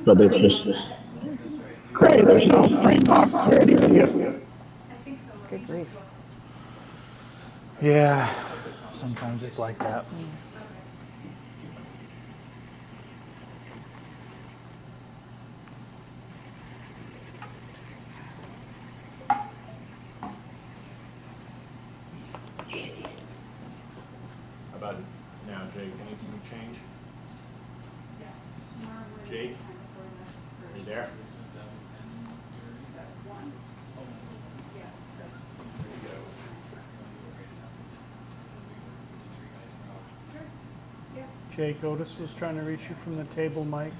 but it's just gray. There's no green box there yet. Good grief. Yeah, sometimes it's like that. How about now, Jake? Anything change? Jake? Are you there? Jake Otis was trying to reach you from the table, Mike.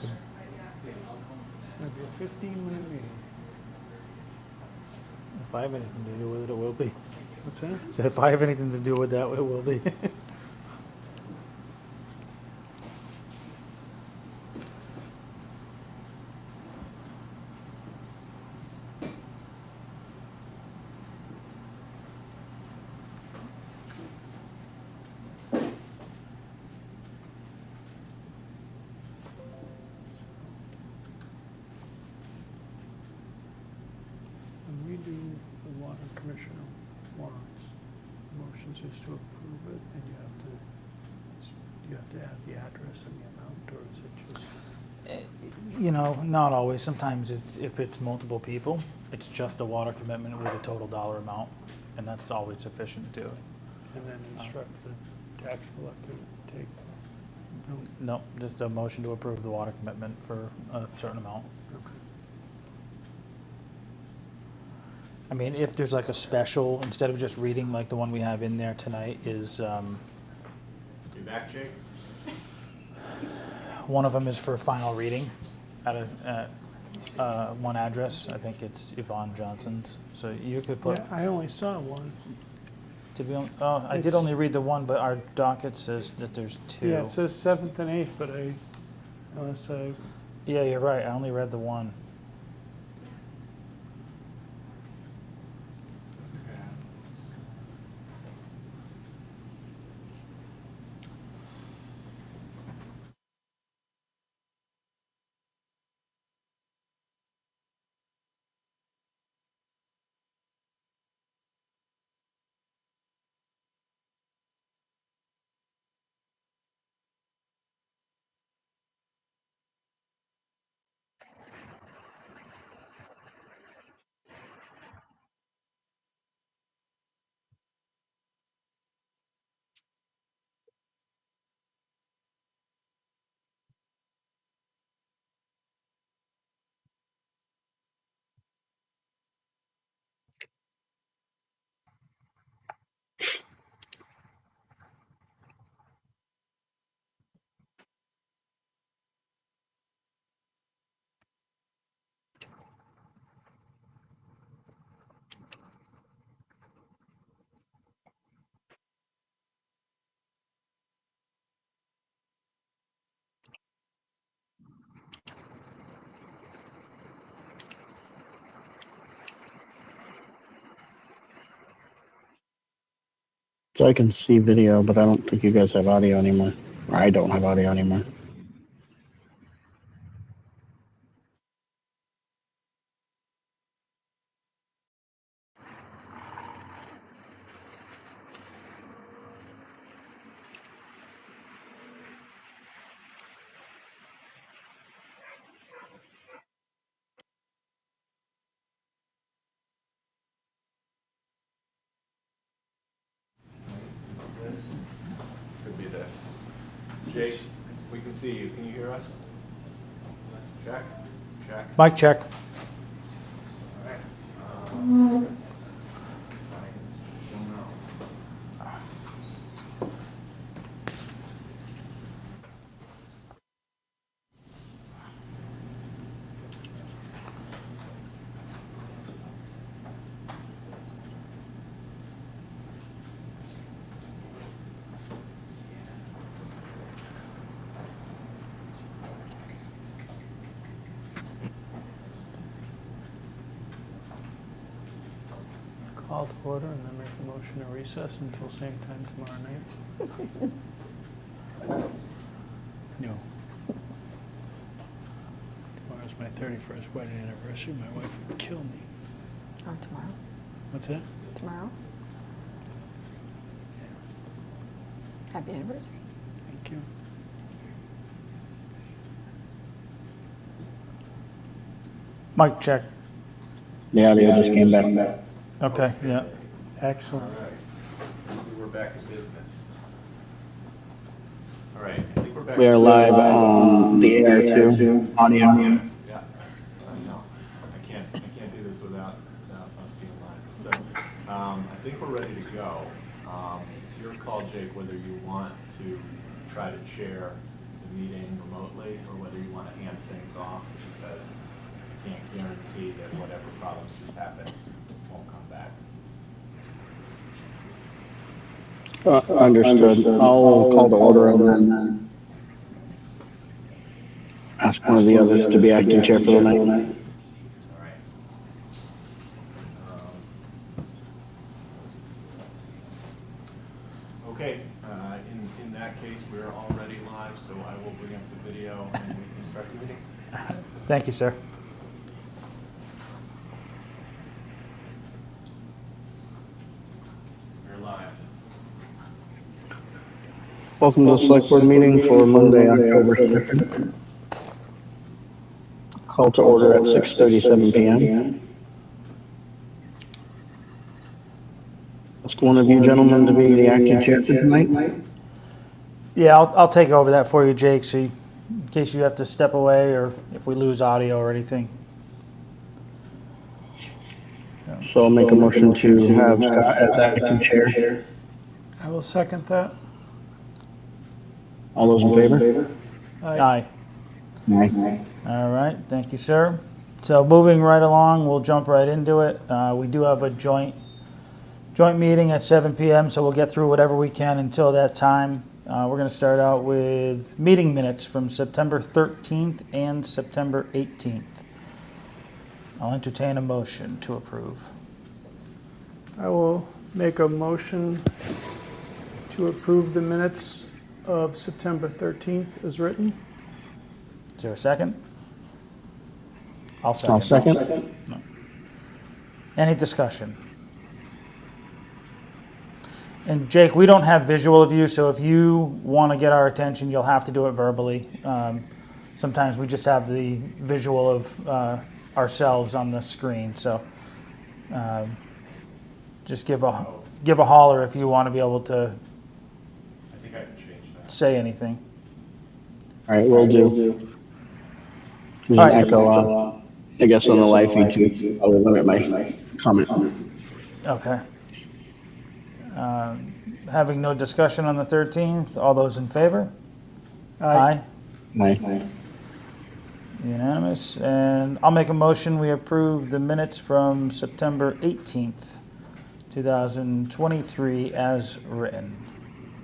It's going to be a 15-minute meeting. If I have anything to do with it, it will be. What's that? So if I have anything to do with that, it will be. When we do the water commissioner warrants, motions is to approve it, and you have to add the address and the amount, or is it just? You know, not always. Sometimes if it's multiple people, it's just a water commitment with a total dollar amount, and that's always sufficient to do it. And then instruct the tax collector to take, No, just a motion to approve the water commitment for a certain amount. okay. I mean, if there's like a special, instead of just reading like the one we have in there tonight, is You back, Jake? one of them is for final reading at one address. I think it's Yvonne Johnson's. So you could put, Yeah, I only saw one. to be on, oh, I did It's- only read the one, but our docket says that there's two. Yeah, it says 7th and 8th, but unless I, Yeah, you're right. I only read the one. So I can see video, but I don't think you guys have audio anymore. Or I don't have audio anymore. This could be this. Jake, we can see you. Can you hear us? Check. Check. Mic check. All right. Zoom out. call to order and then make a motion to recess until same time tomorrow night. No. Tomorrow's my 31st wedding anniversary. My wife would kill me. On tomorrow? What's that? Tomorrow? Happy anniversary. Thank you. Mic check. The audio just came back. Okay, yeah. All Excellent. right. We're back in business. All right, I think we're back. We are live on the air too, audio. Yeah, I know. I can't do this without us being live. So, I think we're ready to go. It's your call, Jake, whether you want to try to chair the meeting remotely or whether you want to hand things off, because I can't guarantee that whatever problems just happened won't come back. Understood. I'll call to order and then ask one of the others to be acting chair for the night. All right. Okay, in that case, we're already live, so I will bring up the video and we can start the meeting. Thank you, sir. We're live. Welcome to the select board meeting for Monday, October 2nd. Call to order at 6:37 p.m. Ask one of you gentlemen to be the acting chair for tonight. Yeah, I'll take over that for you, Jake, so in case you have to step away or if we lose audio or anything. So I'll make a motion to have Scott as acting chair. I will second that. All those in favor? Aye. Aye. All right, thank you, sir. So moving right along, we'll jump right into it. We do have a joint meeting at 7 p.m., so we'll get through whatever we can until that time. We're going to start out with meeting minutes from September 13th and September 18th. I'll entertain a motion to approve. I will make a motion to approve the minutes of September 13th as written. Is there a second? I'll second. I'll second. Any discussion? And Jake, we don't have visual of you, so if you want to get our attention, you'll have to do it verbally. Sometimes we just have the visual of ourselves on the screen, so just give a holler if you want to be able to I think I can change that. say anything. All right, will do. There's All an right. echo, I guess, on the live feed too. I'll limit my comment. Okay. Having no discussion on the 13th, all those in favor? Aye. Aye. Unanimous. And I'll make a motion, we approve the minutes from September 18th, 2023 as written.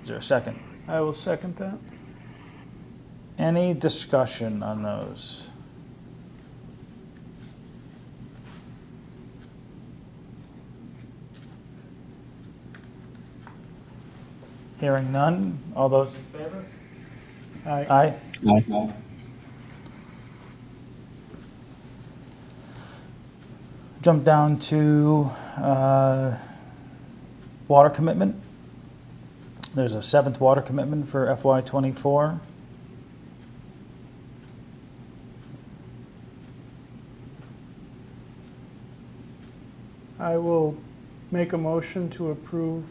Is there a second? I will second that. Any discussion on those? Hearing none, all those in favor? Aye. Aye. Aye. Jump down to water commitment. There's a 7th water commitment for FY24. I will make a motion to approve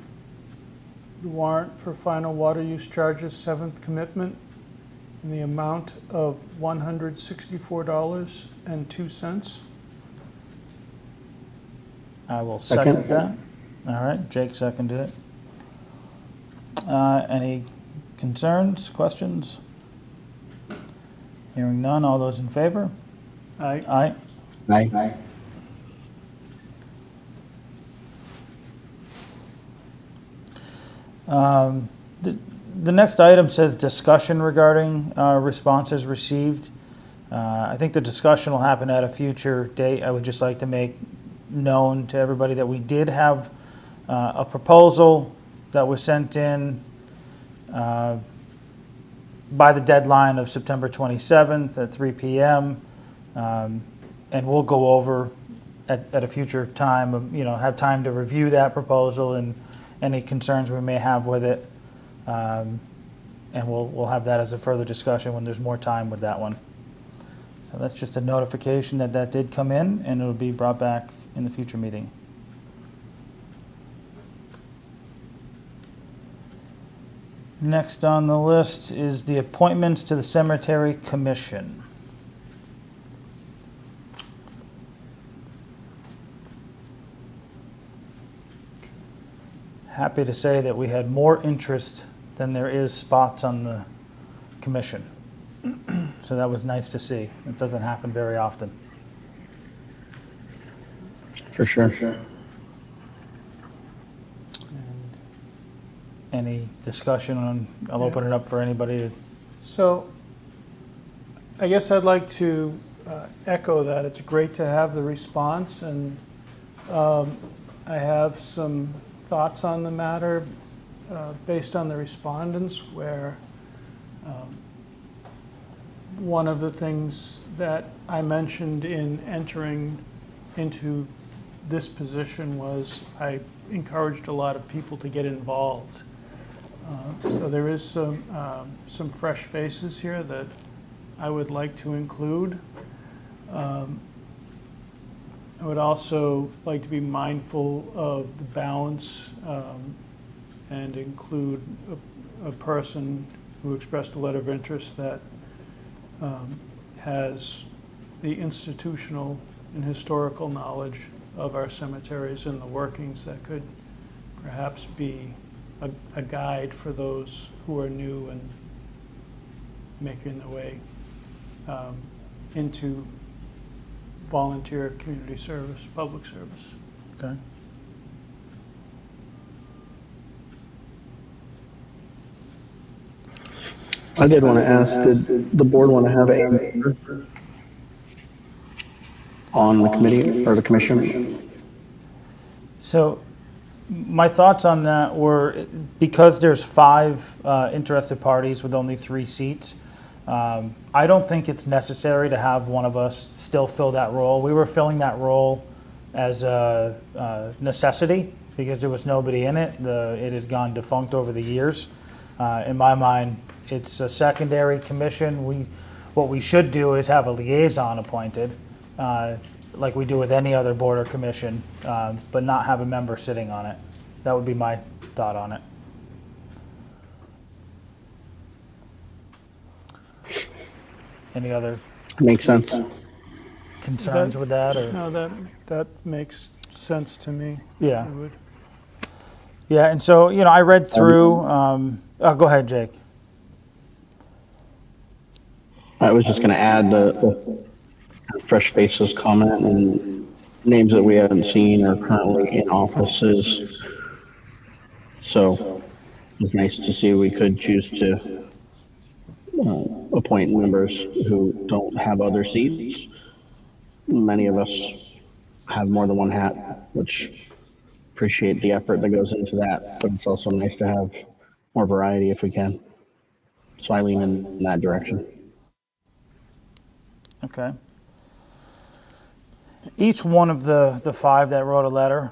the warrant for final water use charges 7th commitment in the amount of $164.02. I will Second. second that. All right, Jake seconded it. Any concerns, questions? Hearing none, all those in favor? Aye. Aye. Aye. The next item says discussion regarding responses received. I think the discussion will happen at a future date. I would just like to make known to everybody that we did have a proposal that was sent in by the deadline of September 27th at 3 p.m. And we'll go over at a future time, have time to review that proposal and any concerns we may have with it. And we'll have that as a further discussion when there's more time with that one. So that's just a notification that that did come in, and it'll be brought back in the future meeting. Next on the list is the appointments to the Cemetery Commission. Happy to say that we had more interest than there is spots on the commission. So that was nice to see. It doesn't happen very often. For sure. Any discussion on, I'll open it up for anybody to, So I guess I'd like to echo that. It's great to have the response, and I have some thoughts on the matter based on the respondents, where one of the things that I mentioned in entering into this position was I encouraged a lot of people to get involved. So there is some fresh faces here that I would like to include. I would also like to be mindful of the balance and include a person who expressed a letter of interest that has the institutional and historical knowledge of our cemeteries and the workings that could perhaps be a guide for those who are new and making their way into volunteer community service, public service. okay? I did want to ask, did the board want to have a member on the committee or the commission? So my thoughts on that were, because there's 5 interested parties with only 3 seats, I don't think it's necessary to have one of us still fill that role. We were filling that role as a necessity because there was nobody in it. It had gone defunct over the years. In my mind, it's a secondary commission. What we should do is have a liaison appointed, like we do with any other board or commission, but not have a member sitting on it. That would be my thought on it. Any other Makes sense. concerns with that, or? No, that makes sense to me. Yeah. It would. Yeah, and so, I read through, go ahead, Jake. I was just going to add the fresh faces comment and names that we haven't seen are currently in offices. So it's nice to see we could choose to appoint members who don't have other seats. Many of us have more than one hat, which appreciate the effort that goes into that, but it's also nice to have more variety if we can. So I lean in that direction. Okay. Each one of the 5 that wrote a letter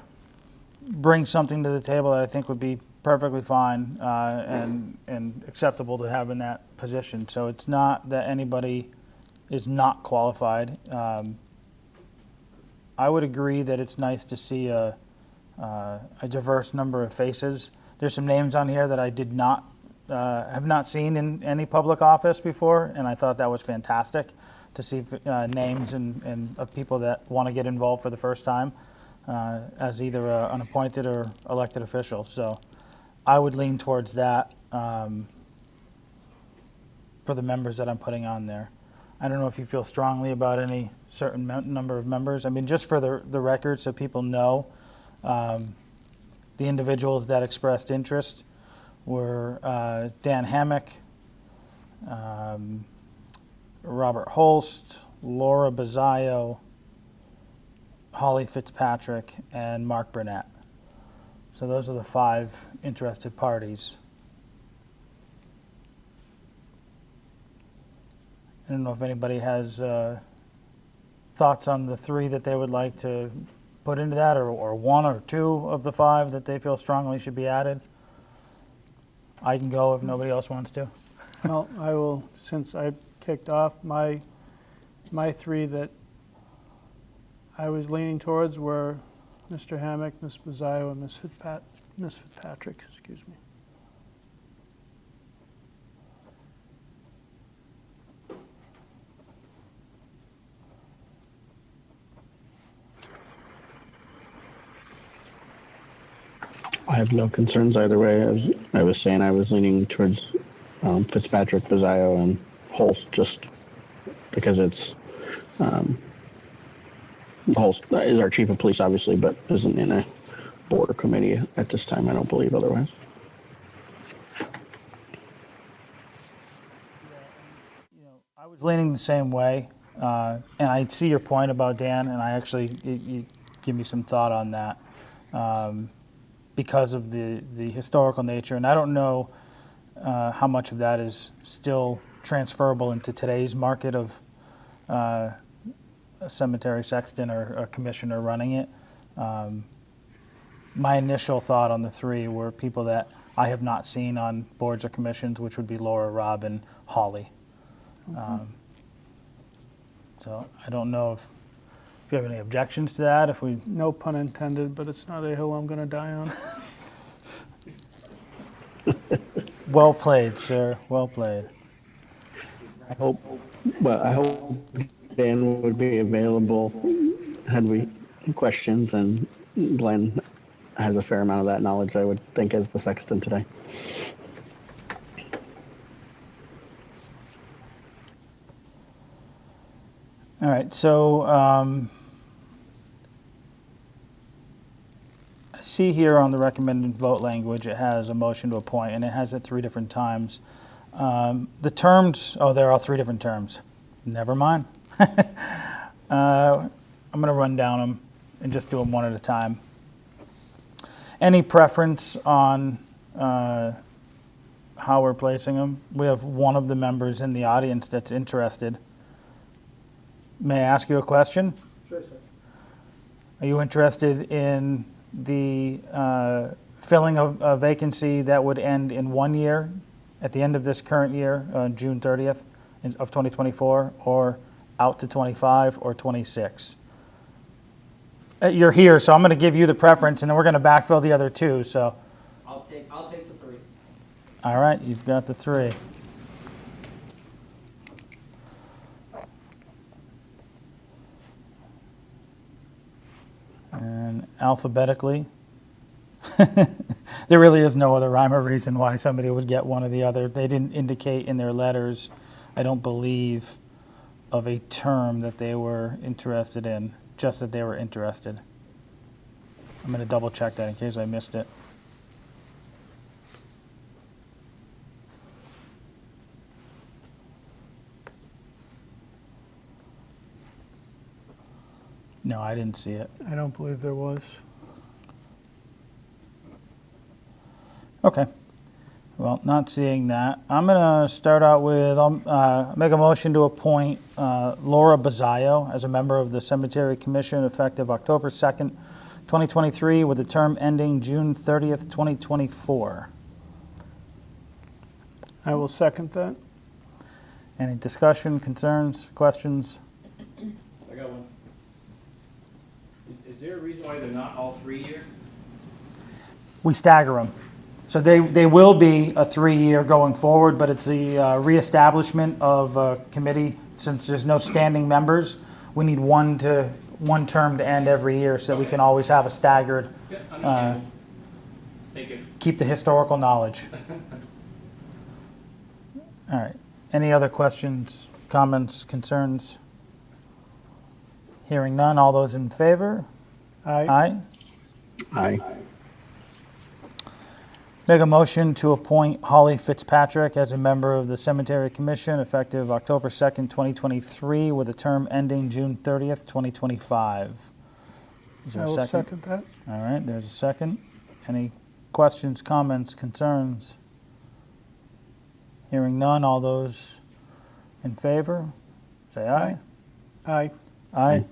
brings something to the table that I think would be perfectly fine and acceptable to have in that position. So it's not that anybody is not qualified. I would agree that it's nice to see a diverse number of faces. There's some names on here that I did not have not seen in any public office before, and I thought that was fantastic to see names and of people that want to get involved for the first time as either an appointed or elected official. So I would lean towards that for the members that I'm putting on there. I don't know if you feel strongly about any certain number of members. I mean, just for the record, so people know, the individuals that expressed interest were Dan Hammock, Robert Holst, Laura Bazzaio, Holly Fitzpatrick, and Mark Burnett. So those are the 5 interested parties. I don't know if anybody has thoughts on the 3 that they would like to put into that, or 1 or 2 of the 5 that they feel strongly should be added. I can go if nobody else wants to. Well, I will, since I kicked off, my 3 that I was leaning towards were Mr. Hammack, Ms. Bozio, and Ms. Fitzpatrick, excuse me. I have no concerns either way. As I was saying, I was leaning towards Fitzpatrick, Bozio, and Holst, just because it's Holst is our chief of police, obviously, but isn't in a board or committee at this time. I don't believe otherwise. I was leaning the same way, and I see your point about Dan, and I actually, you give me some thought on that because of the historical nature, and I don't know how much of that is still transferable into today's market of a cemetery sexton or a commissioner running it. My initial thought on the 3 were people that I have not seen on boards or commissions, which would be Laura, Rob, and Holly. So I don't know if you have any objections to that. If we No pun intended, but it's not a hill I'm going to die on. Well played, sir. Well played. I hope Dan would be available had we questions, and Glenn has a fair amount of that knowledge, I would think, as the sexton today. All right, so I see here on the recommended vote language, it has a motion to appoint, and it has it 3 different times. The terms, there are 3 different terms. Never mind. I'm going to run down them and just do them one at a time. Any preference on how we're placing them? We have one of the members in the audience that's interested. May I ask you a question? Sure, sir. Are you interested in the filling of a vacancy that would end in 1 year, at the end of this current year, June 30th of 2024, or out to 25 or 26? You're here, so I'm going to give you the preference, and then we're going to backfill the other 2. So, I'll take the 3. all right, you've got the 3. And alphabetically, there really is no other rhyme or reason why somebody would get one or the other. They didn't indicate in their letters, I don't believe, of a term that they were interested in, just that they were interested. I'm going to double check that in case I missed it. No, I didn't see it. I don't believe there was. Okay. Well, not seeing that. I'm going to start out with, I'll make a motion to appoint Laura Bozio as a member of the Cemetery Commission effective October 2nd, 2023, with a term ending June 30th, 2024. I will second that. Any discussion, concerns, questions? I got one. Is there a reason why they're not all 3 year? We stagger them. So they will be a 3-year going forward, but it's the reestablishment of a committee. Since there's no standing members, we need one term to end every year so that we can always have a staggered, Yeah, understandable. Thank you. keep the historical knowledge. All right. Any other questions, comments, concerns? Hearing none. All those in favor? Aye. Aye. Aye. Make a motion to appoint Holly Fitzpatrick as a member of the Cemetery Commission effective October 2nd, 2023, with a term ending June 30th, 2025. Is there I a will second? second that. All right, there's a second. Any questions, comments, concerns? Hearing none, all those in favor, say aye. Aye. Aye.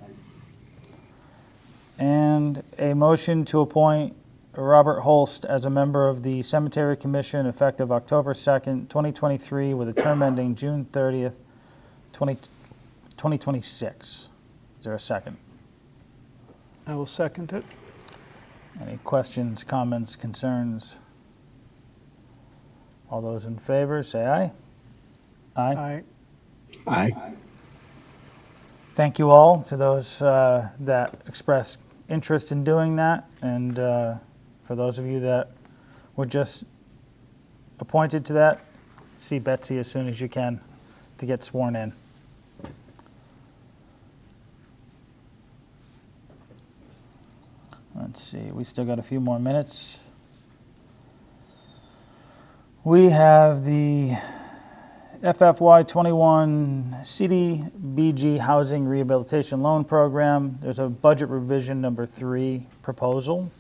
And a motion to appoint Robert Holst as a member of the Cemetery Commission effective October 2nd, 2023, with a term ending June 30th, 2026. Is there a second? I will second it. Any questions, comments, concerns? All those in favor, say aye. Aye. Aye. Thank you all to those that expressed interest in doing that, and for those of you that were just appointed to that, see Betsy as soon as you can to get sworn in. Let's see, we still got a few more minutes. We have the FFY 21 CDBG Housing Rehabilitation Loan Program. There's a budget revision number 3 proposal.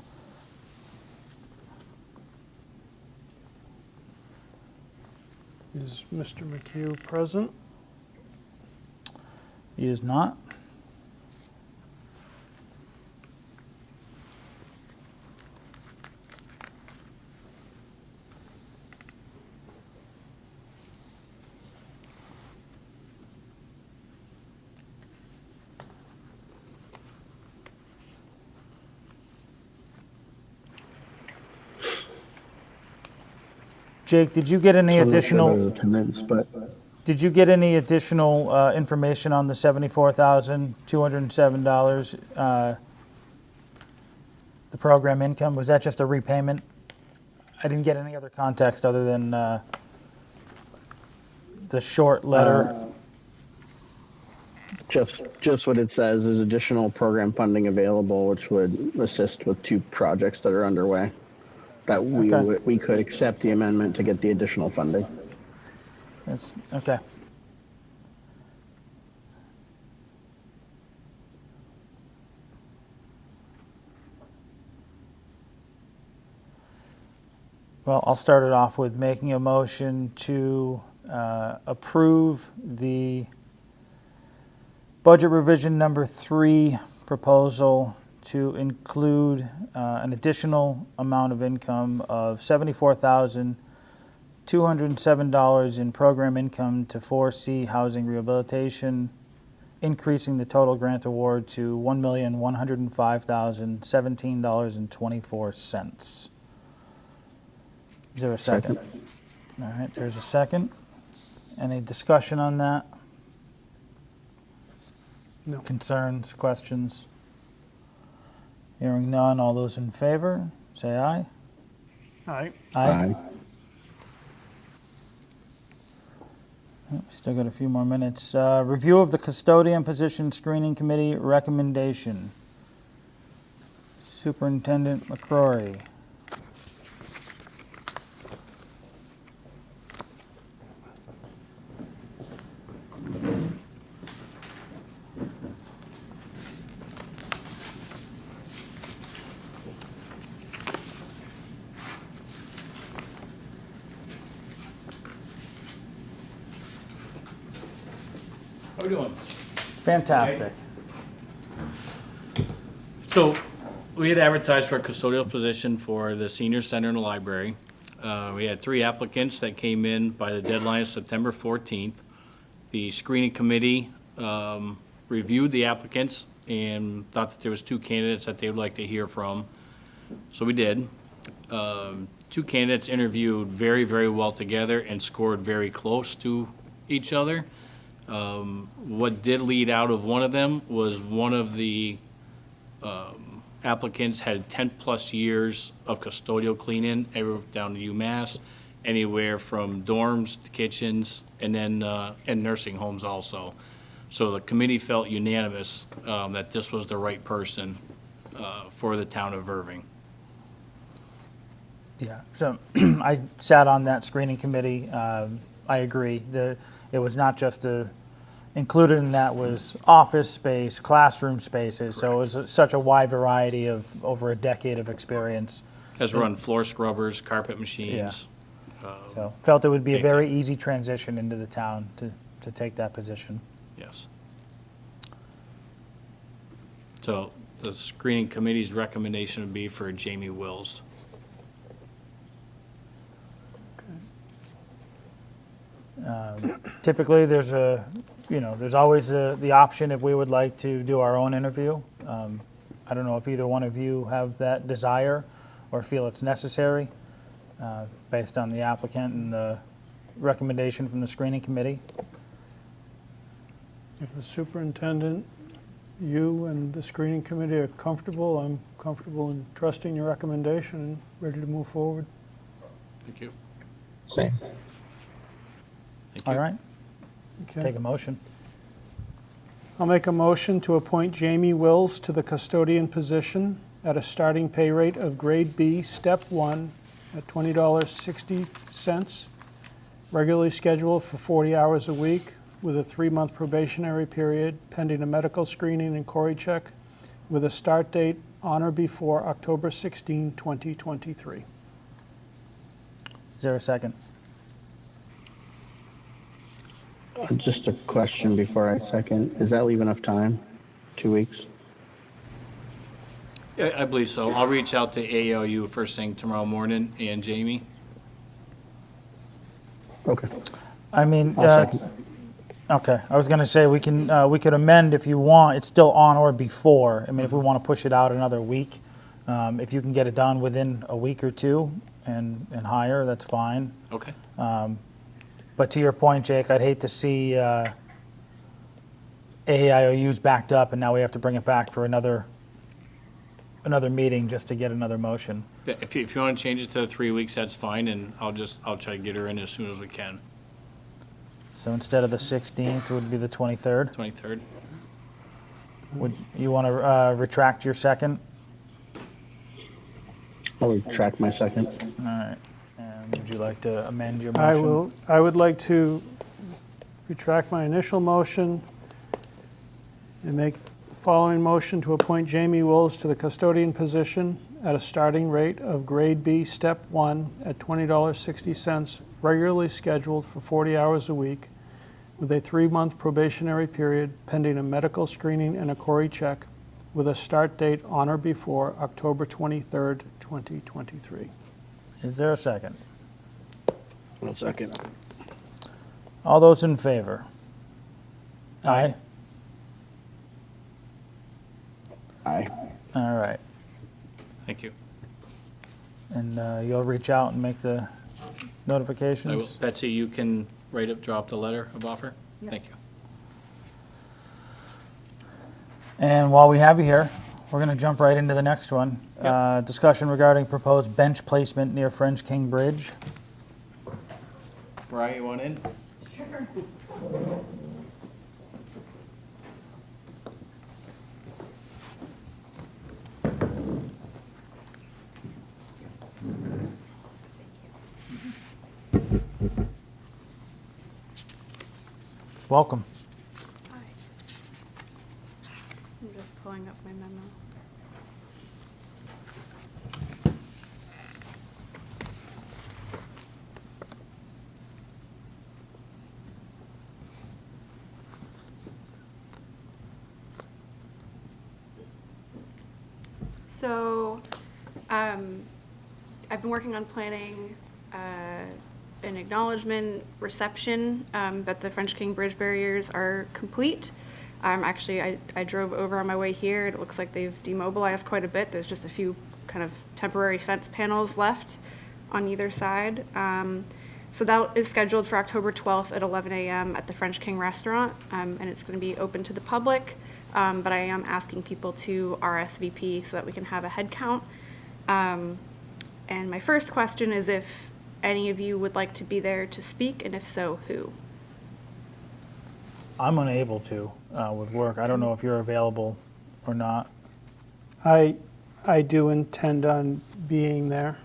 Is Mr. McHugh present? He is not. Jake, did you get any additional? Attendance, but Did you get any additional information on the $74,207, the program income? Was that just a repayment? I didn't get any other context other than the short letter. just what it says is additional program funding available, which would assist with 2 projects that are underway. That Okay. we could accept the amendment to get the additional funding. That's, okay. Well, I'll start it off with making a motion to approve the budget revision number 3 proposal to include an additional amount of income of $74,207 in program income to 4C Housing Rehabilitation, increasing the total grant award to $1,105,017.24. Is there a second? All right, there's a second. Any discussion on that? No. Concerns, questions? Hearing none, all those in favor, say aye. Aye. Oh, still got a few more minutes. Review of the custodian position screening committee recommendation. Superintendent McCrory. How we doing? Fantastic. So, we had advertised for a custodial position for the senior center and the library. We had 3 applicants that came in by the deadline of September 14th. The screening committee reviewed the applicants and thought that there was 2 candidates that they would like to hear from. So we did. 2 candidates interviewed very, very well together and scored very close to each other. What did lead out of one of them was one of the applicants had 10-plus years of custodial cleaning, down to UMass, anywhere from dorms to kitchens, and then and nursing homes also. So the committee felt unanimous that this was the right person for the town of Erving. Yeah, so I sat on that screening committee. I agree. It was not just a included in that was office space, classroom spaces, so it was such a wide variety of over a decade of experience. Has run floor scrubbers, carpet machines. So felt it would be a very Anything. easy transition into the town to take that position. Yes. So the screening committee's recommendation would be for Jamie Wills. Typically, there's there's always the option if we would like to do our own interview. I don't know if either one of you have that desire or feel it's necessary, based on the applicant and the recommendation from the screening committee. If the superintendent, you and the screening committee are comfortable, I'm comfortable in trusting your recommendation and ready to move forward. Thank you. Same. Thank you. All right, Okay. take a motion. I'll make a motion to appoint Jamie Wills to the custodian position at a starting pay rate of grade B, step 1, at $20.60, regularly scheduled for 40 hours a week, with a 3-month probationary period pending a medical screening and query check, with a start date on or before October 16, 2023. Is there a second? Just a question before I second. Does that leave enough time? 2 weeks? I believe so. I'll reach out to ALU first thing tomorrow morning and Jamie. Okay. I mean, I'll second. okay, I was gonna say, we could amend if you want, it's still on or before. I mean, if we want to push it out another week, if you can get it done within a week or two and higher, that's fine. Okay. But to your point, Jake, I'd hate to see AIOUs backed up and now we have to bring it back for another meeting just to get another motion. Yeah, if you want to change it to 3 weeks, that's fine, and I'll try to get her in as soon as we can. So instead of the 16th, it would be the 23rd. 23rd. Would you want to retract your second? I'll retract my second. All right. And would you like to amend your motion? I would like to retract my initial motion and make the following motion to appoint Jamie Wills to the custodian position at a starting rate of grade B, step 1, at $20.60, regularly scheduled for 40 hours a week, with a 3-month probationary period pending a medical screening and a query check, with a start date on or before October 23rd, 2023. Is there a second? One second. All those in favor? Aye. Aye. All right. Thank you. And you'll reach out and make the I will. notifications? Betsy, you can drop the letter of offer? Thank you. And while we have you here, we're going to jump right into the next one. Yep. Discussion regarding proposed bench placement near French King Bridge. Brian, you want in? Welcome. Hi. I'm just pulling up my memo. So, I've been working on planning an acknowledgement reception that the French King Bridge barriers are complete. Actually, I drove over on my way here. It looks like they've demobilized quite a bit. There's just a few kind of temporary fence panels left on either side. So that is scheduled for October 12th at 11 a.m. at the French King Restaurant, and it's going to be open to the public. But I am asking people to RSVP so that we can have a head count. And my first question is if any of you would like to be there to speak, and if so, who? I'm unable to with work. I don't know if you're available or not. I do intend on being there.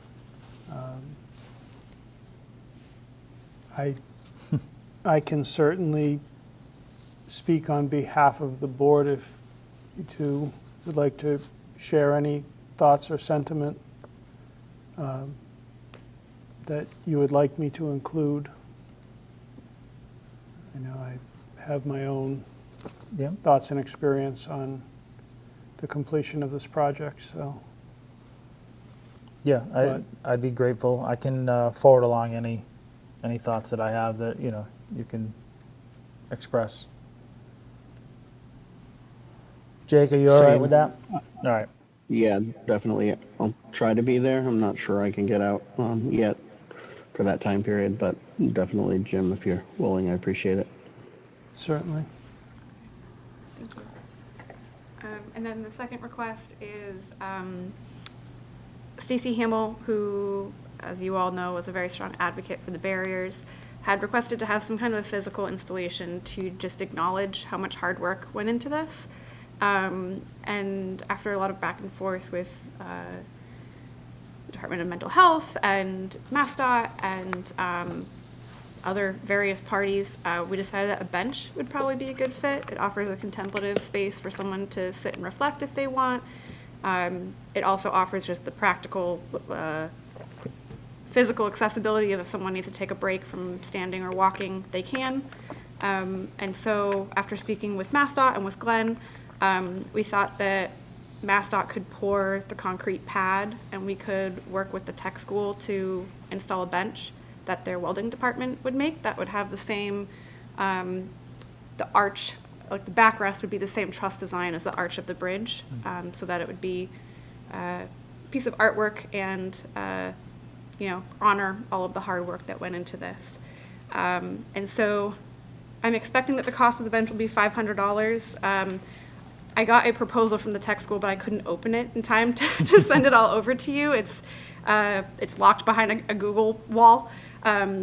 I can certainly speak on behalf of the board if you two would like to share any thoughts or sentiment that you would like me to include. I know I have my own Yeah. thoughts and experience on the completion of this project, so. Yeah, But- I'd be grateful. I can forward along any thoughts that I have that, you can express. Jake, are you all right Same. with that? All right. Yeah, definitely. I'll try to be there. I'm not sure I can get out yet for that time period, but definitely, Jim, if you're willing, I appreciate it. Certainly. Thank you. And then the second request is Stacy Hamill, who, as you all know, was a very strong advocate for the barriers, had requested to have some kind of a physical installation to just acknowledge how much hard work went into this. And after a lot of back and forth with Department of Mental Health and MassDOT and other various parties, we decided that a bench would probably be a good fit. It offers a contemplative space for someone to sit and reflect if they want. It also offers just the practical physical accessibility of if someone needs to take a break from standing or walking, they can. And so after speaking with MassDOT and with Glenn, we thought that MassDOT could pour the concrete pad and we could work with the tech school to install a bench that their welding department would make that would have the same, the arch, like the backrest would be the same truss design as the arch of the bridge, so that it would be a piece of artwork and, honor all of the hard work that went into this. And so I'm expecting that the cost of the bench will be $500. I got a proposal from the tech school, but I couldn't open it in time to send it all over to you. It's locked behind a Google wall.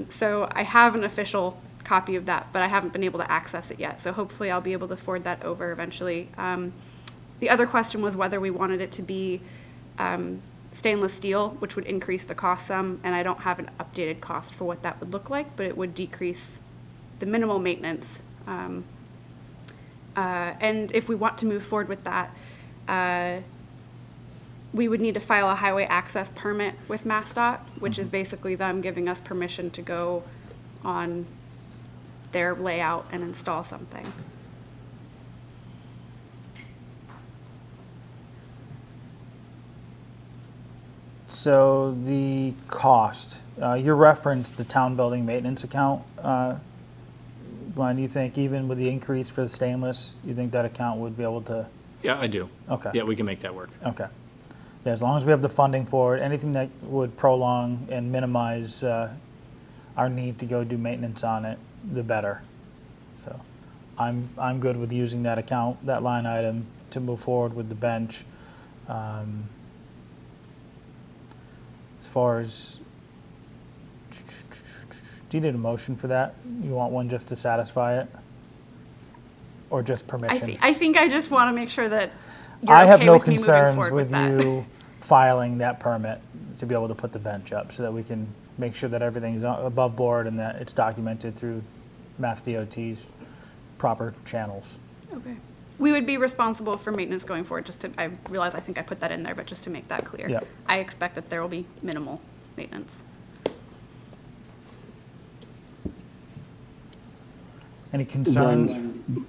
So I have an official copy of that, but I haven't been able to access it yet. So hopefully I'll be able to forward that over eventually. The other question was whether we wanted it to be stainless steel, which would increase the cost some, and I don't have an updated cost for what that would look like, but it would decrease the minimal maintenance. And if we want to move forward with that, we would need to file a highway access permit with MassDOT, which is basically them giving us permission to go on their layout and install something. So the cost, you referenced the town building maintenance account. Glenn, you think even with the increase for the stainless, you think that account would be able to? Yeah, I do. Okay. Yeah, we can make that work. Okay. Yeah, as long as we have the funding for it, anything that would prolong and minimize our need to go do maintenance on it, the better. So I'm good with using that account, that line item, to move forward with the bench. As far as, do you need a motion for that? You want one just to satisfy it? Or just permission? I think I just want to make sure that you're I have okay no with me moving concerns forward with that. you filing that permit to be able to put the bench up so that we can make sure that everything's above board and that it's documented through Mass DOT's proper channels. Okay. We would be responsible for maintenance going forward, I realize I think I put that in there, but just to make that clear. Yep. I expect that there will be minimal maintenance. Any concerns? Glenn,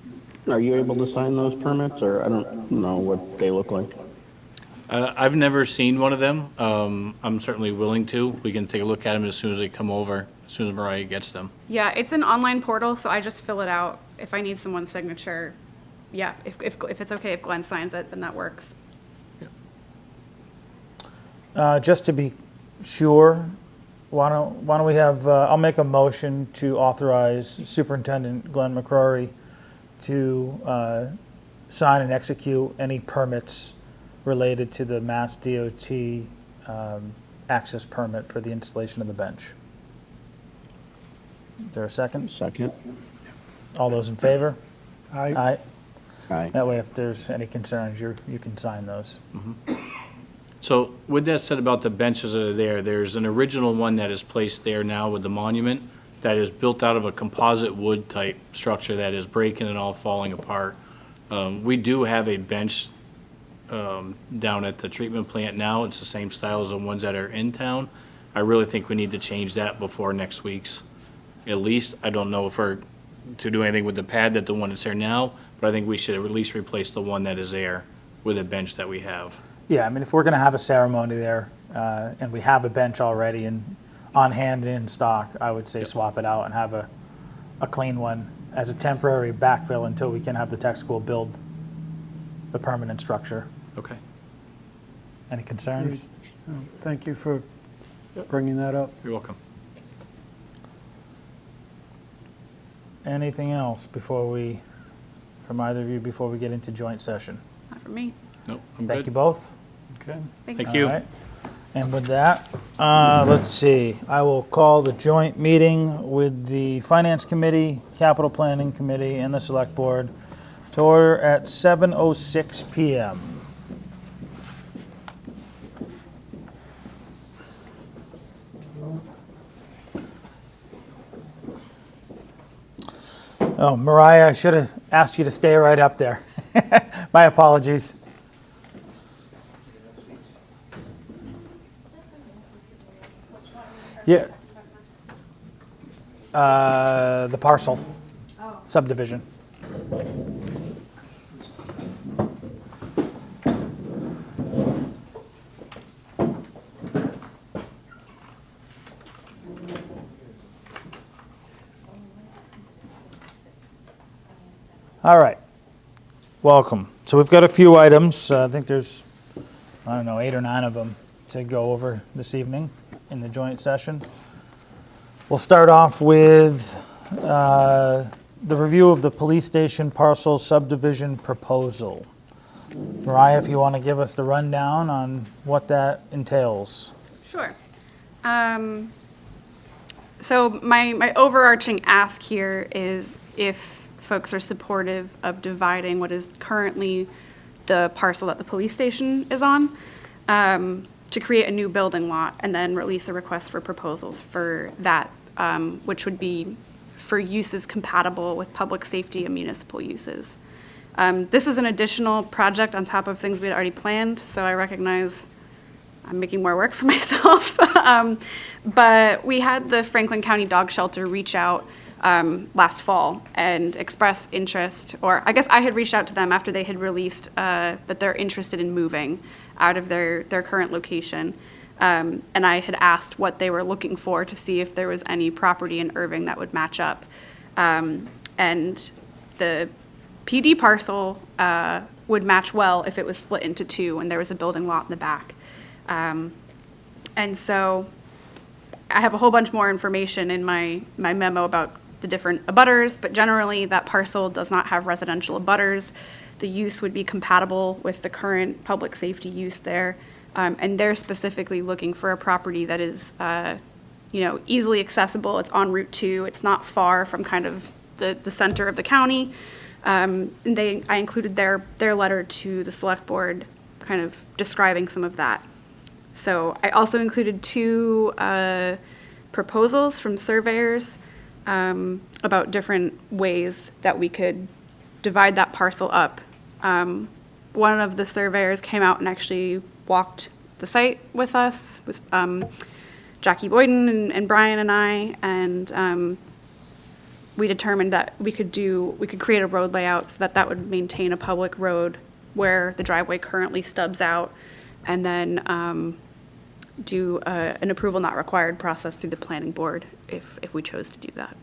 are you able to sign those permits, or I don't know what they look like? I've never seen one of them. I'm certainly willing to. We can take a look at them as soon as they come over, as soon as Mariah gets them. Yeah, it's an online portal, so I just fill it out. If I need someone's signature, yeah, if it's okay if Glenn signs it, then that works. Just to be sure, why don't we have, I'll make a motion to authorize Superintendent Glenn McCrory to sign and execute any permits related to the Mass DOT access permit for the installation of the bench. Is there a second? Second? All those in favor? Aye. Aye. That way, if there's any concerns, you can sign those. So with that said about the benches that are there, there's an original one that is placed there now with the monument that is built out of a composite wood type structure that is breaking and all falling apart. We do have a bench down at the treatment plant now. It's the same style as the ones that are in town. I really think we need to change that before next week's. At least, I don't know if we're to do anything with the pad that the one that's there now, but I think we should at least replace the one that is there with a bench that we have. Yeah, I mean, if we're going to have a ceremony there, and we have a bench already and on hand and in stock, I would say swap it out and have a clean one as a temporary backfill until we can have the tech school build the permanent structure. Okay. Any concerns? Thank you for bringing that up. You're welcome. Anything else from either of you before we get into joint session? Not for me. Nope, I'm Thank you good. both. Okay. Thank All you. right. And with that, let's see, I will call the joint meeting with the Finance Committee, Capital Planning Committee, and the Select Board to order at 7:06 PM. Oh, Mariah, I should have asked you to stay right up there. My apologies. Yeah. The parcel subdivision. All right. Welcome. So we've got a few items. I think there's, 8 or 9 of them to go over this evening in the joint session. We'll start off with the review of the police station parcel subdivision proposal. Mariah, if you want to give us the rundown on what that entails. Sure. So my overarching ask here is if folks are supportive of dividing what is currently the parcel that the police station is on, to create a new building lot and then release a request for proposals for that, which would be for uses compatible with public safety and municipal uses. This is an additional project on top of things we had already planned, so I recognize I'm making more work for myself. But we had the Franklin County Dog Shelter reach out last fall and express interest, or I guess I had reached out to them after they had released that they're interested in moving out of their current location. And I had asked what they were looking for to see if there was any property in Erving that would match up. And the PD parcel would match well if it was split into 2 and there was a building lot in the back. And so I have a whole bunch more information in my memo about the different abutters, but generally that parcel does not have residential abutters. The use would be compatible with the current public safety use there. And they're specifically looking for a property that is, easily accessible. It's on Route 2. It's not far from kind of the center of the county. And I included their letter to the select board kind of describing some of that. So I also included 2 proposals from surveyors about different ways that we could divide that parcel up. One of the surveyors came out and actually walked the site with us, with Jackie Boyden and Brian and I, and we determined that we could create a road layout so that would maintain a public road where the driveway currently stubs out, and then do an approval not required process through the planning board if we chose to do that.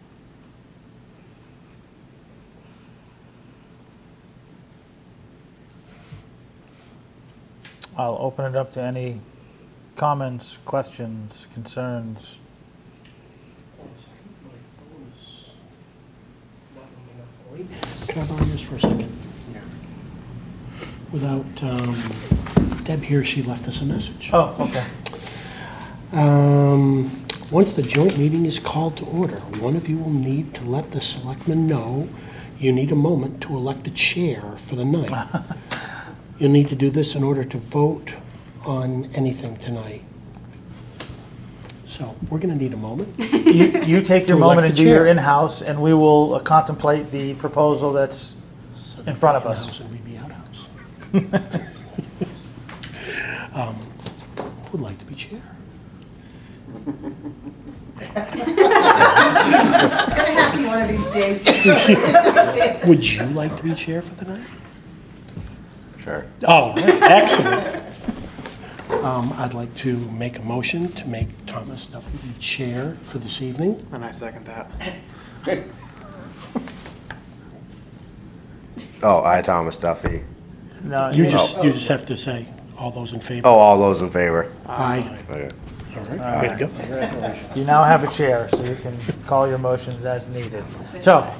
I'll open it up to any comments, questions, concerns. Can I borrow yours for a second? Without, Deb here, she left us a message. Oh, okay. Once the joint meeting is called to order, one of you will need to let the selectmen know you need a moment to elect a chair for the night. You'll need to do this in order to vote on anything tonight. So So we're going to need a moment. You take your To elect moment the and do your chair. in-house, and we will contemplate the proposal that's in front of us. In-house and we be outhouse. Who would like to be chair? Gonna happen one of these days. Would you like to be chair for the night? Sure. Oh, excellent. I'd like to make a motion to make Thomas Duffy the chair for this evening. And I second that. Oh, I, Thomas Duffy. No, You just have to say, all those in favor? Oh, all those in favor? Aye. Okay. All right, way to go. you now have a chair, so you can call your motions as needed. So,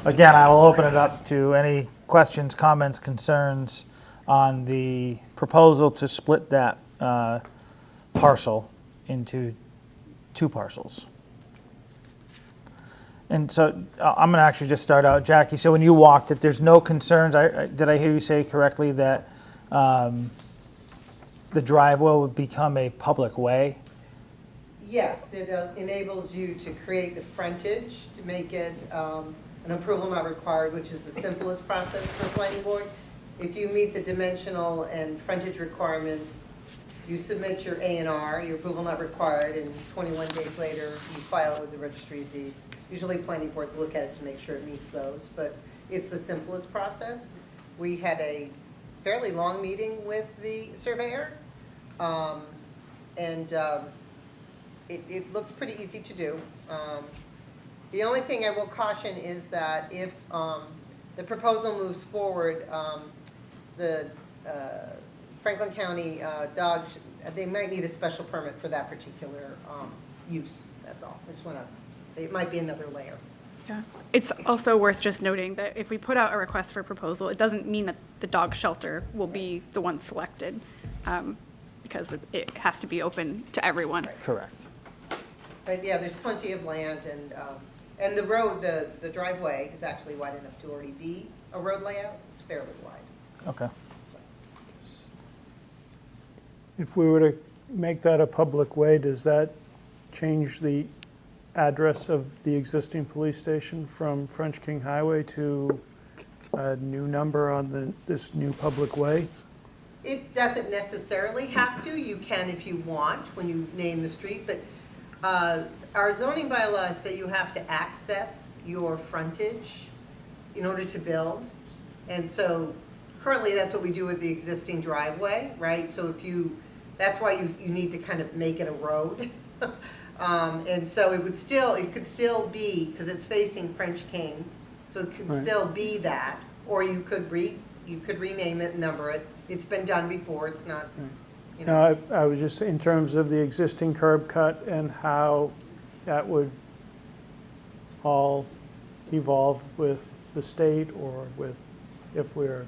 again, I will open it up to any questions, comments, concerns on the proposal to split that parcel into 2 parcels. And so I'm going to actually just start out, Jackie. So when you walked it, there's no concerns. Did I hear you say correctly that the driveway would become a public way? Yes, it enables you to create the frontage, to make it an approval not required, which is the simplest process for planning board. If you meet the dimensional and frontage requirements, you submit your A&R, your approval not required, and 21 days later, you file it with the registry of deeds. Usually planning boards look at it to make sure it meets those, but it's the simplest process. We had a fairly long meeting with the surveyor, it looks pretty easy to do. The only thing I will caution is that if the proposal moves forward, the Franklin County dogs, they might need a special permit for that particular use, that's all. I just want to, it might be another layer. Yeah. It's also worth just noting that if we put out a request for proposal, it doesn't mean that the dog shelter will be the one selected, because it has to be open to everyone. Correct. But yeah, there's plenty of land, and the road, the driveway is actually wide enough to already be a road layout. It's fairly wide. Okay. If we were to make that a public way, does that change the address of the existing police station from French King Highway to a new number on this new public way? It doesn't necessarily have to. You can if you want when you name the street, but our zoning bylaws say you have to access your frontage in order to build. And so currently that's what we do with the existing driveway, right? So that's why you need to kind of make it a road. And so it could still be, because it's facing French King, so it could still be that, or you could rename it, number it. It's been done before, it's not, you know. No, I was just, in terms of the existing curb cut and how that would all evolve with the state or with, if we're,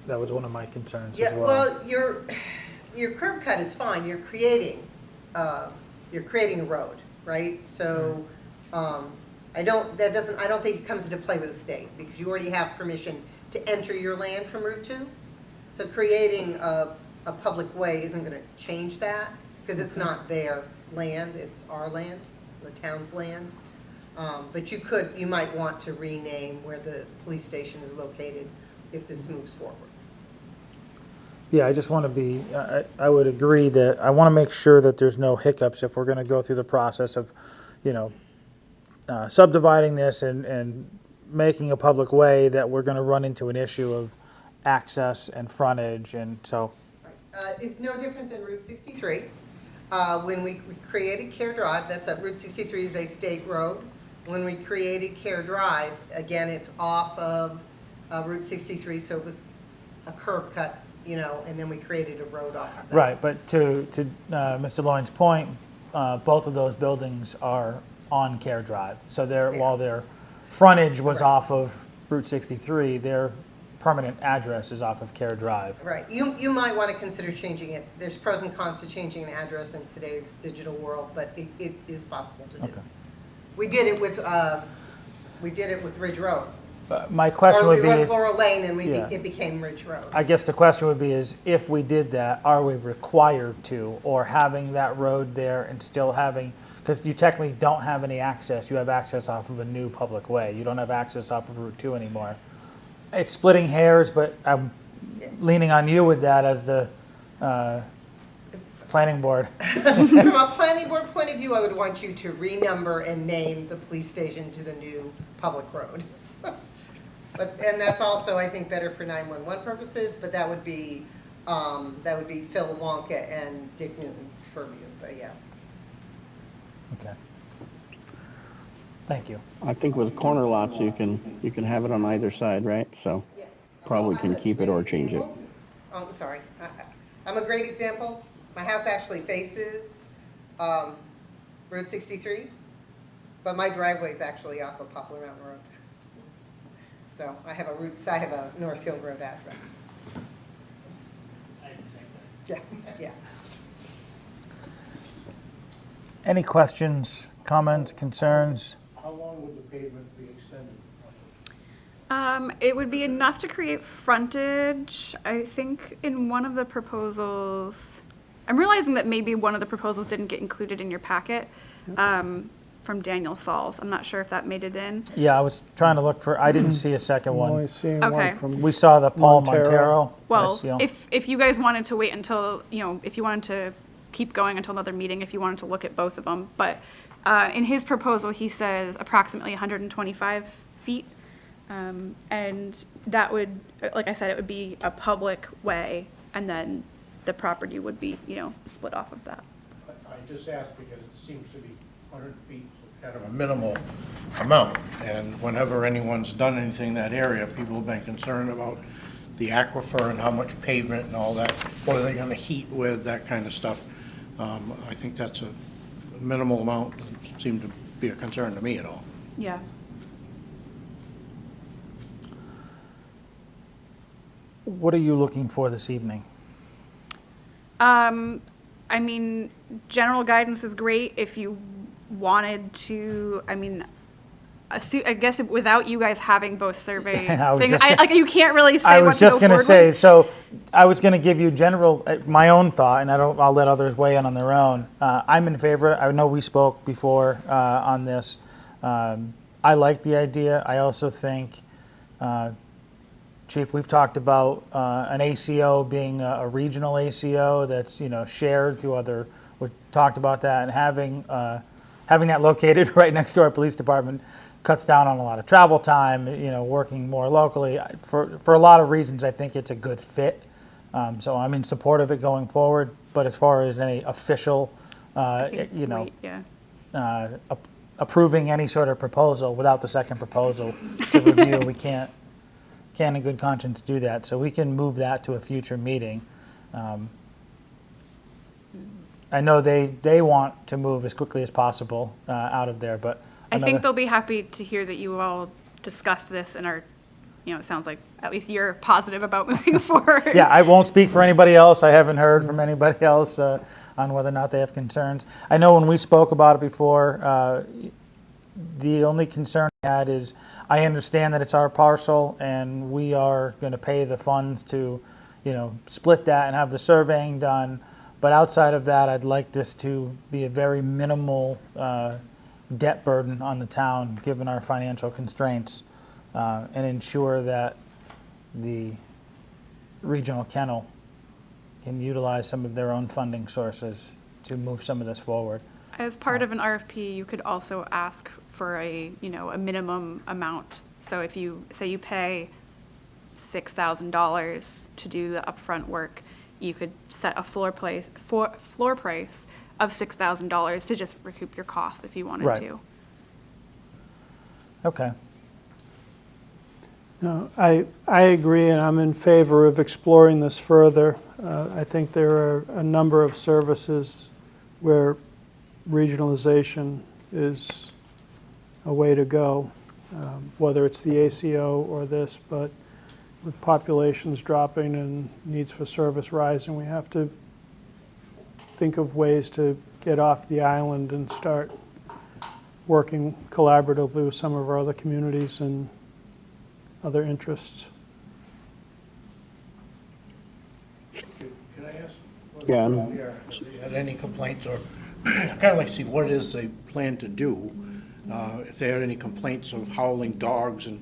That was one of my concerns Yeah, as well. well, your curb cut is fine, you're creating a road, right? So, I don't think it comes into play with the state, because you already have permission to enter your land from Route 2. So creating a public way isn't gonna change that, because it's not their land, it's our land, the town's land. But you might want to rename where the police station is located if this moves forward. Yeah, I just want to be, I would agree that, I want to make sure that there's no hiccups if we're going to go through the process of, subdividing this and making a public way, that we're going to run into an issue of access and frontage, and so. It's no different than Route 63. When we created Care Drive, Route 63 is a state road. When we created Care Drive, again, it's off of Route 63, so it was a curb cut, and then we created a road off of that. Right, but to Mr. Loyne's point, both of those buildings are on Care Drive. So while their frontage was off of Route 63, their permanent address is off of Care Drive. Right. You might want to consider changing it. There's pros and cons to changing an address in today's digital world, but it is possible to do. Okay. We did it with Ridge Road. My question Or would it be was is, Laurel Lane and Yeah. it became Ridge Road. I guess the question would be is, if we did that, are we required to, or having that road there and still having, because you technically don't have any access, you have access off of a new public way, you don't have access off of Route 2 anymore. It's splitting hairs, but I'm leaning on you with that as the planning board. From a planning board point of view, I would want you to renumber and name the police station to the new public road. And that's also, I think, better for 911 purposes, but that would be Phil Wonka and Dick Newton's purview, but yeah. Okay. Thank you. I think with corner lots, you can have it on either side, right? So probably can keep it or change it. Oh, I'm sorry. I'm a great example. My house actually faces Route 63, but my driveway is actually off of Poplar Mountain Road. So I have a Northfield Road address. Yeah, yeah. Any questions, comments, concerns? How long would the pavement be extended? It would be enough to create frontage. I think in one of the proposals, I'm realizing that maybe one of the proposals didn't get included in your packet, from Daniel Sauls. I'm not sure if that made it in. Yeah, I was trying to look for, I didn't see a second I'm only one. seeing Okay. one from, We saw the Paul Montero. Montero. Well, Yes, you know. if you guys wanted to wait until, if you wanted to keep going until another meeting, if you wanted to look at both of them, but in his proposal, he says approximately 125 feet. And that would, like I said, it would be a public way, and then the property would be, split off of that. I just asked because it seems to be 100 feet, is kind of a minimal amount. And whenever anyone's done anything in that area, people have been concerned about the aquifer and how much pavement and all that. What are they going to heat with, that kind of stuff. I think that's a minimal amount. Doesn't seem to be a concern to me at all. Yeah. What are you looking for this evening? I mean, general guidance is great if you wanted to, I guess without you guys having both survey I was things, just gonna- you can't really say I what was to just go going to forward say, with. so I was going to give you general, my own thought, and I'll let others weigh in on their own. I'm in favor. I know we spoke before on this. I like the idea. I also think, Chief, we've talked about an ACO being a regional ACO that's shared through other. We talked about that, and having that located right next to our police department cuts down on a lot of travel time. Working more locally for a lot of reasons, I think it's a good fit. So I'm in support of it going forward. But as far as any official, I think wait, yeah. Approving any sort of proposal without the second proposal to review, we can't in good conscience do that. So we can move that to a future meeting. I know they want to move as quickly as possible out of there, but I think they'll be happy to hear that you all discussed this and are, it sounds like at least you're positive about moving forward. Yeah, I won't speak for anybody else. I haven't heard from anybody else on whether or not they have concerns. I know when we spoke about it before, the only concern I had is I understand that it's our parcel and we are going to pay the funds to, split that and have the surveying done. But outside of that, I'd like this to be a very minimal debt burden on the town, given our financial constraints, and ensure that the regional kennel can utilize some of their own funding sources to move some of this forward. As part of an RFP, you could also ask for a minimum amount. So if you say you pay $6,000 to do the upfront work, you could set a floor price of $6,000 to just recoup your costs if you wanted Right. to. Okay. no, I agree, and I'm in favor of exploring this further. I think there are a number of services where regionalization is a way to go, whether it's the ACO or this, but with populations dropping and needs for service rising, we have to think of ways to get off the island and start working collaboratively with some of our other communities and other interests. Can I ask? Yeah. If they had any complaints, or I'd kind of like to see what it is they plan to do. If they had any complaints of howling dogs and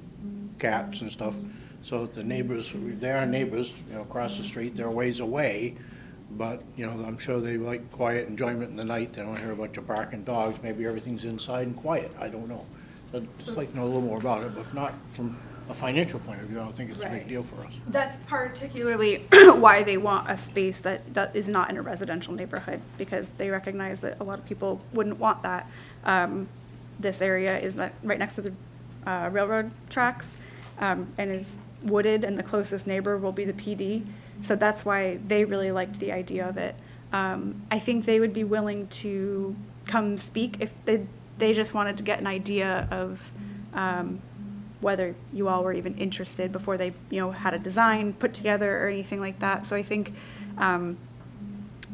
cats and stuff, so that the neighbors, they are neighbors, across the street, they're a ways away, but, I'm sure they like quiet enjoyment in the night. They don't hear a bunch of barking dogs. Maybe everything's inside and quiet. I don't know. So I'd just like to know a little more about it, but not from a financial point of view. I don't think it's a big Right. deal for us. That's particularly why they want a space that is not in a residential neighborhood, because they recognize that a lot of people wouldn't want that. This area is right next to the railroad tracks, and is wooded, and the closest neighbor will be the PD. So that's why they really liked the idea of it. I think they would be willing to come speak if they just wanted to get an idea of whether you all were even interested before they, had a design put together or anything like that. So I think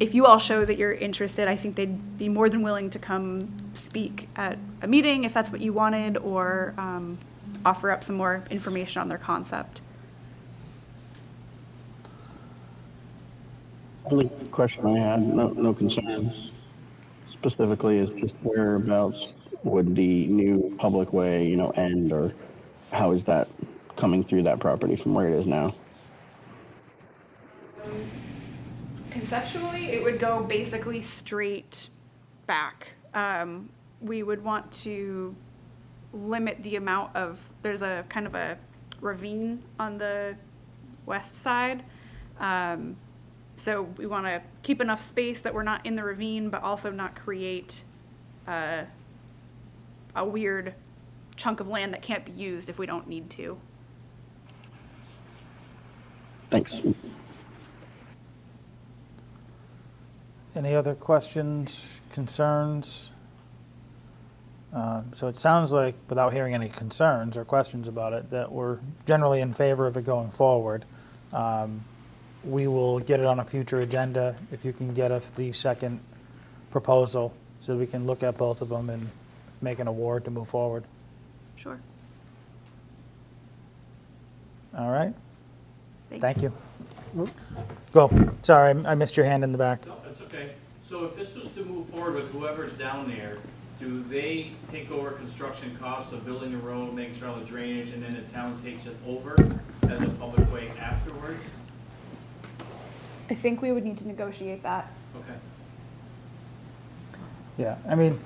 if you all show that you're interested, I think they'd be more than willing to come speak at a meeting if that's what you wanted, or offer up some more information on their concept. Only question I had, no concerns specifically, is just whereabouts would the new public way, end, or how is that coming through that property from where it is now? Conceptually, it would go basically straight back. We would want to limit the amount of, there's a kind of a ravine on the west side. So we want to keep enough space that we're not in the ravine, but also not create a weird chunk of land that can't be used if we don't need to. Thanks. Any other questions, concerns? So it sounds like, without hearing any concerns or questions about it, that we're generally in favor of it going forward. We will get it on a future agenda if you can get us the second proposal, so we can look at both of them and make an award to move forward. Sure. All right? Thanks. Thank you. Go. Sorry, I missed your hand in the back. No, that's okay. So if this was to move forward with whoever's down there, do they take over construction costs of building the road, making sure all the drainage, and then the town takes it over as a public way afterwards? I think we would need to negotiate that. Okay. Yeah, I mean,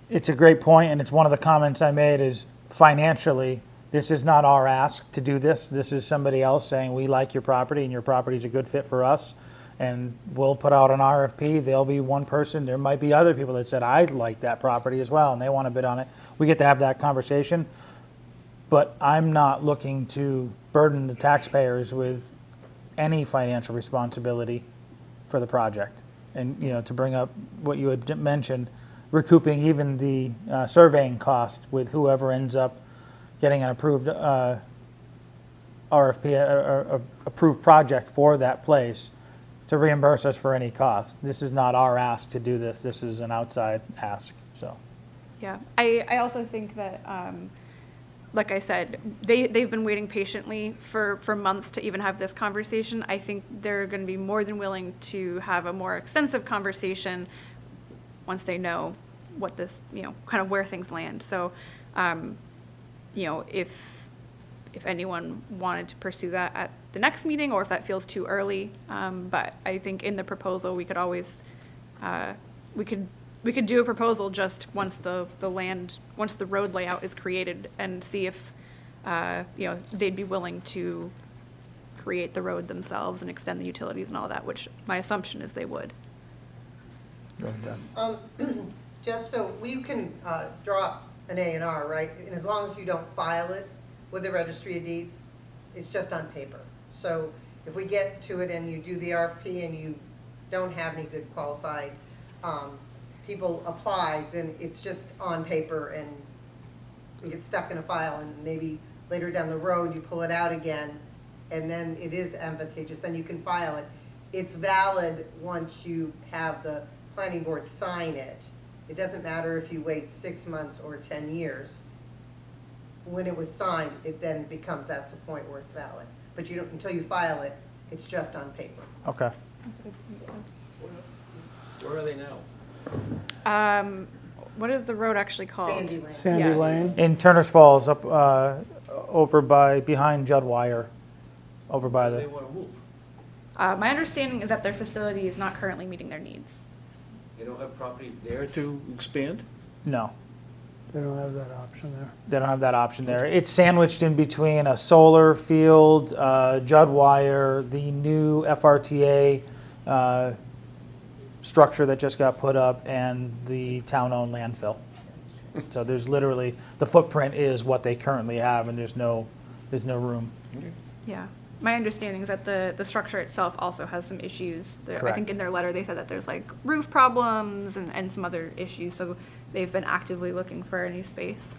it's a great point, and it's one of the comments I made is financially, this is not our ask to do this. This is somebody else saying, we like your property and your property is a good fit for us. And we'll put out an RFP. There'll be one person. There might be other people that said, I like that property as well, and they want to bid on it. We get to have that conversation. But I'm not looking to burden the taxpayers with any financial responsibility for the project. And, to bring up what you had mentioned, recouping even the surveying cost with whoever ends up getting an approved RFP, approved project for that place, to reimburse us for any cost. This is not our ask to do this. This is an outside ask, so. Yeah, I also think that, like I said, they've been waiting patiently for months to even have this conversation. I think they're going to be more than willing to have a more extensive conversation once they know what this, kind of where things land. So, if anyone wanted to pursue that at the next meeting, or if that feels too early, but I think in the proposal, we could always, we could do a proposal just once the road layout is created, and see if, they'd be willing to create the road themselves and extend the utilities and all that, which my assumption is they would. Go ahead, Doug. Just so, you can drop an A&R, right? And as long as you don't file it with the registry of deeds, it's just on paper. So if we get to it and you do the RFP and you don't have any good qualified people apply, then it's just on paper and it gets stuck in a file, and maybe later down the road you pull it out again, and then it is advantageous, then you can file it. It's valid once you have the planning board sign it. It doesn't matter if you wait 6 months or 10 years. when it was signed, it then becomes, that's the point where it's valid. But you don't, until you file it, it's just on paper. Okay. Where are they now? What is the road actually called? Sandy Lane. Sandy Yeah. Lane. In Turner's Falls, up, over by, behind Juddwire, over by the, want to move? My understanding is that their facility is not currently meeting their needs. They don't have property there to expand? no. They don't have that option there. They don't have that option there. It's sandwiched in between a solar field, Juddwire, the new FRTA structure that just got put up, and the town-owned landfill. So there's literally, the footprint is what they currently have, and there's no room. Yeah. My understanding is that the structure itself also has some issues. I Correct. think in their letter, they said that there's like roof problems and some other issues, so they've been actively looking for a new space.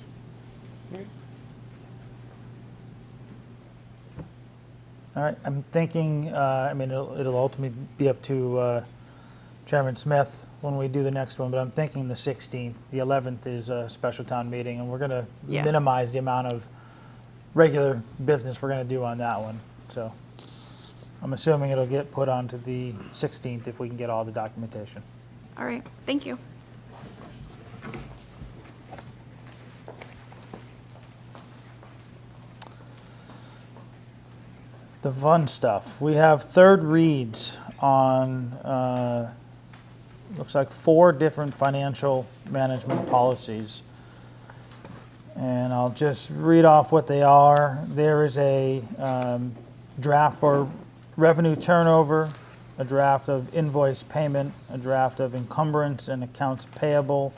All right, I'm thinking, I mean, it'll ultimately be up to Chairman Smith when we do the next one, but I'm thinking the 16th. The 11th is a special town meeting, and we're going to Yeah. minimize the amount of regular business we're going to do on that one. So I'm assuming it'll get put onto the 16th if we can get all the documentation. All right, thank you. The fun stuff. We have third reads on, looks like 4 different financial management policies. And I'll just read off what they are. There is a draft for revenue turnover, a draft of invoice payment, a draft of encumbrance and accounts payable,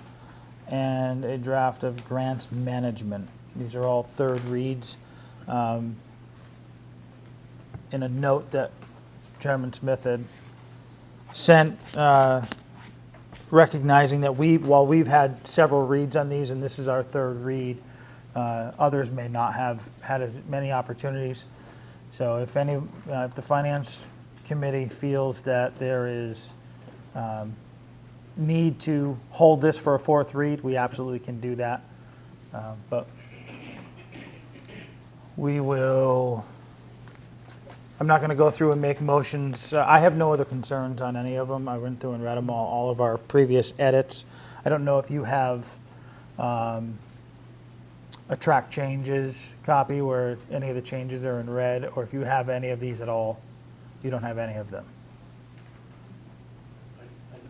and a draft of grants management. These are all third reads. In a note that Chairman Smith had sent, recognizing that while we've had several reads on these, and this is our third read, others may not have had as many opportunities. So if the Finance Committee feels that there is need to hold this for a fourth read, we absolutely can do that. But we will. I'm not going to go through and make motions. I have no other concerns on any of them. I went through and read them all of our previous edits. I don't know if you have a track changes copy where any of the changes are in red, or if you have any of these at all. You don't have any of them.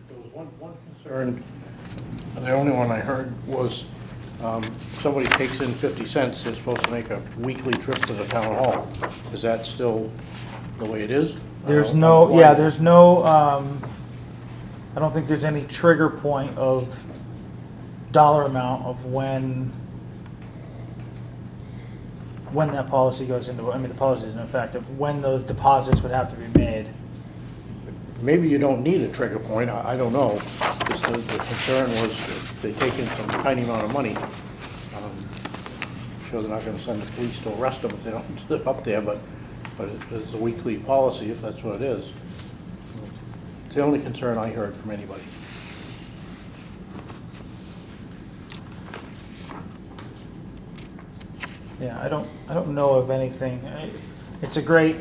There was one concern, the only one I heard was somebody takes in 50 cents, they're supposed to make a weekly trip to the town hall. Is that still the way it is? There's Why- no, I don't think there's any trigger point of dollar amount of when that policy goes into, I mean, the policy is in effect, of when those deposits would have to be made. Maybe you don't need a trigger point, I don't know. Just the concern was if they take in some tiny amount of money. I'm sure they're not gonna send the police to arrest them if they don't slip up there, but it's a weekly policy if that's what it is. It's the only concern I heard from anybody. Yeah, I don't know of anything. It's a great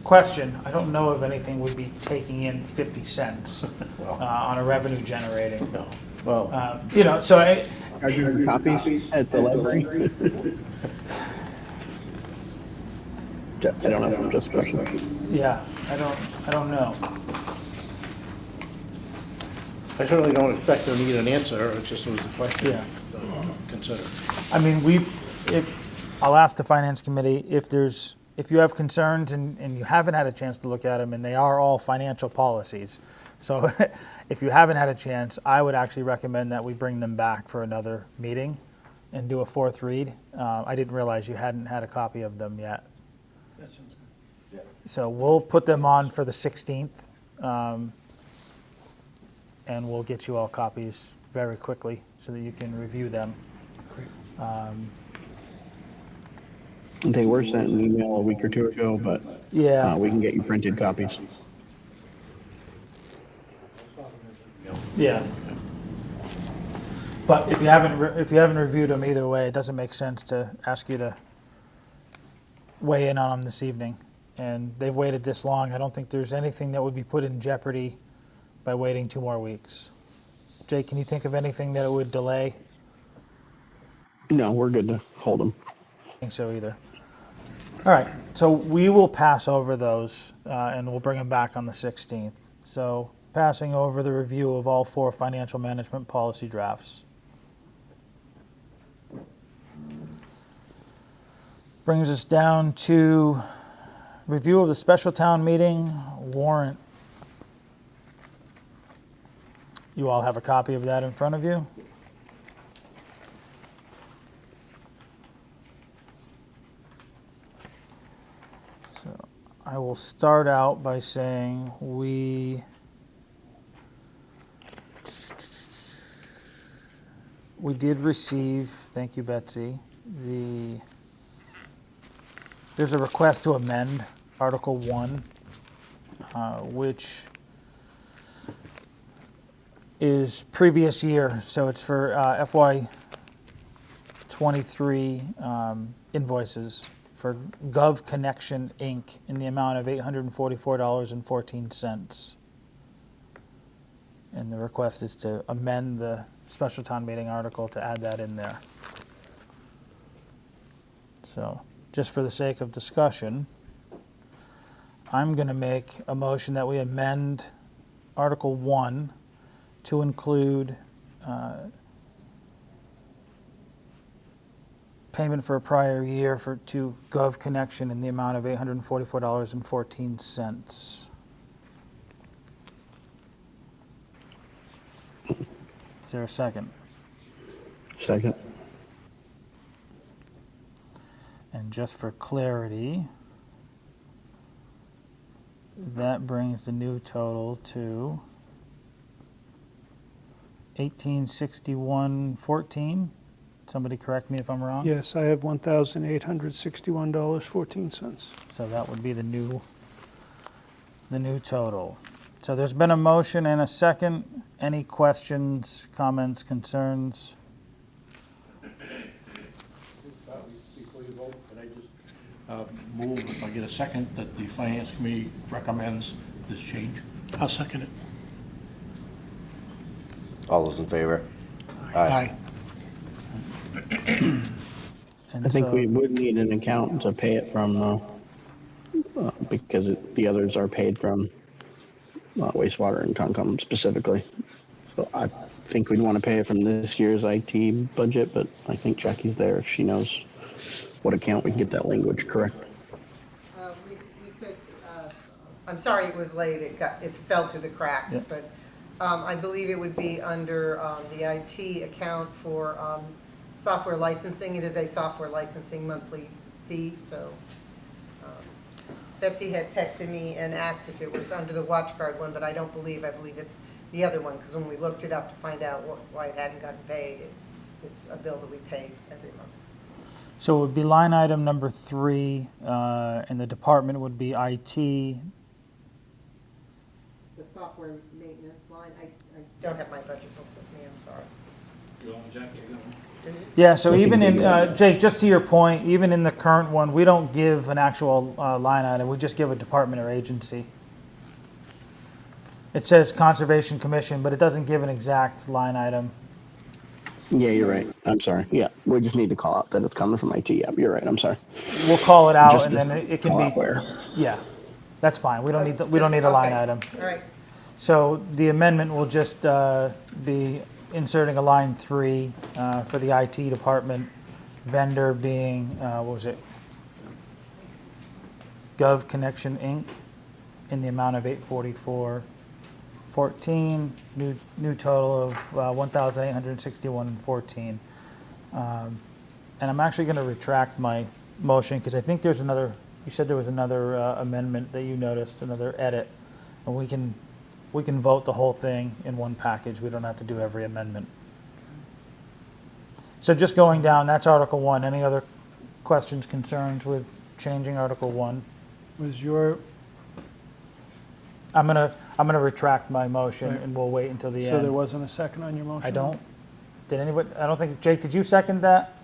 question. I don't know of anything would be taking in 50 cents on a revenue generating. No, well, So Are there copies at the library? I don't know, just a question. yeah, I don't know. I certainly don't expect them to get an answer, it just was a question Yeah. to consider. I mean, I'll ask the Finance Committee if you have concerns and you haven't had a chance to look at them, and they are all financial policies. So if you haven't had a chance, I would actually recommend that we bring them back for another meeting and do a fourth read. I didn't realize you hadn't had a copy of them yet. That sounds good. So we'll put them on for the 16th, and we'll get you all copies very quickly so that you can review them. They were sent an email a week or two ago, but Yeah. we can get you printed copies. Yeah. But if you haven't reviewed them either way, it doesn't make sense to ask you to weigh in on them this evening. And they've waited this long. I don't think there's anything that would be put in jeopardy by waiting 2 more weeks. Jake, can you think of anything that it would delay? No, we're good to hold them. I don't think so either. All right, so we will pass over those and we'll bring them back on the 16th. So passing over the review of all 4 financial management policy drafts. Brings us down to review of the special town meeting warrant. You all have a copy of that in front of you. So I will start out by saying we did receive, thank you Betsy, there's a request to amend Article 1, which is previous year, so it's for FY '23 invoices for Gov Connection, Inc. in the amount of $844.14. And the request is to amend the special town meeting article to add that in there. So, just for the sake of discussion, I'm going to make a motion that we amend Article 1 to include payment for a prior year to Gov Connection in the amount of $844.14. Is there a second? Second. And just for clarity, that brings the new total to $1861.14. Somebody correct me if I'm wrong? Yes, I have $1,861.14. So that would be the new total. So there's been a motion and a second. Any questions, comments, concerns? Before you vote, could I just move, if I get a second, that the Finance Committee recommends this change? I'll second it. All those in favor? Aye. And I think so- we would need an account to pay it from, because the others are paid from wastewater and Concom specifically. So I think we'd want to pay it from this year's IT budget, but I think Jackie's there if she knows what account we can get that language correct. We could, I'm sorry it was late, it fell through the cracks, Yeah. but I believe it would be under the IT account for software licensing. It is a software licensing monthly fee, so Betsy had texted me and asked if it was under the watch guard one, but I believe it's the other one, because when we looked it up to find out why it hadn't gotten paid, it's a bill that we pay every month. So it would be line item number 3, and the department would be IT. It's a software maintenance line. I don't have my budget book with me, I'm sorry. You want Jackie to go? Yeah, so even in, Jake, just to your point, even in the current one, we don't give an actual line item, we just give a department or agency. It says Conservation Commission, but it doesn't give an exact line item. Yeah, you're right. I'm sorry. Yeah, we just need to call out that it's coming from IT. Yeah, you're right. I'm sorry. We'll call it out Just and to then it can call be, out where. yeah, that's fine, we don't need, we don't need a line Okay. item. All right. So the amendment will just be inserting a line 3 for the IT department, vendor being, what was it? Gov Connection, Inc., in the amount of $844.14, new total of $1,861.14. And I'm actually going to retract my motion because I think there's another, you said there was another amendment that you noticed, another edit. And we can vote the whole thing in one package. We don't have to do every amendment. So just going down, that's Article 1. Any other questions, concerns with changing Article 1? Was your, I'm gonna retract my motion Right. and we'll wait until the end. so there wasn't a second on your motion? I don't Did anybody, I don't think, Jake, did you second that?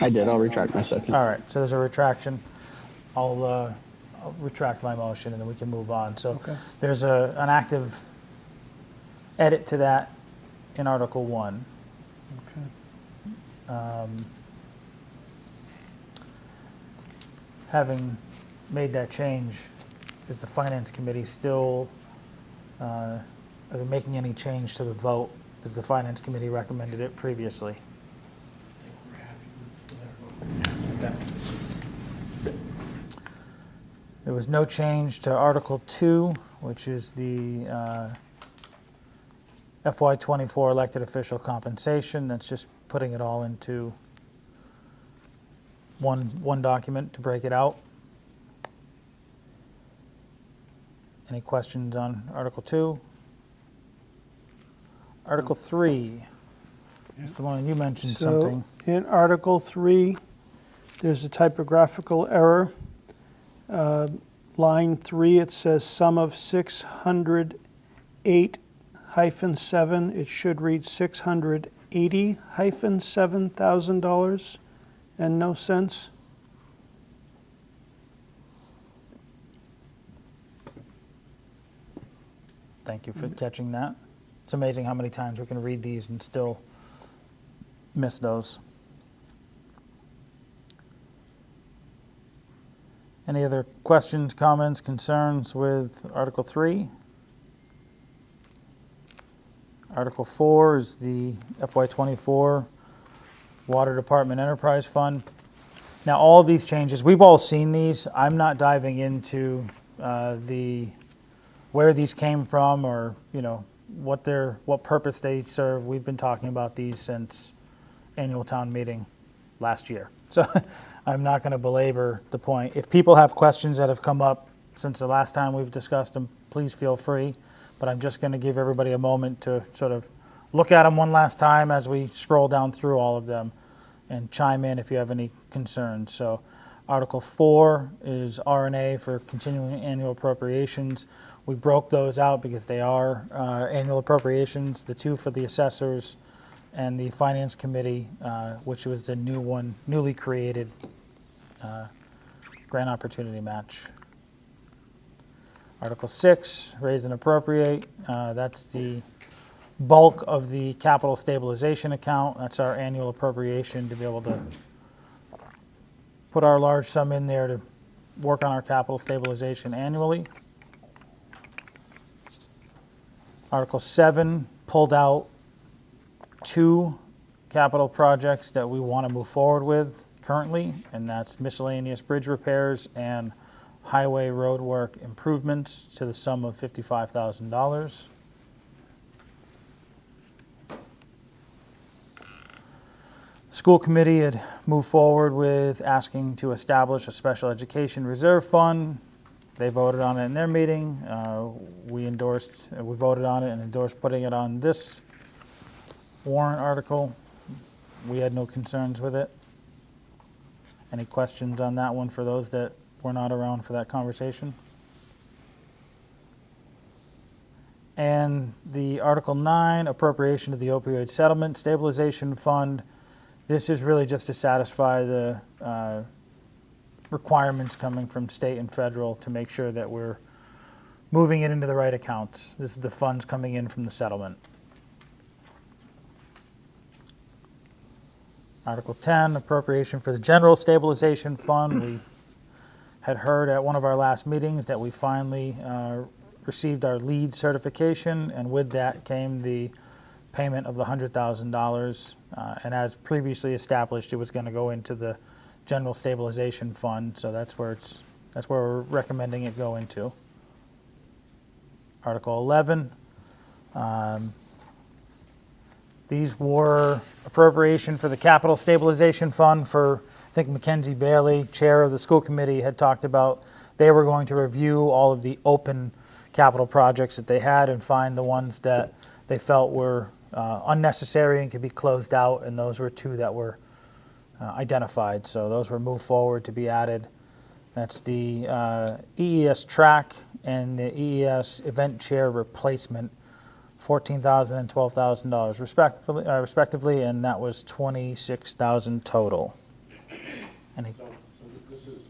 I did, I'll retract my second. All right, so there's a retraction. I'll retract my motion and then we can move on. So Okay. there's an active edit to that in Article 1. Okay. Having made that change, is the Finance Committee still, are they making any change to the vote? As the Finance Committee recommended it previously? There was no change to Article 2, which is the FY24 elected official compensation. That's just putting it all into one document to break it out. Any questions on Article 2? Article 3, Mr. Moran, you mentioned something. So in Article 3, there's a typographical error. Line 3, it says sum of 608-7. It should read $680-$7,000 and no cents. Thank you for catching that. It's amazing how many times we can read these and still miss those. Any other questions, comments, concerns with Article 3? Article 4 is the FY24 Water Department Enterprise Fund. Now, all of these changes, we've all seen these. I'm not diving into where these came from or, what purpose they serve. We've been talking about these since annual town meeting last year. So I'm not going to belabor the point. If people have questions that have come up since the last time we've discussed them, please feel free. But I'm just going to give everybody a moment to sort of look at them one last time as we scroll down through all of them and chime in if you have any concerns. So Article 4 is R&A for continuing annual appropriations. We broke those out because they are annual appropriations, the two for the assessors and the Finance Committee, which was the newly created grant opportunity match. Article 6, raise and appropriate. That's the bulk of the capital stabilization account. That's our annual appropriation to be able to put our large sum in there to work on our capital stabilization annually. Article 7 pulled out 2 capital projects that we want to move forward with currently, and that's miscellaneous bridge repairs and highway road work improvements to the sum of $55,000. School committee had moved forward with asking to establish a special education reserve fund. They voted on it in their meeting. We voted on it and endorsed putting it on this warrant article. We had no concerns with it. Any questions on that one for those that were not around for that conversation? And the Article 9, appropriation to the opioid settlement stabilization fund. This is really just to satisfy the requirements coming from state and federal to make sure that we're moving it into the right accounts. This is the funds coming in from the settlement. Article 10, appropriation for the general stabilization fund. We had heard at one of our last meetings that we finally received our LEED certification, and with that came the payment of the $100,000. And as previously established, it was going to go into the general stabilization fund, so that's where we're recommending it go into. Article 11. These were appropriation for the capital stabilization fund for, I think Mackenzie Bailey, chair of the school committee, had talked about they were going to review all of the open capital projects that they had and find the ones that they felt were unnecessary and could be closed out, and those were 2 that were identified. So those were moved forward to be added. That's the EES track and the EES event chair replacement $14,000 and $12,000 respectively, and that was $26,000 total. Any, So this is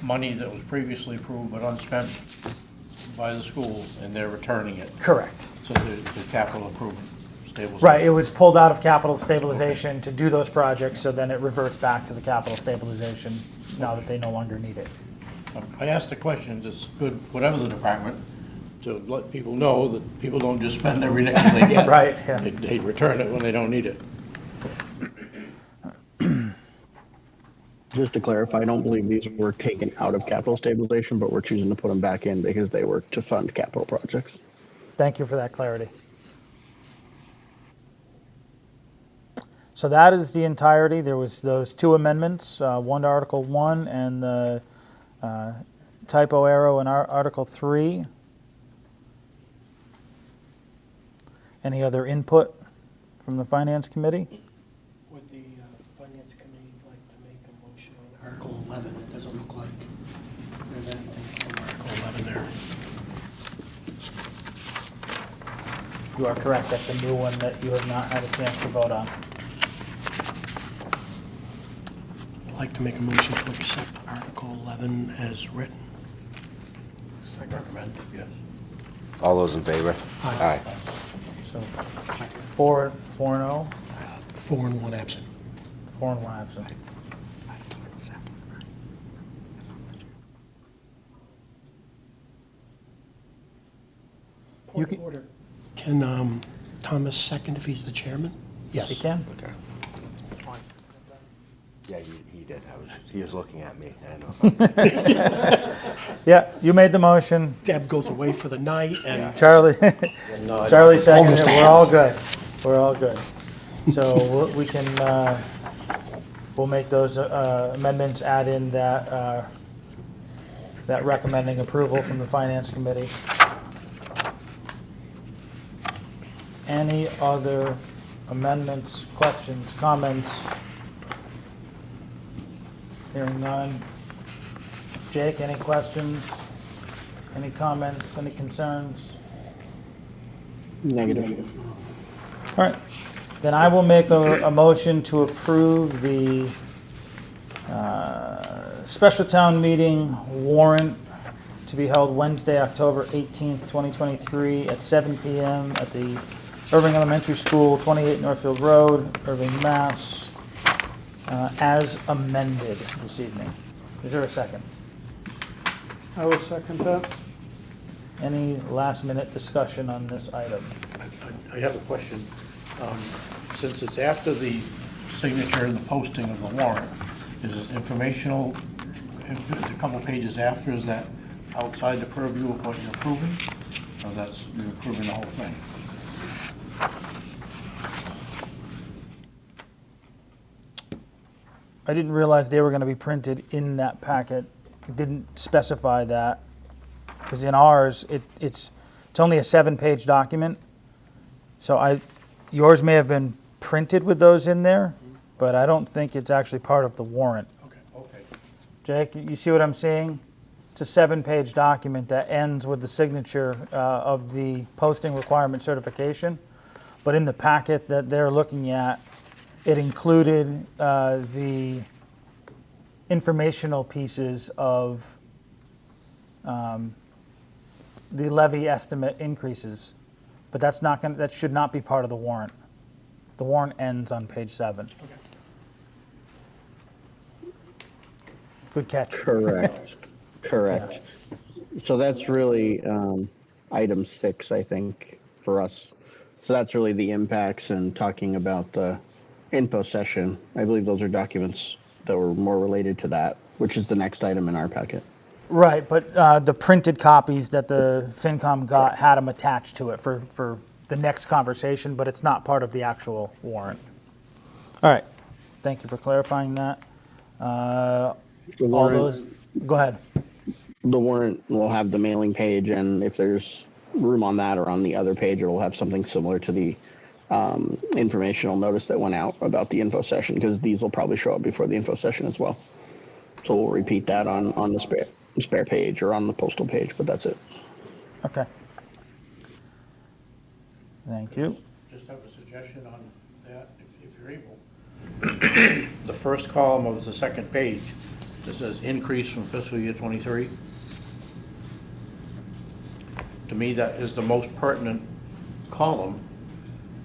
money that was previously approved but unspent by the school, and they're returning it. correct. So the capital improvement stabilization. Right, it was pulled out of capital stabilization to do those projects, so then it reverts back to the capital stabilization now that they no longer need it. I asked the questions, it's good, whatever the department, to let people know that people don't just spend every nickel they get. Right, yeah. They return it when they don't need it. Just to clarify, I don't believe these were taken out of capital stabilization, but we're choosing to put them back in because they were to fund capital projects. Thank you for that clarity. So that is the entirety. There was those two amendments, one to Article 1 and the typo arrow in Article 3. Any other input from the Finance Committee? Would the Finance Committee like to make a motion on Article 11? It doesn't look like there's anything from Article 11 there. You are correct. That's a new one that you have not had a chance to vote on. I'd like to make a motion to accept Article 11 as written. I recommend, yes. All those in favor? Aye. So 4-0, 4 and 1 absent. 4 and 1 absent. Point of order. Can Thomas second if he's the chairman? Yes, you can. Okay. Yeah, he did. He was looking at me. I know. Yeah, you made the motion. Deb goes away for the night and Charlie, No, I Charlie don't. seconded goes it. to We're hell. all good. We're all good. So we can, we'll make those amendments, add in that, that recommending approval from the Finance Committee. Any other amendments, questions, comments? Hearing none. Jake, any questions? Any comments, any concerns? Negative. All right, then I will make a motion to approve the special town meeting warrant to be held Wednesday, October 18th, 2023 at 7 PM at the Erving Elementary School, 28 Northfield Road, Erving, Mass, as amended this evening. Is there a second? I will second that. Any last minute discussion on this item? I have a question. Since it's after the signature and the posting of the warrant, is it informational, if it's a couple pages after, is that outside the purview of what you're approving? Or that's, you're approving the whole thing? I didn't realize they were going to be printed in that packet. It didn't specify that, because in ours, it's only a 7-page document. So yours may have been printed with those in there, but I don't think it's actually part of the warrant. Okay. Jake, you see what I'm saying? It's a 7-page document that ends with the signature of the posting requirement certification. But in the packet that they're looking at, it included the informational pieces of the levy estimate increases. But that's not going. That should not be part of the warrant. The warrant ends on page 7. Good catch. Correct. Correct. So that's really item 6, I think, for us. So that's really the impacts and talking about the info session. I believe those are documents that were more related to that, which is the next item in our packet. Right, but the printed copies that the FinCom got had them attached to it for the next conversation, but it's not part of the actual warrant. All right, thank you for clarifying that. The All warrant, those, go ahead. the warrant will have the mailing page, and if there's room on that or on the other page, it will have something similar to the informational notice that went out about the info session, because these will probably show up before the info session as well. So we'll repeat that on the spare page or on the postal page, but that's it. Okay. Thank you. Just have a suggestion on that, if you're able. The first column of the second page, that says increase from fiscal year '23. To me, that is the most pertinent column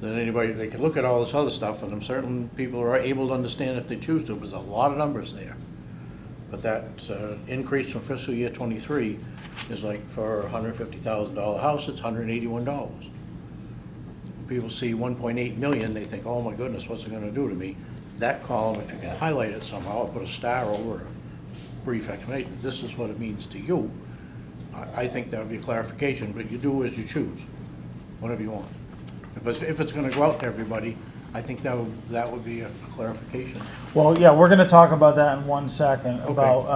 that anybody, they can look at all this other stuff, and I'm certain people are able to understand if they choose to, but there's a lot of numbers there. But that increase from fiscal year '23 is like for a $150,000 house, it's $181. People see 1.8 million, they think, oh my goodness, what's it gonna do to me? That column, if you can highlight it somehow, or put a star over a brief explanation, this is what it means to you. I think that would be a clarification, but you do as you choose, whatever you want. But if it's gonna go out to everybody, I think that would be a clarification. Well, yeah, we're gonna talk about that in 1 second, about,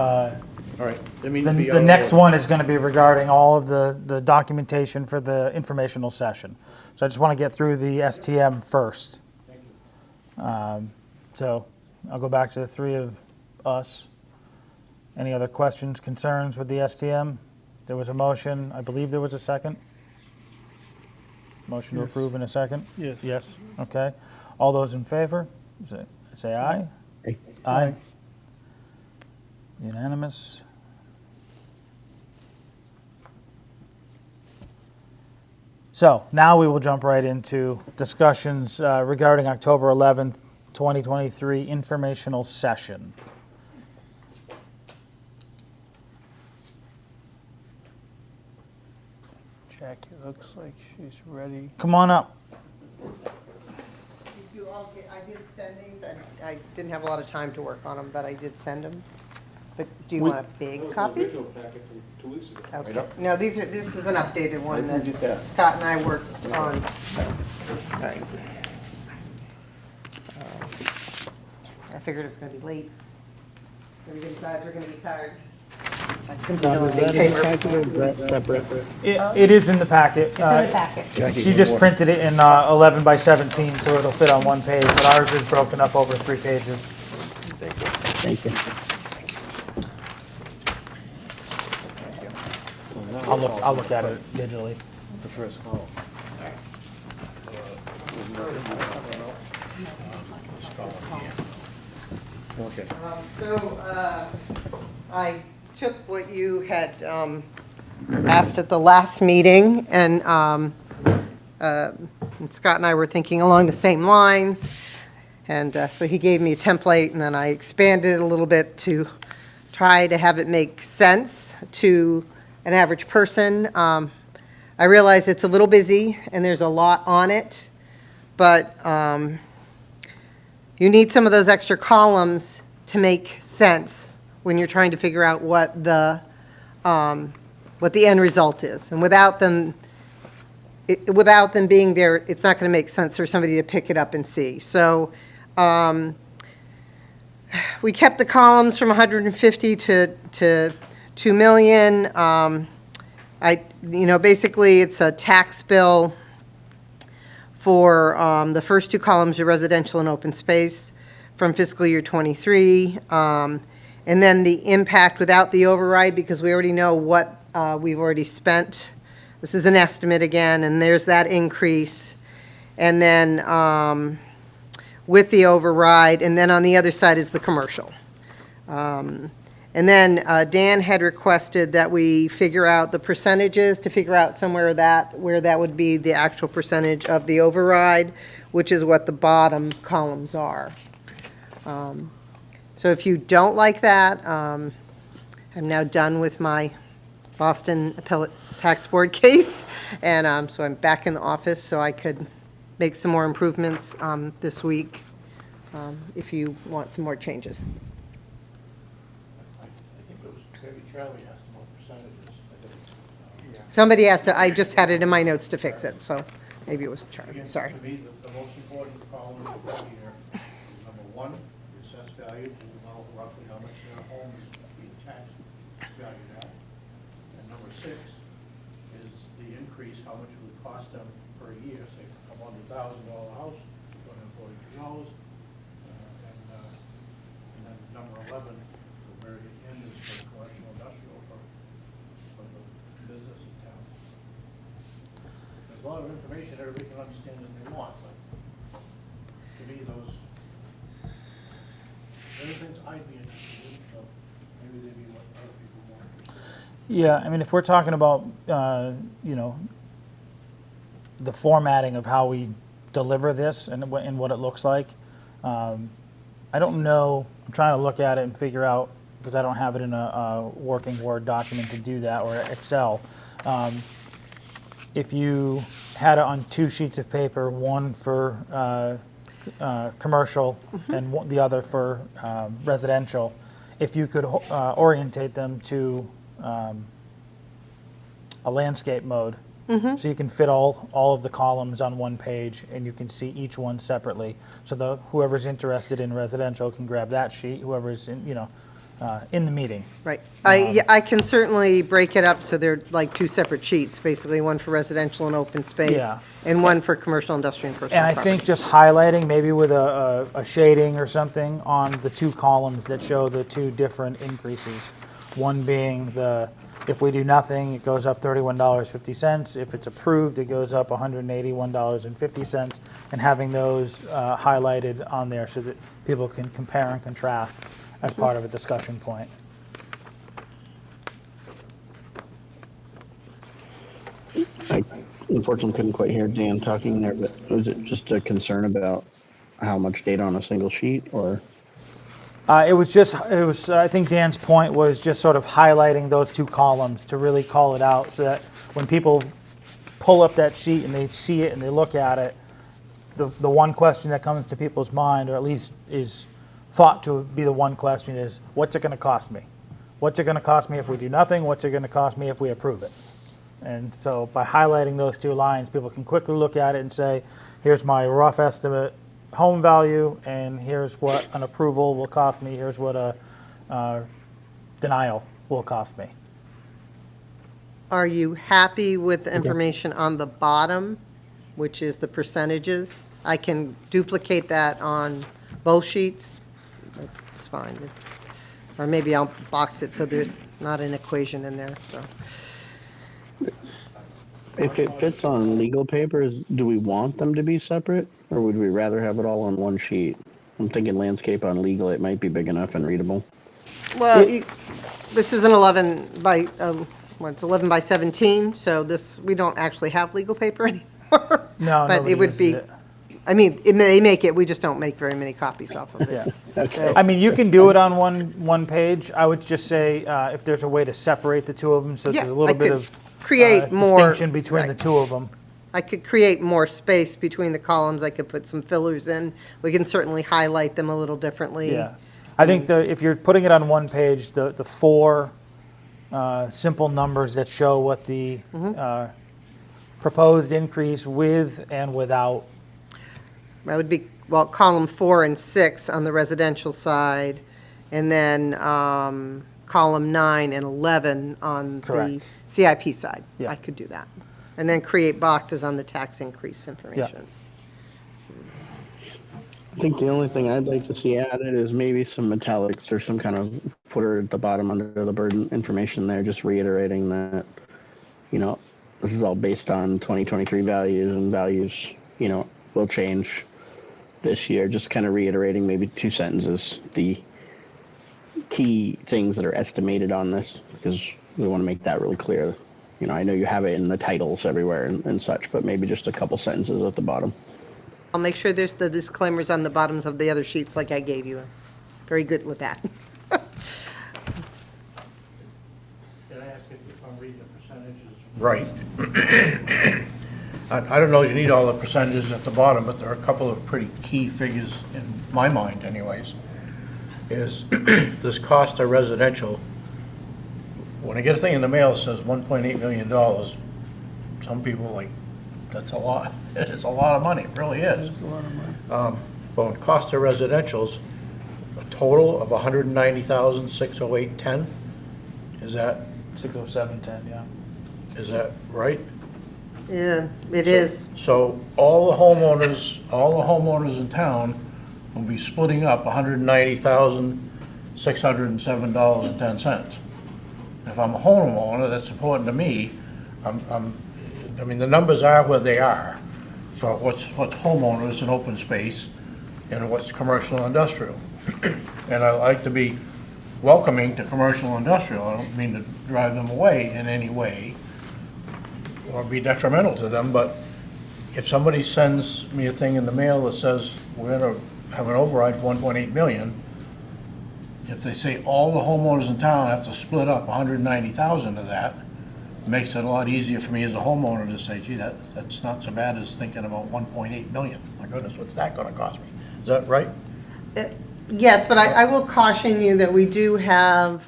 All right, I mean, to be out the of next order. one is gonna be regarding all of the documentation for the informational session. So I just wanna get through the STM first. Thank you. So I'll go back to the three of us. Any other questions, concerns with the STM? There was a motion, I believe there was a second? Motion to Yes. approve in a second? Yes. Yes, okay. All those in favor, say aye. Aye. Aye. Unanimous. So now we will jump right into discussions regarding October 11th, 2023 informational session. Jackie looks like she's ready. Come on up. You all get, I did send these, I didn't have a lot of time to work on them, but I did send them. But do you want a big copy? packet from 2 weeks ago. Okay, no, this is an updated one When did you that get that? Scott and I worked on, so. all right. I figured it was gonna be late. Everybody's eyes are gonna be tired. I couldn't do it on big paper. It is in the packet. It's in the packet. She just printed it in 11 by 17, so it'll fit on one page, but ours is broken up over 3 pages. Thank you. I'll look at it digitally. The first call. Okay. So, I took what you had asked at the last meeting, and Scott and I were thinking along the same lines, and so he gave me a template, and then I expanded it a little bit to try to have it make sense to an average person. I realize it's a little busy, and there's a lot on it, but you need some of those extra columns to make sense when you're trying to figure out what the end result is. And without them being there, it's not going to make sense for somebody to pick it up and see. So we kept the columns from 150 to 2 million. Basically, it's a tax bill for the first 2 columns are residential and open space from fiscal year '23. And then the impact without the override, because we already know what we've already spent. This is an estimate again, and there's that increase. And then with the override, and then on the other side is the commercial. And then Dan had requested that we figure out the percentages, to figure out somewhere where that would be the actual percentage of the override, which is what the bottom columns are. So if you don't like that, I'm now done with my Boston Appellate Tax Board case, and so I'm back in the office so I could make some more improvements this week if you want some more changes. I think it was maybe Charlie asked about percentages. Somebody asked to, I just had it in my notes to fix it, so maybe it was Charlie, Again, sorry. To me, the most important column we've got here is number 1, the assessed value, to know roughly how much their home is being taxed valued at. And number 6 is the increase, how much it would cost them per year, say a $100,000 house, $242. And then number 11, the very end is for commercial industrial for the business in town. a lot of information everybody can understand that they want, but to me, those are things I'd be interested in, so maybe they'd be what other people more interested in. Yeah, I mean, if we're talking about, the formatting of how we deliver this and what it looks like, I don't know, I'm trying to look at it and figure out, because I don't have it in a working Word document to do that, or Excel. If you had it on 2 sheets of paper, one for commercial and the other for residential, if you could orientate them to a landscape mode, so you can fit all of the columns on one page, and you can see each one separately. So whoever's interested in residential can grab that sheet. Whoever's in the meeting. Right. I can certainly break it up so they're like 2 separate sheets, basically, one for residential and open space, Yeah. and one for commercial, industrial, and personal And I property. think just highlighting, maybe with a shading or something on the 2 columns that show the 2 different increases. One being if we do nothing, it goes up $31.50. If it's approved, it goes up $181.50. And having those highlighted on there so that people can compare and contrast as part of a discussion point. I unfortunately couldn't quite hear Dan talking there, but was it just a concern about how much data on a single sheet, or? It was, I think Dan's point was just sort of highlighting those 2 columns to really call it out, so that when people pull up that sheet and they see it and they look at it, the one question that comes to people's mind, or at least is thought to be the one question, is, what's it going to cost me? What's it going to cost me if we do nothing? What's it going to cost me if we approve it? And so by highlighting those 2 lines, people can quickly look at it and say, here's my rough estimate home value, and here's what an approval will cost me, here's what a denial will cost me. Are you happy with the information on the bottom, which is the percentages? I can duplicate that on both sheets. It's fine. Or maybe I'll box it so there's not an equation in there, so. If it fits on legal papers, do we want them to be separate, or would we rather have it all on one sheet? I'm thinking landscape on legal, it might be big enough and readable. Well, this is an 11 by, it's 11 by 17, so we don't actually have legal paper anymore. No, But nobody it would uses be, it. I mean, they make it, we just don't make very many copies off of it. Yeah. So- I mean, you can do it on one page. I would just say if there's a way to separate the 2 of them, so Yeah, there's a little I bit could of create more. distinction between the Right. 2 of them. I could create more space between the columns, I could put some fillers in. We can certainly highlight them a little differently. Yeah. I think if you're putting it on one page, the 4 simple numbers that show what the proposed increase with and without. That would be, well, column 4 and 6 on the residential side, and then column 9 and 11 on the Correct. CIP side. Yeah. I could do that. And then create boxes on the tax increase information. I think the only thing I'd like to see added is maybe some metallics or some kind of footer at the bottom under the burden information there, just reiterating that, this is all based on 2023 values, and values, will change this year. Just kind of reiterating maybe 2 sentences, the key things that are estimated on this, because we want to make that really clear. I know you have it in the titles everywhere and such, but maybe just a couple sentences at the bottom. I'll make sure there's the disclaimers on the bottoms of the other sheets like I gave you. Very good with that. Can I ask if I'm reading the percentages right? I don't know if you need all the percentages at the bottom, but there are a couple of pretty key figures in my mind anyways. Is this cost of residential, when I get a thing in the mail that says $1.8 million, some people like, that's a lot. It is a lot of money, it really is. It's a lot of money. But when cost of residential's a total of $190,608.10, is that 60710, yeah. Is that right? Yeah, it is. So all the homeowners in town will be splitting up $190,607.10. If I'm a homeowner, that's important to me. I mean, the numbers are where they are for what's homeowners and open space and what's commercial and industrial. And I like to be welcoming to commercial and industrial. I don't mean to drive them away in any way or be detrimental to them, but if somebody sends me a thing in the mail that says we're gonna have an override of 1.8 million, if they say all the homeowners in town have to split up 190,000 of that, it makes it a lot easier for me as a homeowner to say, gee, that's not so bad as thinking about 1.8 million. My goodness, what's that gonna cost me? Is that right? Yes, but I will caution you that we do have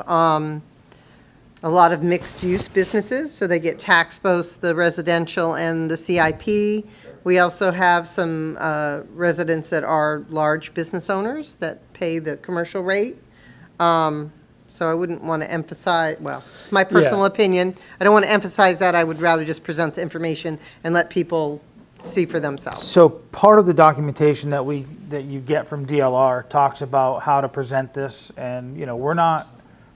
a lot of mixed-use businesses, so they get taxed both the residential and the CIP. We also have some residents that are large business owners that pay the commercial rate. So I wouldn't want to emphasize, well, it's my personal opinion. I don't want to emphasize that. I would rather just present the information and let people see for themselves. So part of the documentation that you get from DLR talks about how to present this, and, you know, we're not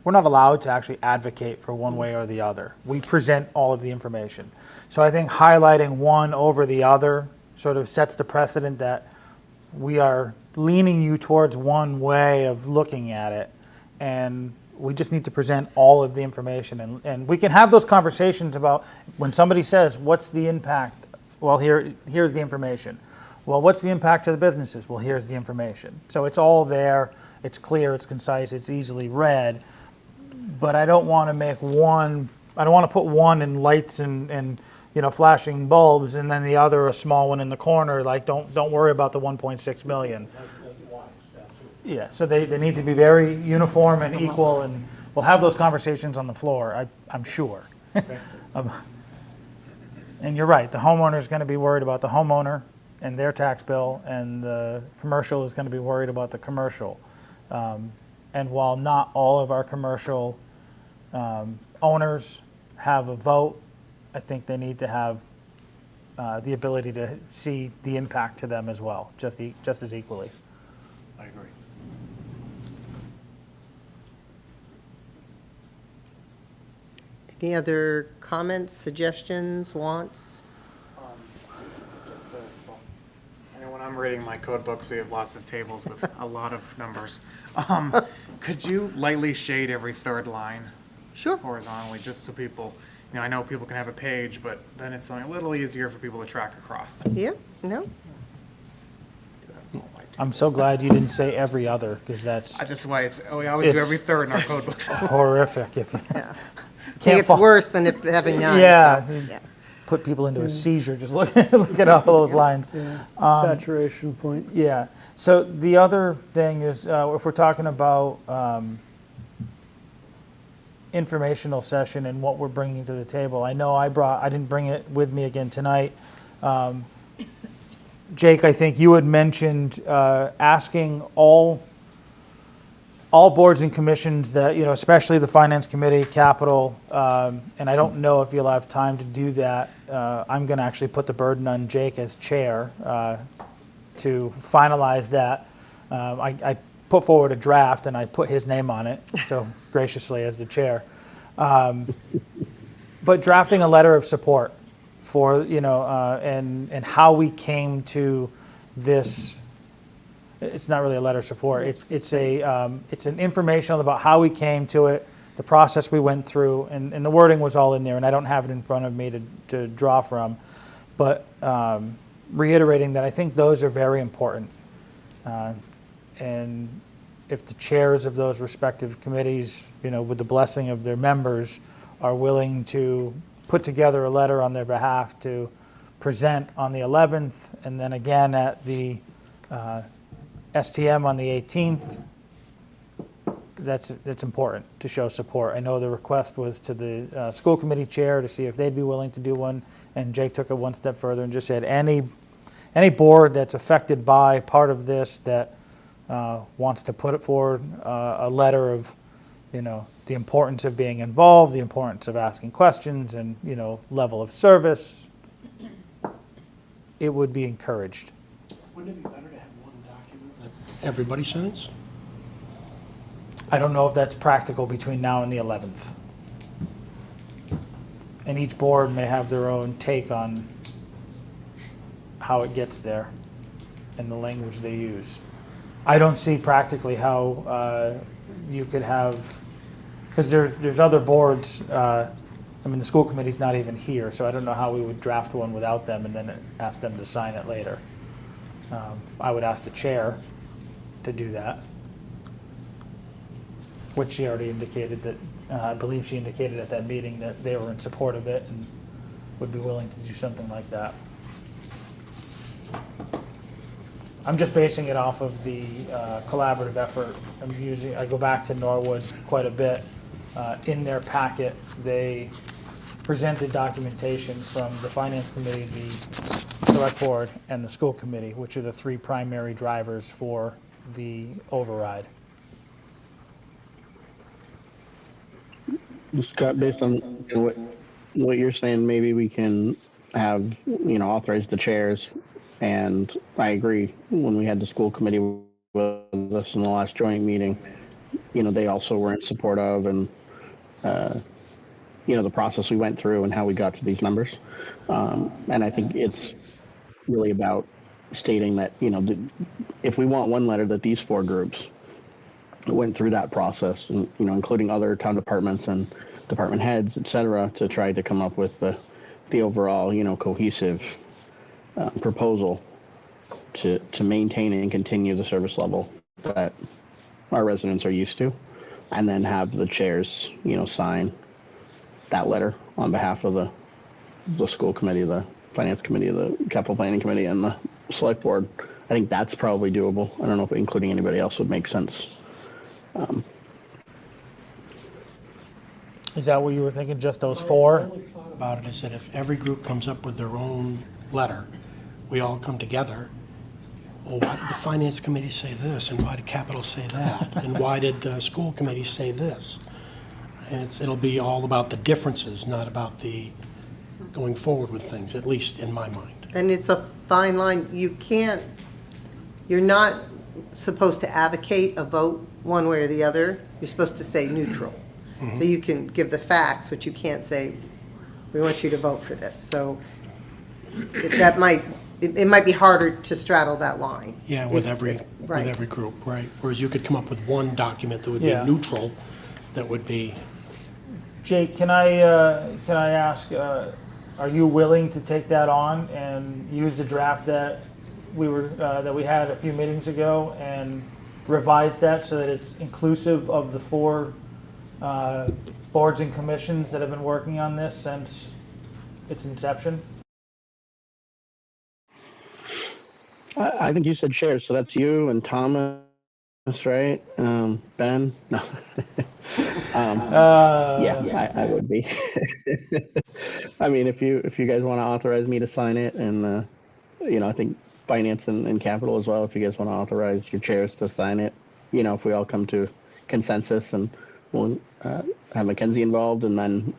allowed to actually advocate for one way or the other. We present all of the information. So I think highlighting one over the other sort of sets the precedent that we are leaning you towards one way of looking at it, and we just need to present all of the information. And we can have those conversations about when somebody says, what's the impact? Well, here's the information. Well, what's the impact to the businesses? Well, here's the information. So it's all there, it's clear, it's concise, it's easily read. But I don't want to put one in lights and you know, flashing bulbs, and then the other a small one in the corner, like don't worry about the 1.6 million. Yeah, so they need to be very uniform and equal, and we'll have those conversations on the floor, I'm sure. And you're right, the homeowner is going to be worried about the homeowner and their tax bill, and the commercial is going to be worried about the commercial. And while not all of our commercial owners have a vote, I think they need to have the ability to see the impact to them as well, just as equally. I agree. Any other comments, suggestions, wants? I know when I'm reading my code books, we have lots of tables with a lot of numbers. Could you lightly shade every third line Sure. horizontally, just so people, you know, I know people can have a page, but then it's something a little easier for people to track across. Yeah, no? I'm so glad you didn't say every other, because that's That's why we always do It's- every third in our code books. horrific. If I think it's worse than if having none, Yeah. so, yeah. put people into a seizure, just look at all those lines. Saturation point. Yeah. So the other thing is, if we're talking about informational session and what we're bringing to the table, I know I didn't bring it with me again tonight. Jake, I think you had mentioned asking all boards and commissions that, you know, especially the Finance Committee, Capital, and I don't know if you'll have time to do that. I'm going to actually put the burden on Jake as chair to finalize that. I put forward a draft and I put his name on it, so graciously as the chair. But drafting a letter of support for, you know, and how we came to this. It's not really a letter of support. It's an informational about how we came to it, the process we went through, and the wording was all in there, and I don't have it in front of me to draw from, but reiterating that I think those are very important. And if the chairs of those respective committees, you know, with the blessing of their members, are willing to put together a letter on their behalf to present on the 11th, and then again at the STM on the 18th, that's important to show support. I know the request was to the school committee chair to see if they'd be willing to do one, and Jake took it one step further and just said any board that's affected by part of this that wants to put it forward a letter of, you know, the importance of being involved, the importance of asking questions, and, you know, level of service, it would be encouraged. Wouldn't it be better to have one document that everybody signs? I don't know if that's practical between now and the 11th. and each board may have their own take on how it gets there and the language they use. I don't see practically how you could have, because there's other boards, I mean, the school committee's not even here, so I don't know how we would draft one without them and then ask them to sign it later. I would ask the chair to do that, which she already indicated that, I believe she indicated at that meeting that they were in support of it and would be willing to do something like that. I'm just basing it off of the collaborative effort. I go back to Norwood quite a bit. In their packet, they presented documentation from the Finance Committee, the Select Board, and the School Committee, which are the three primary drivers for the override. Scott, based on what you're saying, maybe we can have, authorize the chairs. And I agree, when we had the school committee with us in the last joint meeting, they also were in support of, and, the process we went through and how we got to these numbers. And I think it's really about stating that, if we want one letter, that these four groups went through that process, and, including other town departments and department heads, et cetera, to try to come up with the overall, cohesive proposal to maintain and continue the service level that our residents are used to, and then have the chairs, sign that letter on behalf of the school committee, the finance committee, the capital planning committee, and the select board. I think that's probably doable. I don't know if including anybody else would make sense. Is that what you were thinking, just those The four? only thought about it is that if every group comes up with their own letter, we all come together. Well, why did the finance committee say this, and why did capital say that, and why did the school committee say this? And it'll be all about the differences, not about the going forward with things, at least in my mind. And it's a fine line. You're not supposed to advocate a vote one way or the other. You're supposed to say neutral. So you can give the facts, but you can't say, we want you to vote for this. So it might be harder to straddle that line. Yeah, with If- every right. group, right? Whereas you could come up with one document that would be Yeah. neutral, that would be, Jake, can I ask, are you willing to take that on and use the draft that we had a few meetings ago and revise that so that it's inclusive of the four boards and commissions that have been working on this since its inception? I think you said chairs, so that's you and Thomas, right? Ben? No. Yeah, I would be. I mean, if you guys want to authorize me to sign it, and I think finance and capital as well, if you guys want to authorize your chairs to sign it, if we all come to consensus, and we'll have Mackenzie involved, and then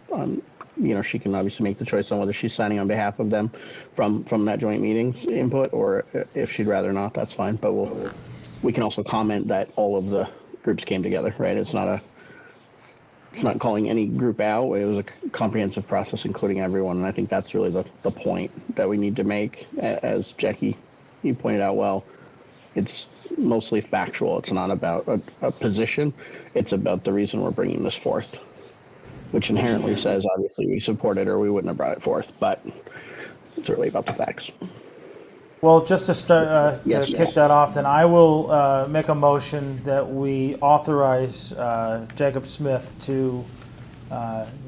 she can obviously make the choice on whether she's signing on behalf of them from that joint meeting's input, or if she'd rather not, that's fine. But we can also comment that all of the groups came together, right? It's not calling any group out. It was a comprehensive process, including everyone. And I think that's really the point that we need to make. As Jackie, you pointed out well, it's mostly factual. It's not about a position. It's about the reason we're bringing this forth, which inherently says, obviously, we support it or we wouldn't have brought it forth. But it's really about the facts. Well, just to start, Yes, to yes. kick that off, then I will make a motion that we authorize Jacob Smith to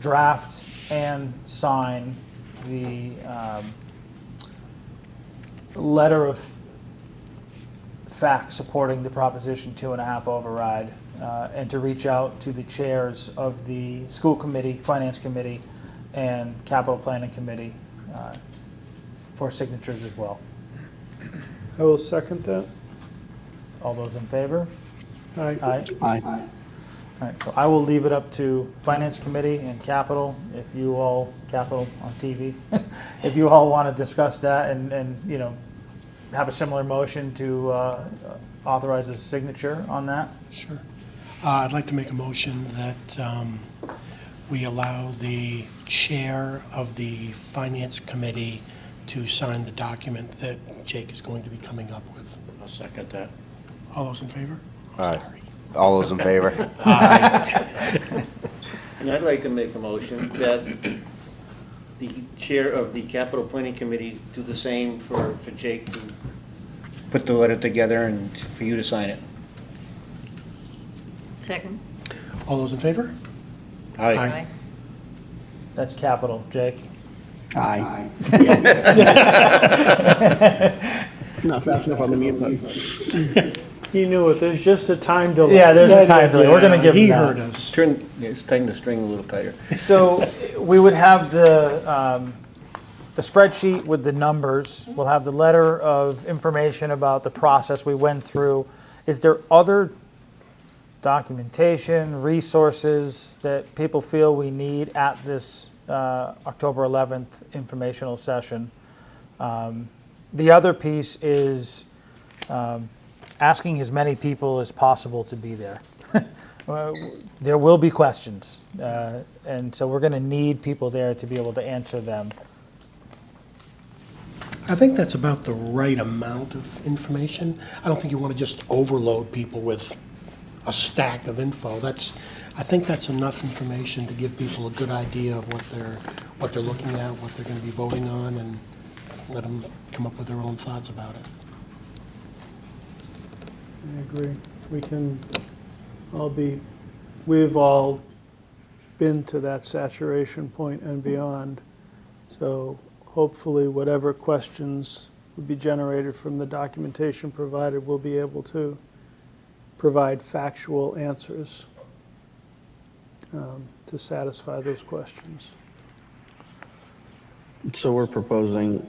draft and sign the letter of fact supporting the Proposition 2.5 override, and to reach out to the chairs of the school committee, finance committee, and capital planning committee for signatures as well. I will second that. All those in favor? Aye. Aye. Aye. All right, so I will leave it up to Finance Committee and Capital, Capital on TV, if you all want to discuss that and have a similar motion to authorize a signature on that. sure. I'd like to make a motion that we allow the chair of the finance committee to sign the document that Jake is going to be coming up with. I'll second that. All those in favor? Aye. All those in favor? And I'd like to make a motion that the chair of the capital planning committee do the same for Jake to put the letter together and for you to sign it. Second. All those in favor? Aye. That's capital, Jake. Aye. Not fast enough on the mute button. He knew it, there's just a time delay. Yeah, there's a time delay. We're gonna give He him heard that. us. Just tighten the string a little tighter. So we would have the spreadsheet with the numbers. We'll have the letter of information about the process we went through. Is there other documentation, resources that people feel we need at this October 11th informational session? The other piece is asking as many people as possible to be there. There will be questions, and so we're going to need people there to be able to answer them. I think that's about the right amount of information. I don't think you want to just overload people with a stack of info. I think that's enough information to give people a good idea of what they're looking at, what they're going to be voting on, and let them come up with their own thoughts about it. I agree. We've all been to that saturation point and beyond. So hopefully whatever questions would be generated from the documentation provided, we'll be able to provide factual answers to satisfy those questions. So we're proposing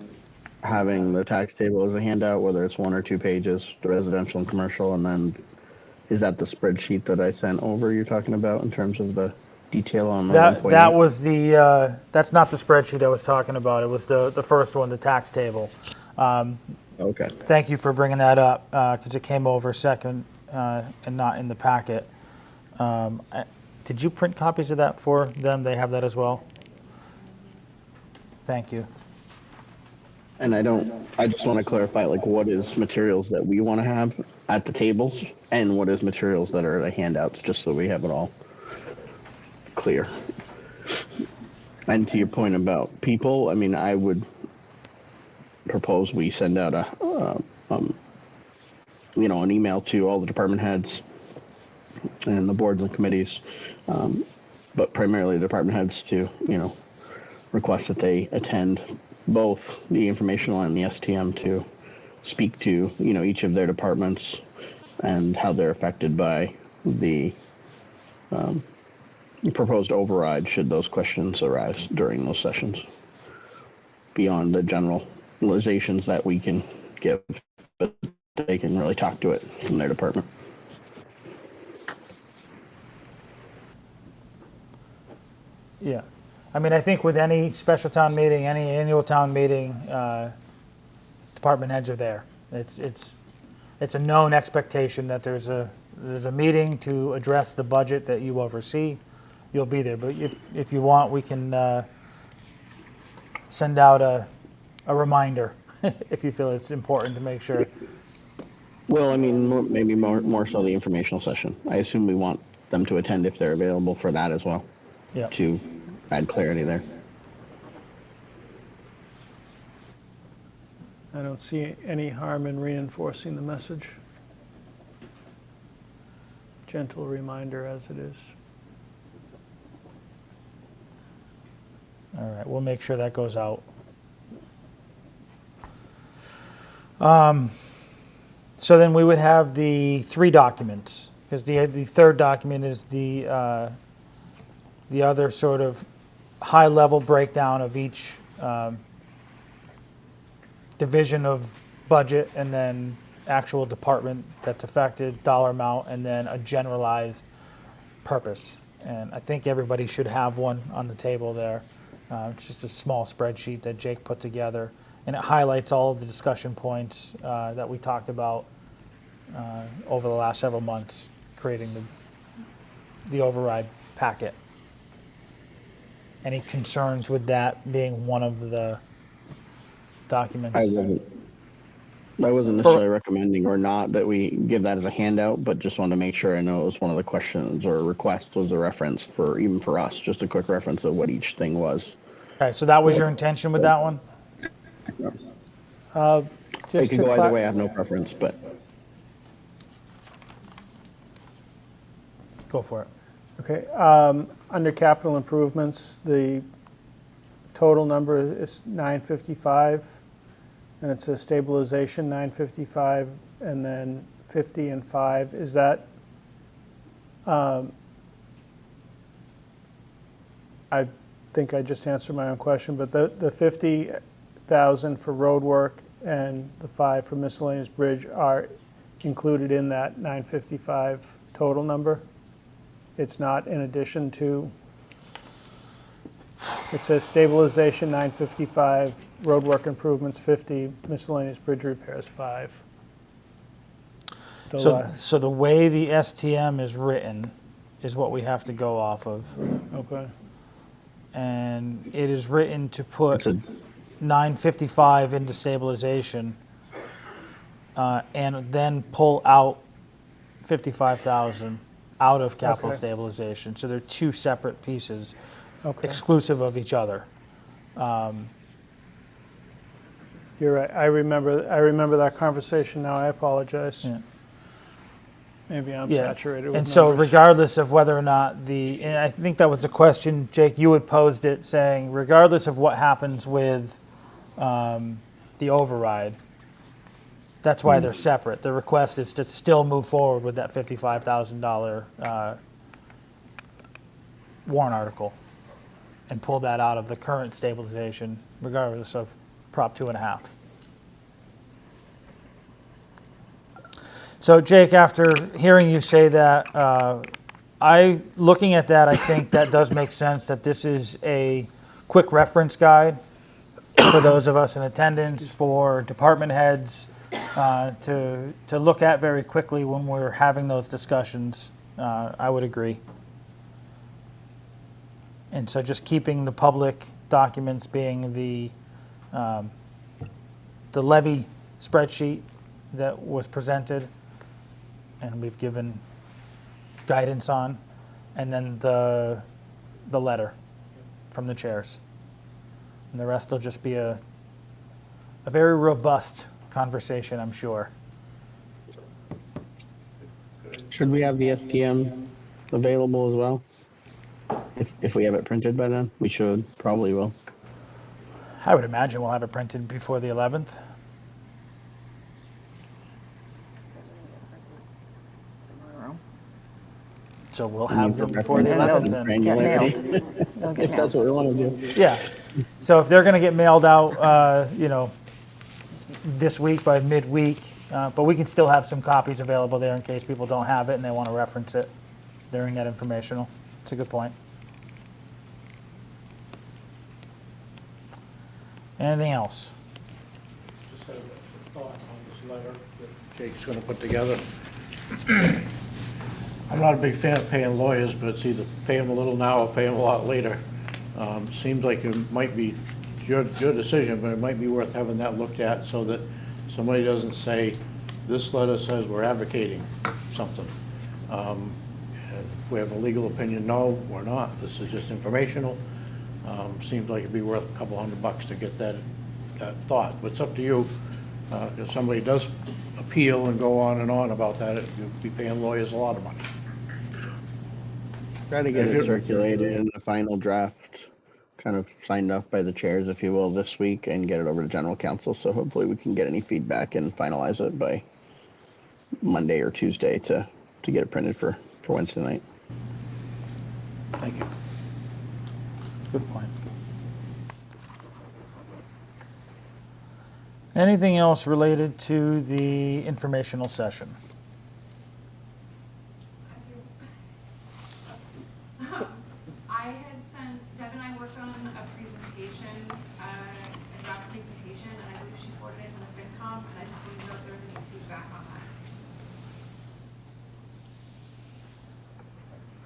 having the tax table as a handout, whether it's 1 or 2 pages, the residential and commercial, and then is that the spreadsheet that I sent over you're talking about in terms of the detail on the 1.8? That was that's not the spreadsheet I was talking about. It was the first one, the tax table. Okay. Thank you for bringing that up because it came over second and not in the packet. Did you print copies of that for them? They have that as well? Thank you. And I just want to clarify, like, what is materials that we want to have at the tables and what is materials that are the handouts, just so we have it all clear. And to your point about people, I mean, I would propose we send out an email to all the department heads and the boards and committees, but primarily the department heads to, request that they attend both the informational and the STM to speak to, each of their departments and how they're affected by the proposed override should those questions arise during those sessions, beyond the generalizations that we can give, but they can really talk to it from their department. Yeah. I mean, I think with any special town meeting, any annual town meeting, department heads are there. It's a known expectation that there's a meeting to address the budget that you oversee. You'll be there, but if you want, we can send out a reminder if you feel it's important to make sure. Well, I mean, maybe more so the informational session. I assume we want them to attend if they're available for that as well. Yeah. To add clarity there. I don't see any harm in reinforcing the message. Gentle reminder as it is. All right, we'll make sure that goes out. So then we would have the 3 documents, because the third document is the other sort of high-level breakdown of each division of budget, and then actual department that's affected, dollar amount, and then a generalized purpose. And I think everybody should have one on the table there. It's just a small spreadsheet that Jake put together, and it highlights all of the discussion points that we talked about over the last several months, creating the override packet. Any concerns with that being one of the documents? I wasn't necessarily recommending or not that we give that as a handout, but just wanted to make sure I know it was one of the questions or requests was a reference for, even for us, just a quick reference of what each thing was. Okay, so that was your intention with that one? It Just could to go either clar- way, I have no preference, but Go for it. Okay, under capital improvements, the total number is 955, and it says stabilization 955, and then 50 and 5. Is that, I think I just answered my own question, but the 50,000 for road work and the 5 for miscellaneous bridge are included in that 955 total number? It's not in addition to, it says stabilization 955, roadwork improvements 50, miscellaneous bridge repairs 5. So the way the STM is written is what we have to go off of. Okay, And it is written to put 955 into stabilization and then pull out 55,000 out of capital Okay. stabilization. So they're two separate pieces, okay. exclusive of each other. You're right, I remember that conversation now, I apologize. Yeah. Maybe I'm Yeah. saturated with And so numbers. regardless of whether or not and I think that was the question, Jake, you had posed it saying, regardless of what happens with the override, that's why they're separate. The request is to still move forward with that $55,000 warrant article and pull that out of the current stabilization, regardless of Prop 2.5. So Jake, after hearing you say that, looking at that, I think that does make sense that this is a quick reference guide for those of us in attendance, for department heads, to look at very quickly when we're having those discussions. I would agree. And so just keeping the public documents being the levy spreadsheet that was presented and we've given guidance on, and then the letter from the chairs. And the rest will just be a very robust conversation, I'm sure. should we have the STM available as well? If we have it printed by then, we should, probably will. I would imagine we'll have it printed before the 11th. So we'll have them before the 11th then. Get mailed. They'll get If that's mailed. what we want to do. Yeah. So if they're going to get mailed out, this week by midweek, but we can still have some copies available there in case people don't have it and they want to reference it during that informational. It's a good point. Anything else? Just have a thought on this letter that Jake's gonna put together. I'm not a big fan of paying lawyers, but it's either pay them a little now or pay them a lot later. Seems like it might be your decision, but it might be worth having that looked at so that somebody doesn't say, this letter says we're advocating something. If we have a legal opinion, no, we're not. This is just informational. Seems like it'd be worth a couple $100 to get that thought. But it's up to you. If somebody does appeal and go on and on about that, you'll be paying lawyers a lot of money. Try to get it circulated in the final draft, kind of signed off by the chairs, if you will, this week, and get it over to general counsel. So hopefully we can get any feedback and finalize it by Monday or Tuesday to get it printed for Wednesday night. Thank you. Good point. Anything else related to the informational session? I had sent, Deb and I worked on a presentation, a draft presentation, and I believe she forwarded it to the FinCom, and I just wanted to know if there was any feedback on that.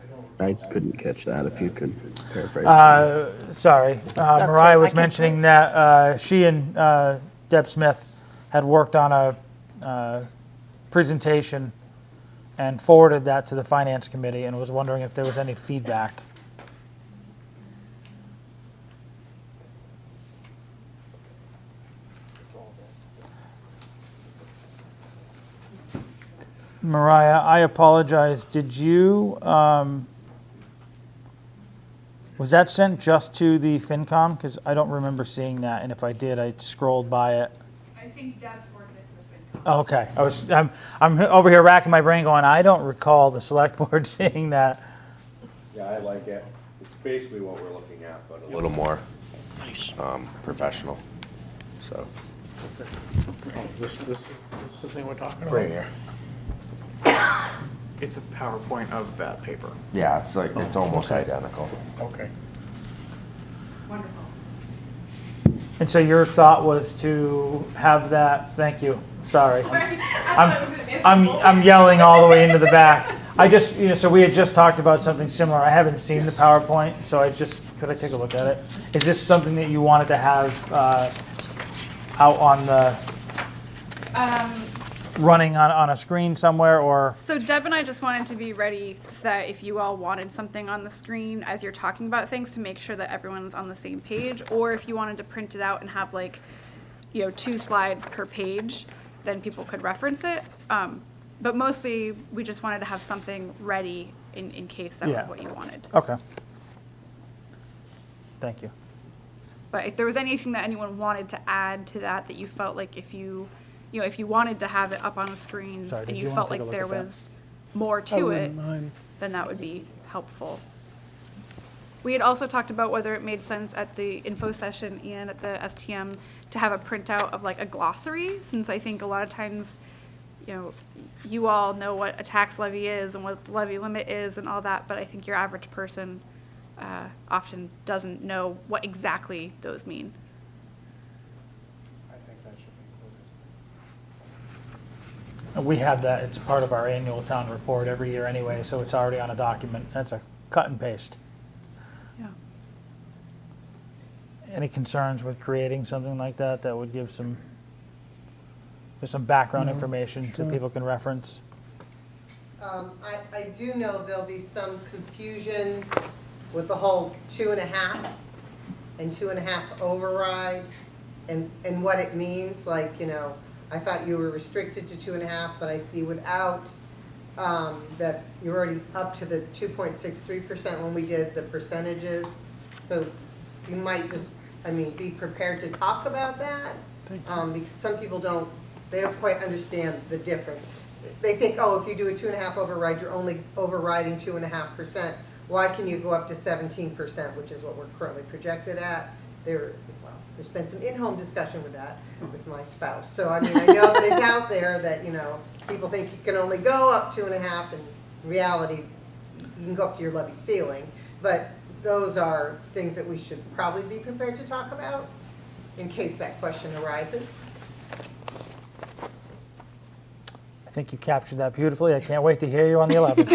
I don't I couldn't catch that, if you could paraphrase. Sorry, right, Mariah I was can mentioning that she and Deb Smith had worked on a presentation and forwarded that to the Finance Committee and was wondering if there was any feedback. Mariah, I apologize. Did you, was that sent just to the FinCom? Because I don't remember seeing that, and if I did, I scrolled by it. I think Deb forwarded it to the FinCom. Oh, okay. I'm over here racking my brain going, I don't recall the select board seeing that. Yeah, I like it. It's basically what we're looking at, but a little more Nice. professional. So, This is the thing we're talking about? right here. It's a PowerPoint of that paper. Yeah, it's like, it's almost identical. Okay. Wonderful. And so your thought was to have that, thank you, sorry. I'm yelling all the way into the back. I just, so we had just talked about something similar. I haven't seen the PowerPoint, so could I take a look at it? Is this something that you wanted to have out on the, running on a screen somewhere, or? So Deb and I just wanted to be ready so that if you all wanted something on the screen as you're talking about things, to make sure that everyone's on the same page, or if you wanted to print it out and have 2 slides per page, then people could reference it. But mostly, we just wanted to have something ready in case that Yeah. was what you wanted. Okay. Thank you. But if there was anything that anyone wanted to add to that you felt like if you wanted to have it up on a screen Sorry, and did you you wanna felt take a like look there at that? was more I to it, wouldn't mind. then that would be helpful. We had also talked about whether it made sense at the info session and at the STM to have a printout of a glossary, since I think a lot of times, you all know what a tax levy is and what the levy limit is and all that, but I think your average person often doesn't know what exactly those mean. I think that should be included. We have that, it's part of our annual town report every year anyway, so it's already on a document. That's a cut and paste. Yeah. Any concerns with creating something like that that would give some background information so people can reference? I do know there'll be some confusion with the whole 2.5 and 2.5 override and what it means, I thought you were restricted to 2.5, but I see without, that you're already up to the 2.63% when we did the percentages. So you might just, be prepared to talk about that. Because some people they don't quite understand the difference. They think, if you do a 2.5 override, you're only overriding 2.5%. Why can you go up to 17%, which is what we're currently projected at? There's been some in-home discussion with that with my spouse. So, I know that it's out there that, people think you can only go up 2.5, and in reality, you can go up to your levy ceiling. But those are things that we should probably be prepared to talk about in case that question arises. I think you captured that beautifully. I can't wait to hear you on the 11th.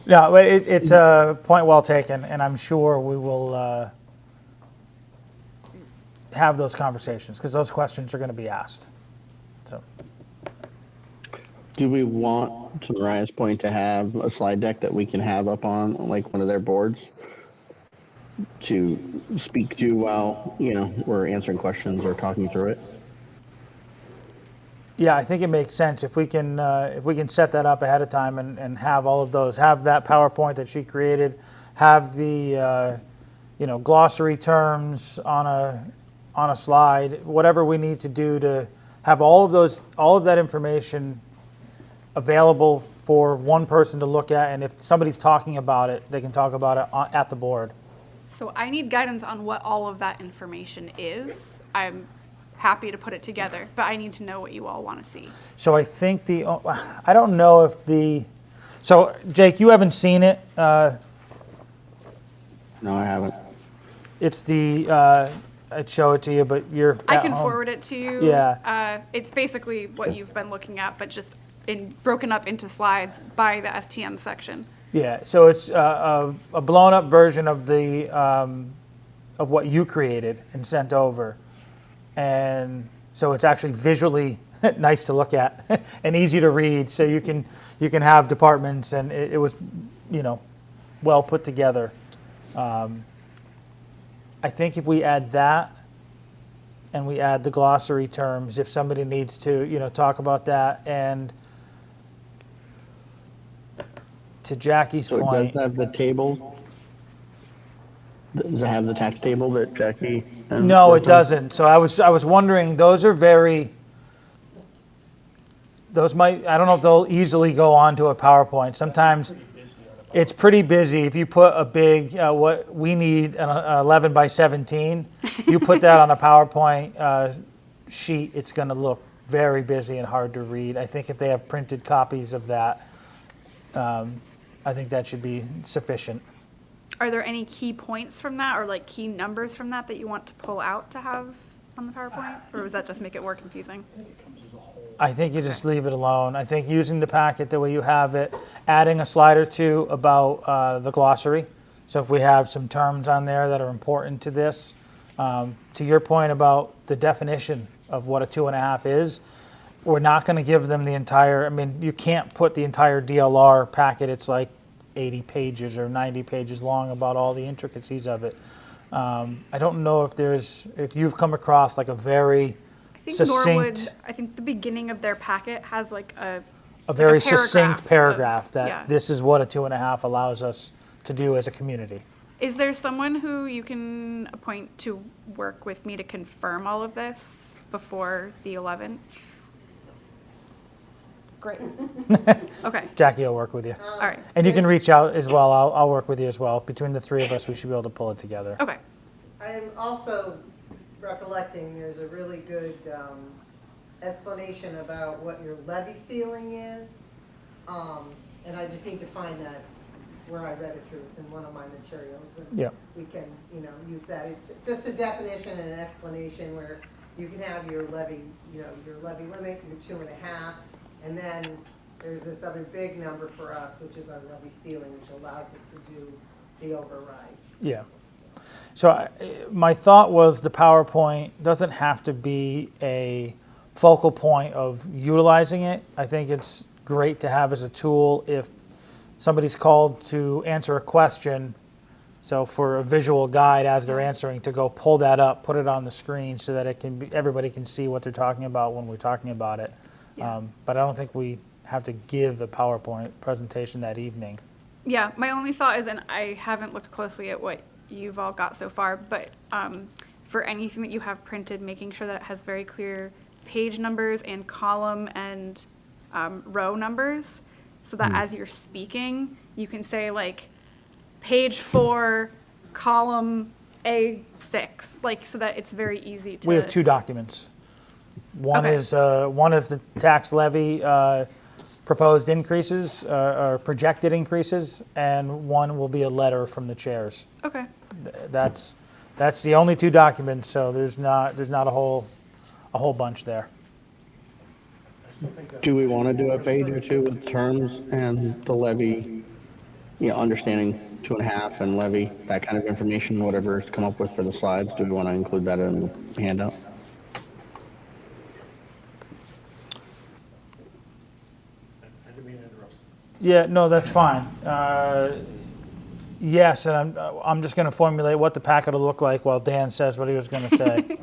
No, but it's a point well taken, and I'm sure we will have those conversations, because those questions are going to be asked. So, Do we want, to Mariah's point, to have a slide deck that we can have up on one of their boards to speak to while, we're answering questions or talking through it? yeah, I think it makes sense if we can set that up ahead of time and have all of those, have that PowerPoint that she created, have the glossary terms on a slide, whatever we need to do to have all of that information available for one person to look at, and if somebody's talking about it, they can talk about it at the board. So I need guidance on what all of that information is. I'm happy to put it together, but I need to know what you all want to see. So I think I don't know if so Jake, you haven't seen it. No, I haven't. It's I'd show it to you, but you're I at can home. forward it to you. Yeah. It's basically what you've been looking at, but just broken up into slides by the STM section. Yeah, so it's a blown up version of the of what you created and sent over, and so it's actually visually nice to look at and easy to read. So you can have departments, and it was, well put together. I think if we add that, and we add the glossary terms, if somebody needs to talk about that, and to Jackie's So it point. does have the table? Does it have the tax table that Jackie? No, it worked on? doesn't. So I was wondering, those might, I don't know if they'll easily go onto a PowerPoint. Sometimes it's pretty busy. If you put a big, what we need, an 11 by 17, you put that on a PowerPoint sheet, it's going to look very busy and hard to read. I think if they have printed copies of that, I think that should be sufficient. Are there any key points from that or like key numbers from that you want to pull out to have on the PowerPoint? Or does that just make it more confusing? I think you just leave it alone. I think using the packet the way you have it, adding a slide or two about the glossary. So if we have some terms on there that are important to this, to your point about the definition of what a 2.5 is, we're not going to give them the entire, you can't put the entire DLR packet. It's like 80 pages or 90 pages long about all the intricacies of it. I don't know if you've come across like a very succinct, I think the beginning of their packet has like a very paragraph succinct paragraph that yeah. this is what a 2.5 allows us to do as a community. Is there someone who you can appoint to work with me to confirm all of this before the 11th? Great. Okay. Jackie will work with you. All right. And you can reach out as well. I'll work with you as well. Between the three of us, we should be able to pull it together. Okay. I am also recollecting there's a really good explanation about what your levy ceiling is. And I just need to find that where I read it through. It's in one of my materials. And Yeah. we can, use that. It's just a definition and an explanation where you can have your levy, your levy limit, your 2.5. And then there's this other big number for us, which is our levy ceiling, which allows us to do the override. Yeah. So my thought was the PowerPoint doesn't have to be a focal point of utilizing it. I think it's great to have as a tool if somebody's called to answer a question. So for a visual guide as they're answering, to go pull that up, put it on the screen so that everybody can see what they're talking about when we're talking about it. Yeah. But I don't think we have to give a PowerPoint presentation that evening. Yeah, my only thought is, and I haven't looked closely at what you've all got so far, but for anything that you have printed, making sure that it has very clear page numbers and column and row numbers, so that as you're speaking, you can say like page 4, column A6, like so that it's very easy to. We have two documents. One Okay. is the tax levy proposed increases or projected increases, and one will be a letter from the chairs. Okay. That's the only two documents, so there's not a whole bunch there. Do we want to do a page or two with terms and the levy, understanding 2.5 and levy, that kind of information, whatever's come up with for the slides? Do we want to include that in the handout? Yeah, no, that's fine. Yes, and I'm just going to formulate what the packet will look like while Dan says what he was going to say.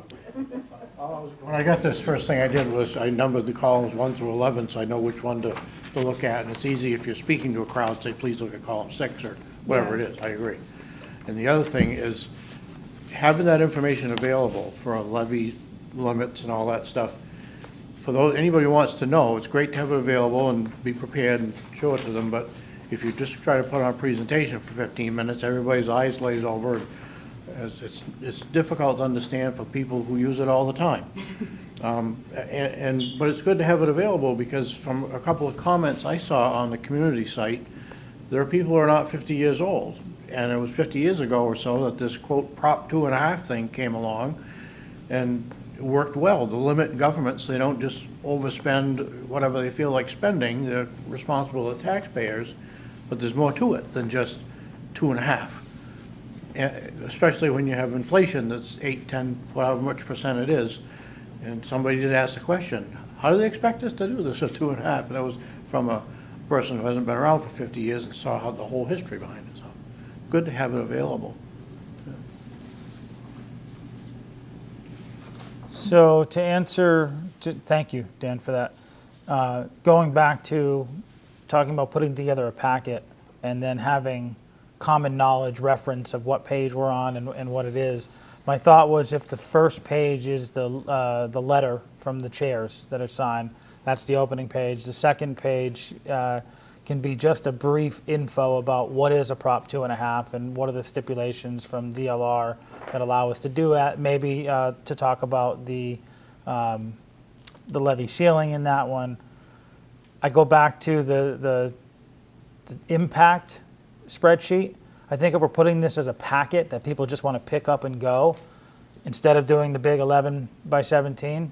When I got this, first thing I did was I numbered the columns 1 through 11, so I know which one to look at. And it's easy if you're speaking to a crowd, say, please look at column 6 or whatever it is. I agree. And the other thing is having that information available for levy limits and all that stuff. For anybody who wants to know, it's great to have it available and be prepared and show it to them. But if you just try to put on a presentation for 15 minutes, everybody's eyes glaze over. It's difficult to understand for people who use it all the time. But it's good to have it available because from a couple of comments I saw on the community site, there are people who are not 50 years old. And it was 50 years ago or so that this quote Prop 2.5 thing came along. And worked well to limit government so they don't just overspend whatever they feel like spending. They're responsible to taxpayers, but there's more to it than just 2.5. Especially when you have inflation that's 8, 10, whatever much percent it is. And somebody did ask the question, how do they expect us to do this at 2.5? And that was from a person who hasn't been around for 50 years and saw how the whole history behind it. So good to have it available. So thank you, Dan, for that. Going back to talking about putting together a packet and then having common knowledge reference of what page we're on and what it is. My thought was if the first page is the letter from the chairs that are signed, that's the opening page. The second page can be just a brief info about what is a Prop 2.5 and what are the stipulations from DLR that allow us to do that. Maybe to talk about the levy ceiling in that one. I go back to the impact spreadsheet. I think if we're putting this as a packet that people just want to pick up and go, instead of doing the big 11 by 17,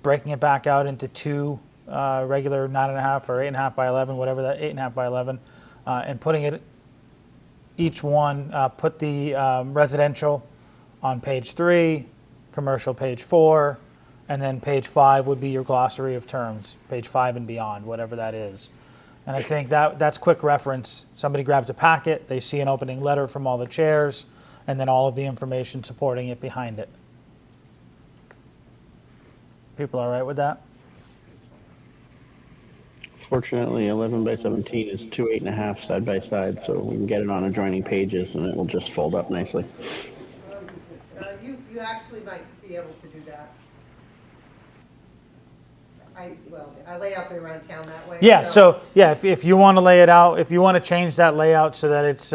breaking it back out into two regular 9.5 or 8.5 by 11, whatever that 8.5 by 11, and putting it each one. Put the residential on page 3, commercial page 4, and then page 5 would be your glossary of terms, page 5 and beyond, whatever that is. And I think that's quick reference. Somebody grabs a packet, they see an opening letter from all the chairs, and then all of the information supporting it behind it. People all right with that? Fortunately, 11 by 17 is 2 8.5 side by side, so we can get it on adjoining pages and it will just fold up nicely. You actually might be able to do that. I lay out there around town that way. Yeah, so yeah, if you want to lay it out, if you want to change that layout so that it's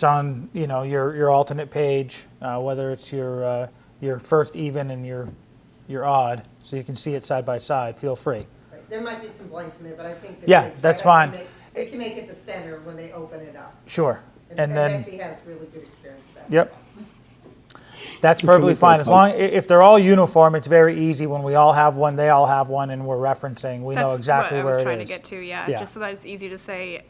on, you know, your alternate page, whether it's your first even and your odd, so you can see it side by side, feel free. Right. There might be some blanks in there, but I think that's fine. We can make it the center when they open it up. Sure. And then Betsy has really good experience with that. Yep. That's perfectly fine. As long, if they're all uniform, it's very easy. When we all have one, they all have one, and we're referencing, we know exactly where it is. That's what I was trying to get to, yeah, just so that it's easy to say,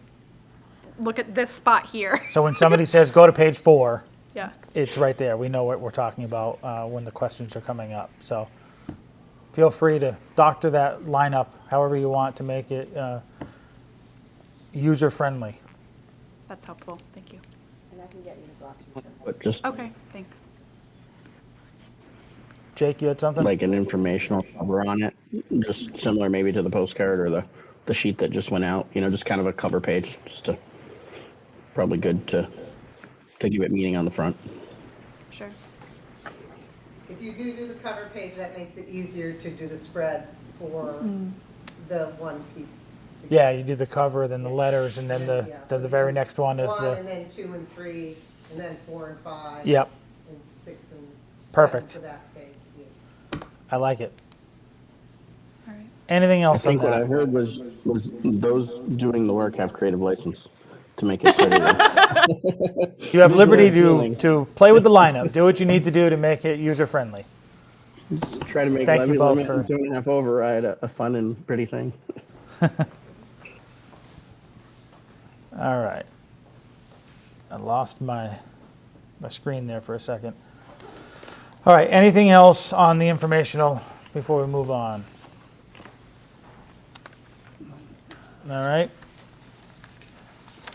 look at this spot here. So when somebody says, go to page 4, Yeah. it's right there. We know what we're talking about when the questions are coming up. So feel free to doctor that lineup however you want to make it user-friendly. That's helpful, thank you. And I can get you the glossary. But just Okay, thanks. Jake, you had something? like an informational cover on it, just similar maybe to the postcard or the sheet that just went out, you know, just kind of a cover page, probably good to give it meaning on the front. Sure. If you do the cover page, that makes it easier to do the spread for the one piece. Yeah, you do the cover, then the letters, and then the very next one is One, and then 2 and 3, and then 4 and 5. Yep. And 6 and 7 Perfect. for that page. I like it. All right. Anything I else on think what I that? heard was those doing the work have creative license to make it pretty. You have liberty feeling. to play with the lineup. Do what you need to do to make it user-friendly. Try to make Thank you levy both limit and for- 2.5 override a fun and pretty thing. All right. I lost my screen there for a second. All right, anything else on the informational before we move on? All right.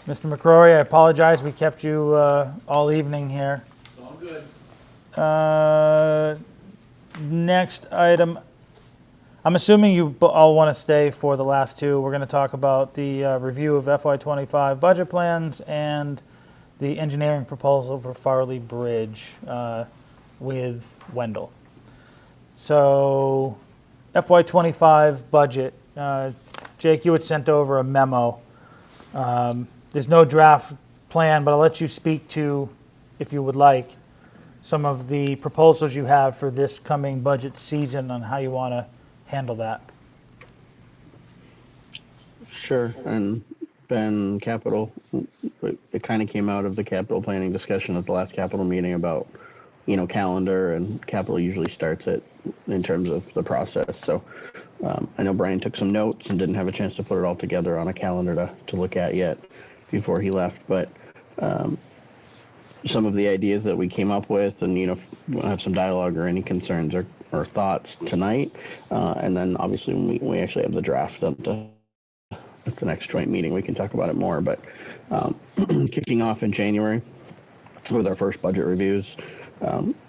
Mr. McCrory, I apologize. We kept you all evening here. It's all good. Next item. I'm assuming you all want to stay for the last two. We're going to talk about the review of FY25 budget plans and the engineering proposal for Farley Bridge with Wendell. So FY25 budget. Jake, you had sent over a memo. There's no draft plan, but I'll let you speak to, if you would like, some of the proposals you have for this coming budget season on how you want to handle that. Sure, and Ben, capital, it kind of came out of the capital planning discussion at the last capital meeting about calendar, and capital usually starts it in terms of the process. So I know Brian took some notes and didn't have a chance to put it all together on a calendar to look at yet before he left, but some of the ideas that we came up with, and if we want to have some dialogue or any concerns or thoughts tonight, and then obviously when we actually have the draft at the next joint meeting, we can talk about it more. But kicking off in January with our first budget reviews,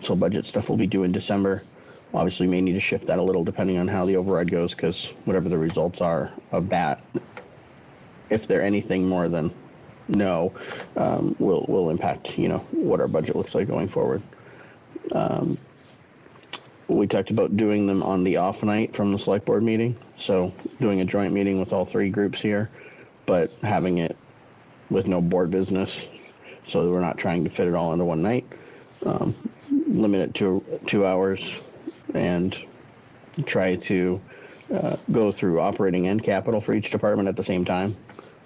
so budget stuff will be due in December. Obviously, we may need to shift that a little depending on how the override goes, because whatever the results are of that, if they're anything more than no, will impact what our budget looks like going forward. We talked about doing them on the off night from the select board meeting, so doing a joint meeting with all three groups here, but having it with no board business, so that we're not trying to fit it all into one night. Limit it to 2 hours, and try to go through operating and capital for each department at the same time.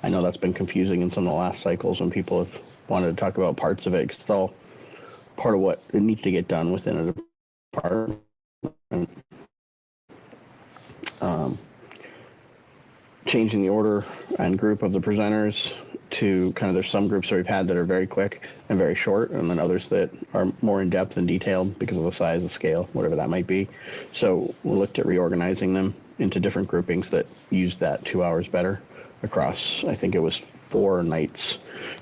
I know that's been confusing in some of the last cycles when people have wanted to talk about parts of it, because it's all part of what it needs to get done within a department. Changing the order and group of the presenters to kind of, there's some groups that we've had that are very quick and very short, and then others that are more in depth and detailed because of the size, the scale, whatever that might be. So we looked at reorganizing them into different groupings that use that 2 hours better across, I think it was 4 nights.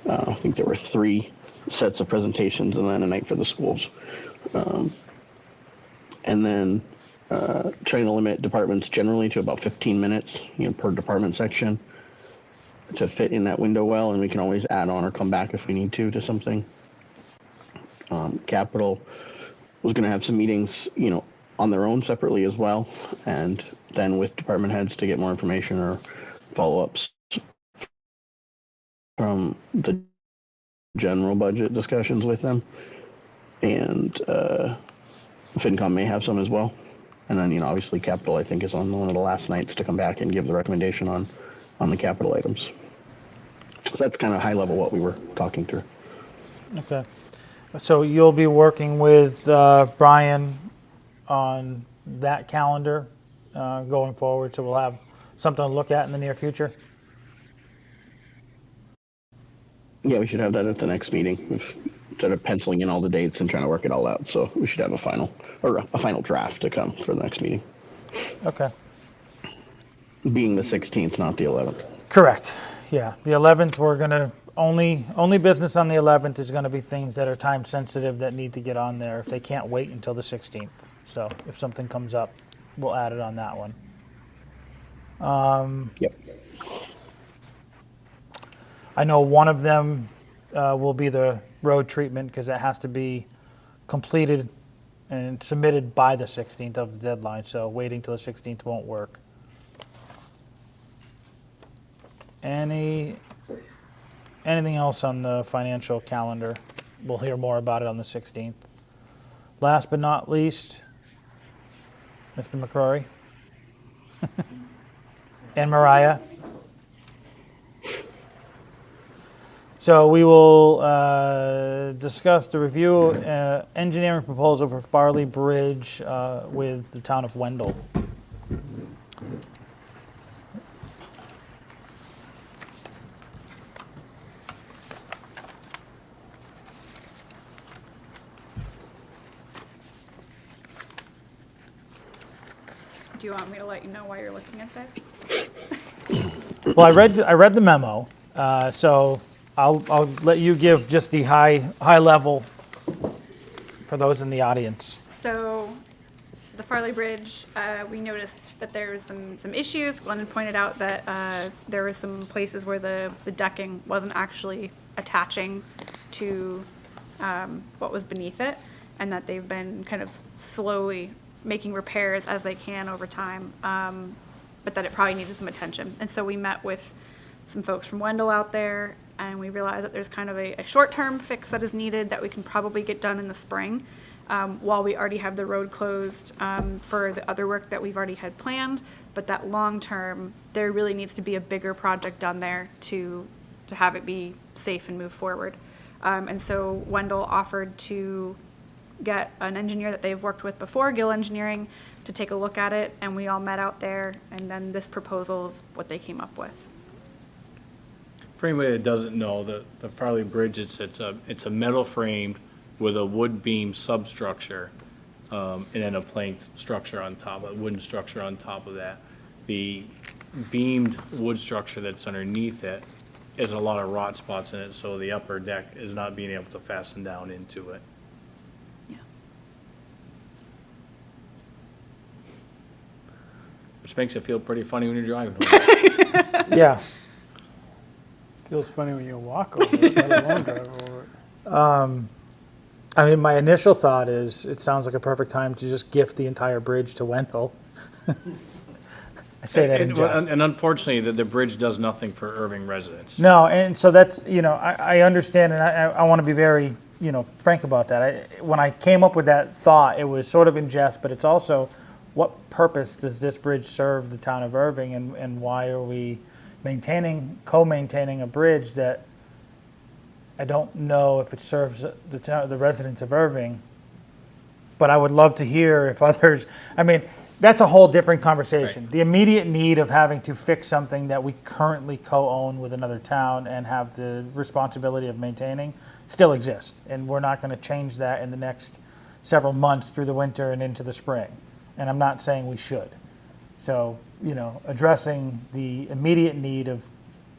I think there were 3 sets of presentations and then a night for the schools. And then trying to limit departments generally to about 15 minutes, per department section, to fit in that window well, and we can always add on or come back if we need to something. Capital was going to have some meetings, on their own separately as well, and then with department heads to get more information or follow-ups from the general budget discussions with them. And FinCom may have some as well. And then, obviously capital, I think, is on one of the last nights to come back and give the recommendation on the capital items. So that's kind of high level what we were talking through. Okay. So you'll be working with Brian on that calendar going forward, so we'll have something to look at in the near future? Yeah, we should have that at the next meeting, instead of penciling in all the dates and trying to work it all out. So we should have a final draft to come for the next meeting. Okay. Being the 16th, not the 11th. Correct. Yeah. The 11th, we're going to, only business on the 11th is going to be things that are time sensitive that need to get on there. If they can't wait until the 16th. So if something comes up, we'll add it on that one. Yep. I know one of them will be the road treatment, because it has to be completed and submitted by the 16th of the deadline, so waiting till the 16th won't work. Anything else on the financial calendar? We'll hear more about it on the 16th. Last but not least, Mr. McCrory and Mariah. So we will discuss the review engineering proposal for Farley Bridge with the town of Wendell. Do you want me to let you know why you're looking at this? Well, I read the memo, so I'll let you give just the high level for those in the audience. So the Farley Bridge, we noticed that there was some issues. Glenn had pointed out that there were some places where the decking wasn't actually attaching to what was beneath it, and that they've been kind of slowly making repairs as they can over time, but that it probably needed some attention. And so we met with some folks from Wendell out there, and we realized that there's kind of a short-term fix that is needed that we can probably get done in the spring, while we already have the road closed for the other work that we've already had planned. But that long-term, there really needs to be a bigger project done there to have it be safe and move forward. And so Wendell offered to get an engineer that they've worked with before, Gill Engineering, to take a look at it, and we all met out there, and then this proposal is what they came up with. For anybody that doesn't know, the Farley Bridge, it's a metal framed with a wood beam substructure, and then a plank structure on top, a wooden structure on top of that. The beamed wood structure that's underneath it is a lot of rot spots in it, so the upper deck is not being able to fasten down into it. Yeah. Which makes it feel pretty funny when you're driving home. Yeah. Feels funny when you walk over it, let alone drive over it. I mean, my initial thought is, it sounds like a perfect time to just gift the entire bridge to Wendell. I say that in jest. And unfortunately, the bridge does nothing for Erving residents. No, and so that's, I understand, and I want to be very, frank about that. When I came up with that thought, it was sort of in jest, but it's also, what purpose does this bridge serve the town of Erving, and why are we co-maintaining a bridge that I don't know if it serves the residents of Erving, but I would love to hear if others, that's a whole different conversation. Right. The immediate need of having to fix something that we currently co-own with another town and have the responsibility of maintaining still exists. And we're not going to change that in the next several months through the winter and into the spring. And I'm not saying we should. So, addressing the immediate need of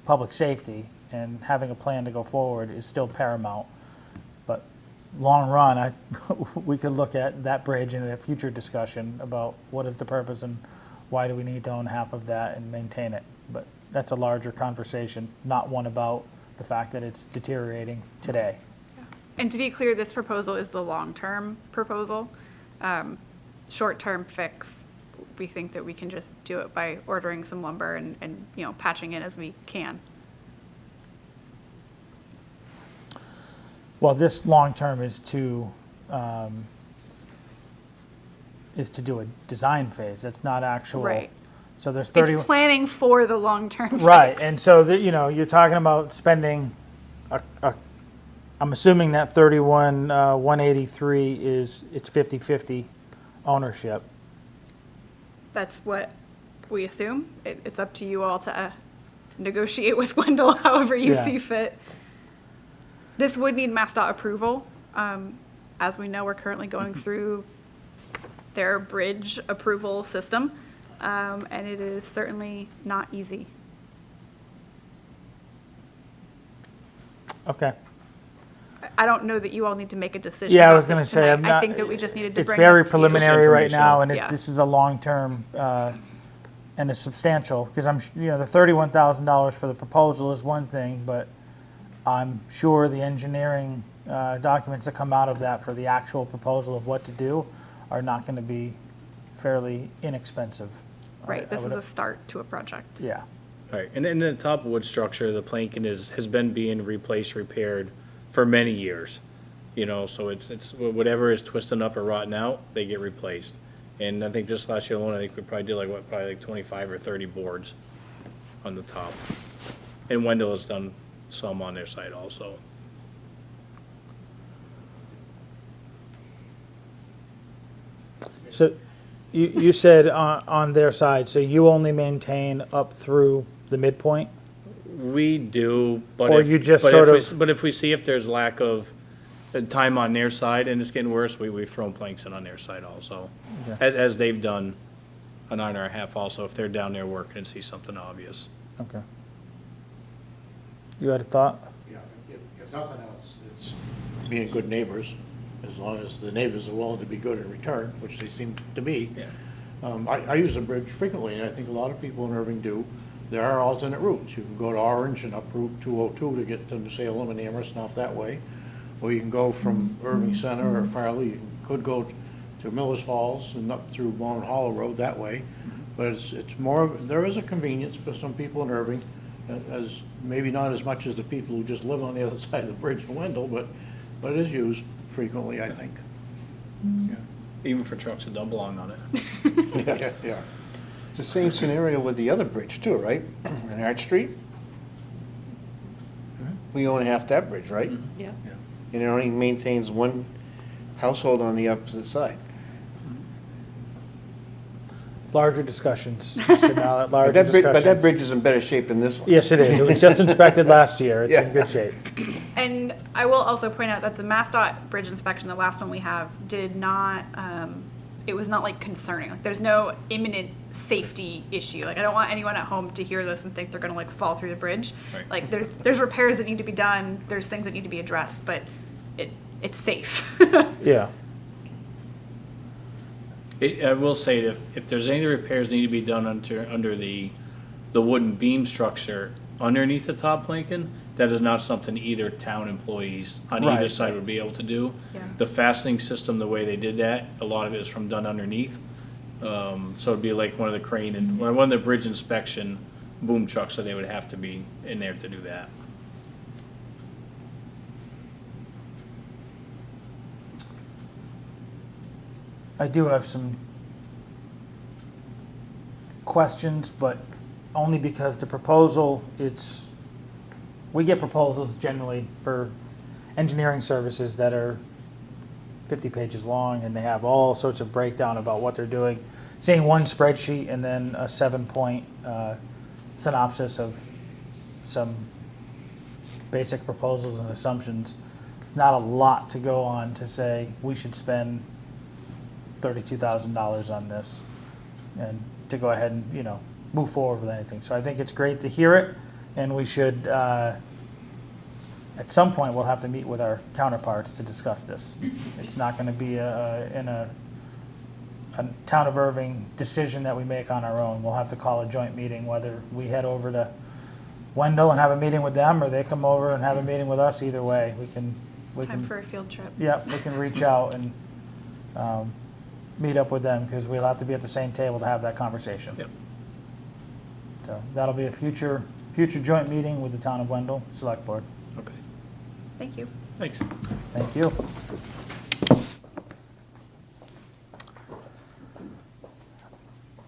public safety and having a plan to go forward is still paramount. But long run, we could look at that bridge in a future discussion about what is the purpose and why do we need to own half of that and maintain it. But that's a larger conversation, not one about the fact that it's deteriorating today. And to be clear, this proposal is the long-term proposal. Short-term fix, we think that we can just do it by ordering some lumber and patching it as we can. Well, this long-term is to do a design phase. That's not actual. Right. So there's 30. It's planning for the long-term fix. Right, and so you're talking about spending. I'm assuming that 183 is it's 50-50 ownership. That's what we assume. It's up to you all to negotiate with Wendell however you Yeah. see fit. This would need MassDOT approval. As we know, we're currently going through their bridge approval system, and it is certainly not easy. Okay. I don't know that you all need to make a decision. Yeah, I about was going to this say, tonight. I think that we just needed to it's bring very this to you. preliminary right now, and Yeah. this is a long-term and it's substantial, because the $31,000 for the proposal is one thing, but I'm sure the engineering documents that come out of that for the actual proposal of what to do are not going to be fairly inexpensive. Right, this is a start to a project. Yeah. Right, and then the top wood structure, the planking has been being replaced, repaired for many years. So it's whatever is twisting up or rotting out, they get replaced. And I think just last year alone, I think we probably did like 25 or 30 boards on the top. And Wendell has done some on their side also. So you said on their side, so you only maintain up through the midpoint? We do, but Or if, you just but sort if of- we, but if we see if there's lack of time on their side and it's getting worse, we've thrown planks in on their side also. Okay. As they've done an hour and a half also, if they're down there working and see something obvious. Okay. You had a thought? Yeah, if nothing else, it's being good neighbors, as long as the neighbors are willing to be good in return, which they seem to be. Yeah. I use the bridge frequently, and I think a lot of people in Irving do. There are alternate routes. You can go to Orange and up Route 202 to get to Salem and Amherst and off that way. Or you can go from Irving Center or Farley, you could go to Miller's Falls and up through Walnut Hollow Road that way. But it's more, there is a convenience for some people in Irving, as maybe not as much as the people who just live on the other side of the bridge in Wendell, but it is used frequently, I think. Yeah. Even for trucks that don't belong on it. Yeah. It's the same scenario with the other bridge too, right? On Arch Street? We own half that bridge, right? Yeah. And it only maintains one household on the opposite side. Larger discussions, Mr. Mallett, larger But that discussions. bridge is in better shape than this one. Yes, it is. It was just inspected last year. It's in Yeah. good shape. And I will also point out that the MassDOT bridge inspection, the last one we have, did not, it was not like concerning. Like there's no imminent safety issue. Like I don't want anyone at home to hear this and think they're gonna like fall through the bridge. Right. Like there's repairs that need to be done, there's things that need to be addressed, but it's safe. Yeah. I will say that if there's any repairs need to be done under the wooden beam structure underneath the top Lincoln, that is not something either town employees on either Right. side would be able to do. Yeah. The fastening system, the way they did that, a lot of it is from done underneath. So it'd be like one of the crane and, or one of the bridge inspection boom trucks, so they would have to be in there to do that. I do have some questions, but only because the proposal, we get proposals generally for engineering services that are 50 pages long, and they have all sorts of breakdown about what they're doing. Seeing one spreadsheet and then a 7-point synopsis of some basic proposals and assumptions, it's not a lot to go on to say we should spend $32,000 on this and to go ahead and, move forward with anything. So I think it's great to hear it, and we should, at some point, we'll have to meet with our counterparts to discuss this. It's not gonna be in a town of Erving decision that we make on our own. We'll have to call a joint meeting, whether we head over to Wendell and have a meeting with them, or they come over and have a meeting with us. Either way, we can. Time for a field trip. Yeah, we can reach out and meet up with them, because we'll have to be at the same table to have that conversation. Yep. So that'll be a future joint meeting with the town of Wendell Select Board. Okay, Thank you. thanks. Thank you.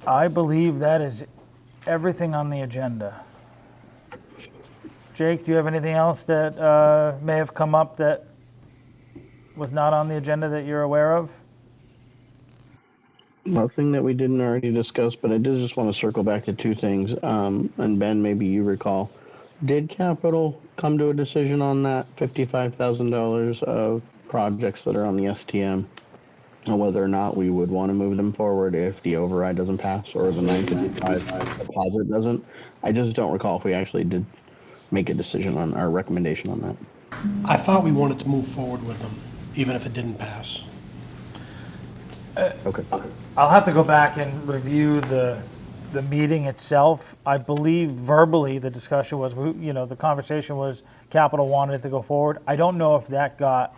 I believe that is everything on the agenda. Jake, do you have anything else that may have come up that was not on the agenda that you're aware of? Nothing that we didn't already discuss, but I did just want to circle back to two things. And Ben, maybe you recall, did Capital come to a decision on that $55,000 of projects that are on the STM, and whether or not we would want to move them forward if the override doesn't pass or the 955 deposit doesn't? I just don't recall if we actually did make a decision on our recommendation on that. I thought we wanted to move forward with them, even if it didn't pass. Okay. I'll have to go back and review the meeting itself. I believe verbally the discussion was, the conversation was Capital wanted it to go forward. I don't know if that got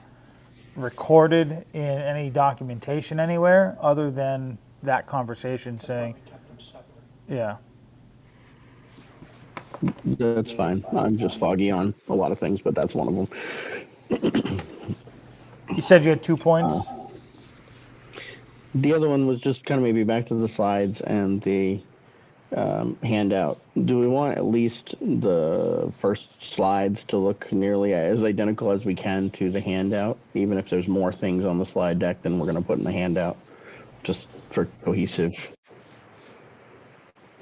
recorded in any documentation anywhere other than that conversation saying, We kept them separate. yeah. That's fine. I'm just foggy on a lot of things, but that's one of them. You said you had 2 points? The other one was just kind of maybe back to the slides and the handout. Do we want at least the first slides to look nearly as identical as we can to the handout, even if there's more things on the slide deck than we're going to put in the handout, just for cohesive,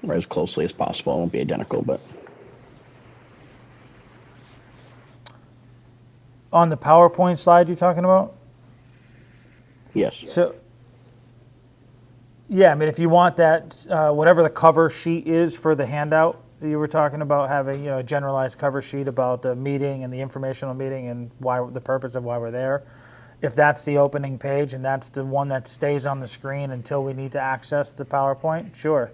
or as closely as possible? It won't be identical, but On the PowerPoint slide you're talking about? yes. So, yeah, I mean, if you want that, whatever the cover sheet is for the handout that you were talking about, having, a generalized cover sheet about the meeting and the informational meeting and why, the purpose of why we're there. If that's the opening page and that's the one that stays on the screen until we need to access the PowerPoint, sure.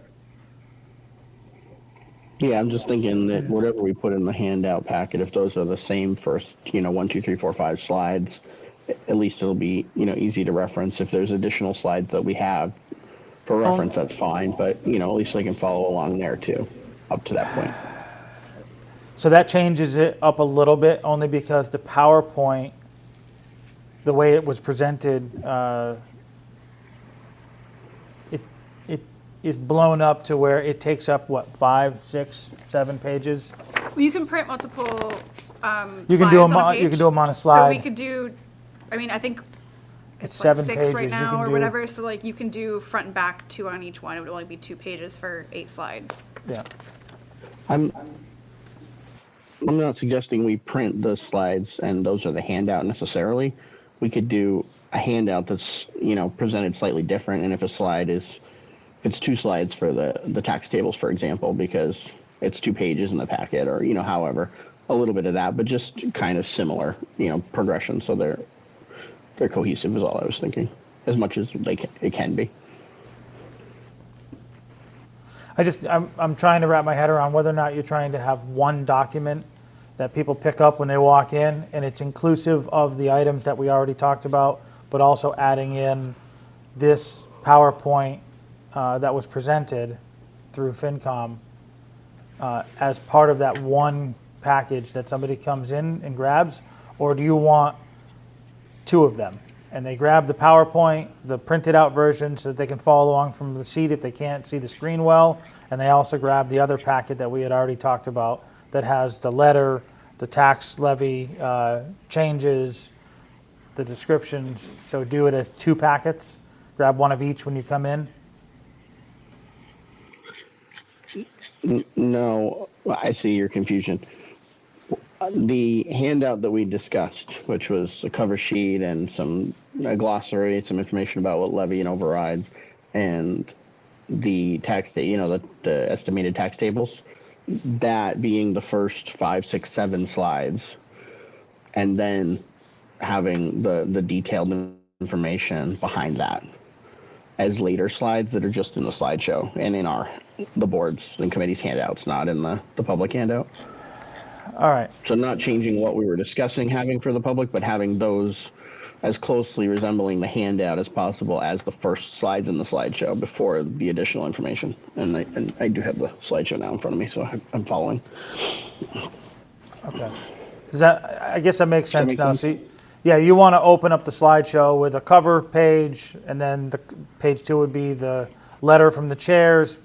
Yeah, I'm just thinking that whatever we put in the handout packet, if those are the same first, 1, 2, 3, 4, 5 slides, at least it'll be, easy to reference. If there's additional slides that we have for reference, that's fine, but, at least they can follow along there too, up to that point. So that changes it up a little bit, only because the PowerPoint, the way it was presented, it is blown up to where it takes up, 5, 6, 7 pages? Well, you can print multiple You can slides do on them a on, you page. can do them on a So slide. we could do, I think It's like 7 6 pages. right You now can or do- whatever, so like you can do front and back 2 on each one. It would only be 2 pages for 8 slides. Yeah. I'm not suggesting we print the slides and those are the handout necessarily. We could do a handout that's, presented slightly different. And if it's 2 slides for the tax tables, for example, because it's 2 pages in the packet or, however, a little bit of that, but just kind of similar, progression. So they're cohesive is all I was thinking, as much as it can be. I'm trying to wrap my head around whether or not you're trying to have one document that people pick up when they walk in, and it's inclusive of the items that we already talked about, but also adding in this PowerPoint that was presented through FinCom as part of that one package that somebody comes in and grabs, or do you want 2 of them? And they grab the PowerPoint, the printed out version, so that they can follow along from the seat if they can't see the screen well. And they also grab the other packet that we had already talked about that has the letter, the tax levy changes, the descriptions. So do it as 2 packets. Grab one of each when you come in. No, I see your confusion. The handout that we discussed, which was a cover sheet and a glossary, some information about what levy and override, and the the estimated tax tables, that being the first 5, 6, 7 slides, and then having the detailed information behind that as later slides that are just in the slideshow and in the boards and committees handouts, not in the public handout. All right. So not changing what we were discussing having for the public, but having those as closely resembling the handout as possible as the first slides in the slideshow before the additional information. And I do have the slideshow now in front of me, so I'm following. Okay. I guess that makes sense make now. sense? See, yeah, you want to open up the slideshow with a cover page, and then the page 2 would be the letter from the chairs,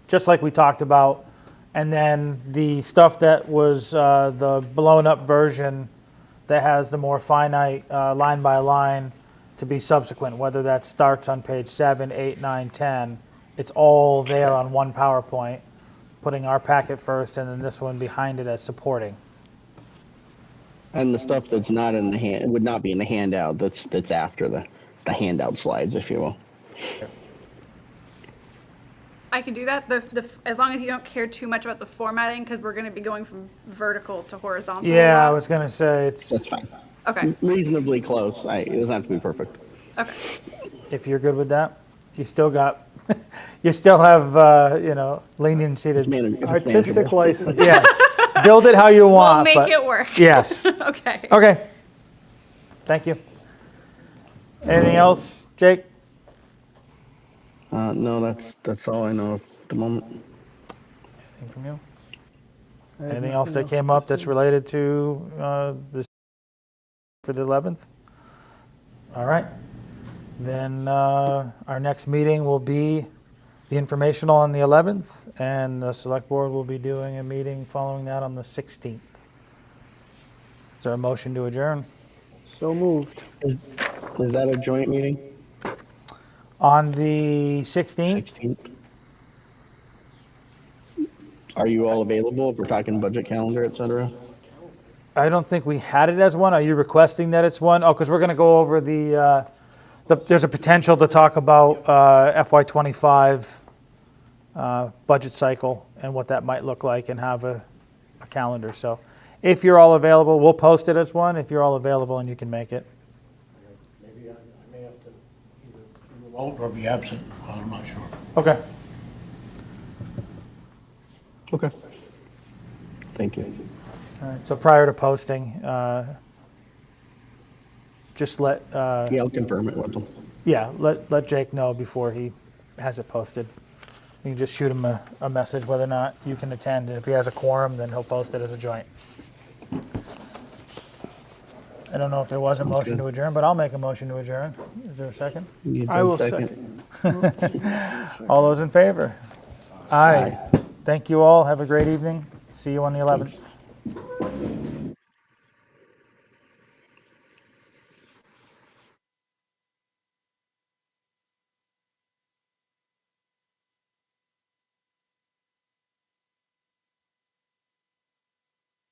just like we talked about. And then the stuff that was the blown up version that has the more finite line by line to be subsequent, whether that starts on page 7, 8, 9, 10. It's all there on one PowerPoint, putting our packet first and then this one behind it as supporting. And the stuff that's not in the would not be in the handout. That's after the handout slides, if you will. I can do that, as long as you don't care too much about the formatting, because we're going to be going from vertical to horizontal. Yeah, I was going to say That's fine. Okay, Reasonably close. It doesn't have to be perfect. okay. if you're good with that. You still got, you still have, leniency to, It's Artistic manageable. license. yes, build it how you We'll want. make but- it work. Yes. Okay. Okay. Thank you. Anything else, Jake? No, that's all I know at the moment. Anything from you? I have Anything else nothing that came to up that's say. related to this for the 11th? All right. Then our next meeting will be the informational on the 11th, and the select board will be doing a meeting following that on the 16th. Is there a motion to adjourn? So moved. Is that a joint meeting? On the 16th? 16th? Are you all available if we're talking budget calendar, et cetera? I don't think we had it as one. Are you requesting that it's one? Oh, because we're going to go over there's a potential to talk about FY25 budget cycle and what that might look like and have a calendar. So if you're all available, we'll post it as one if you're all available and you can make it. Maybe I may have to either be remote or be absent, I'm not sure. Okay. Okay. Thank you. All right. So prior to posting, just let Yeah, I'll confirm it with them. let Jake know before he has it posted. You can just shoot him a message whether or not you can attend, and if he has a quorum, then he'll post it as a joint. I don't know if there was a motion to adjourn, but I'll make a motion to adjourn. Is there a second? I will second. All those in favor? Aye. Thank you all. Have a great evening. See you on the 11th.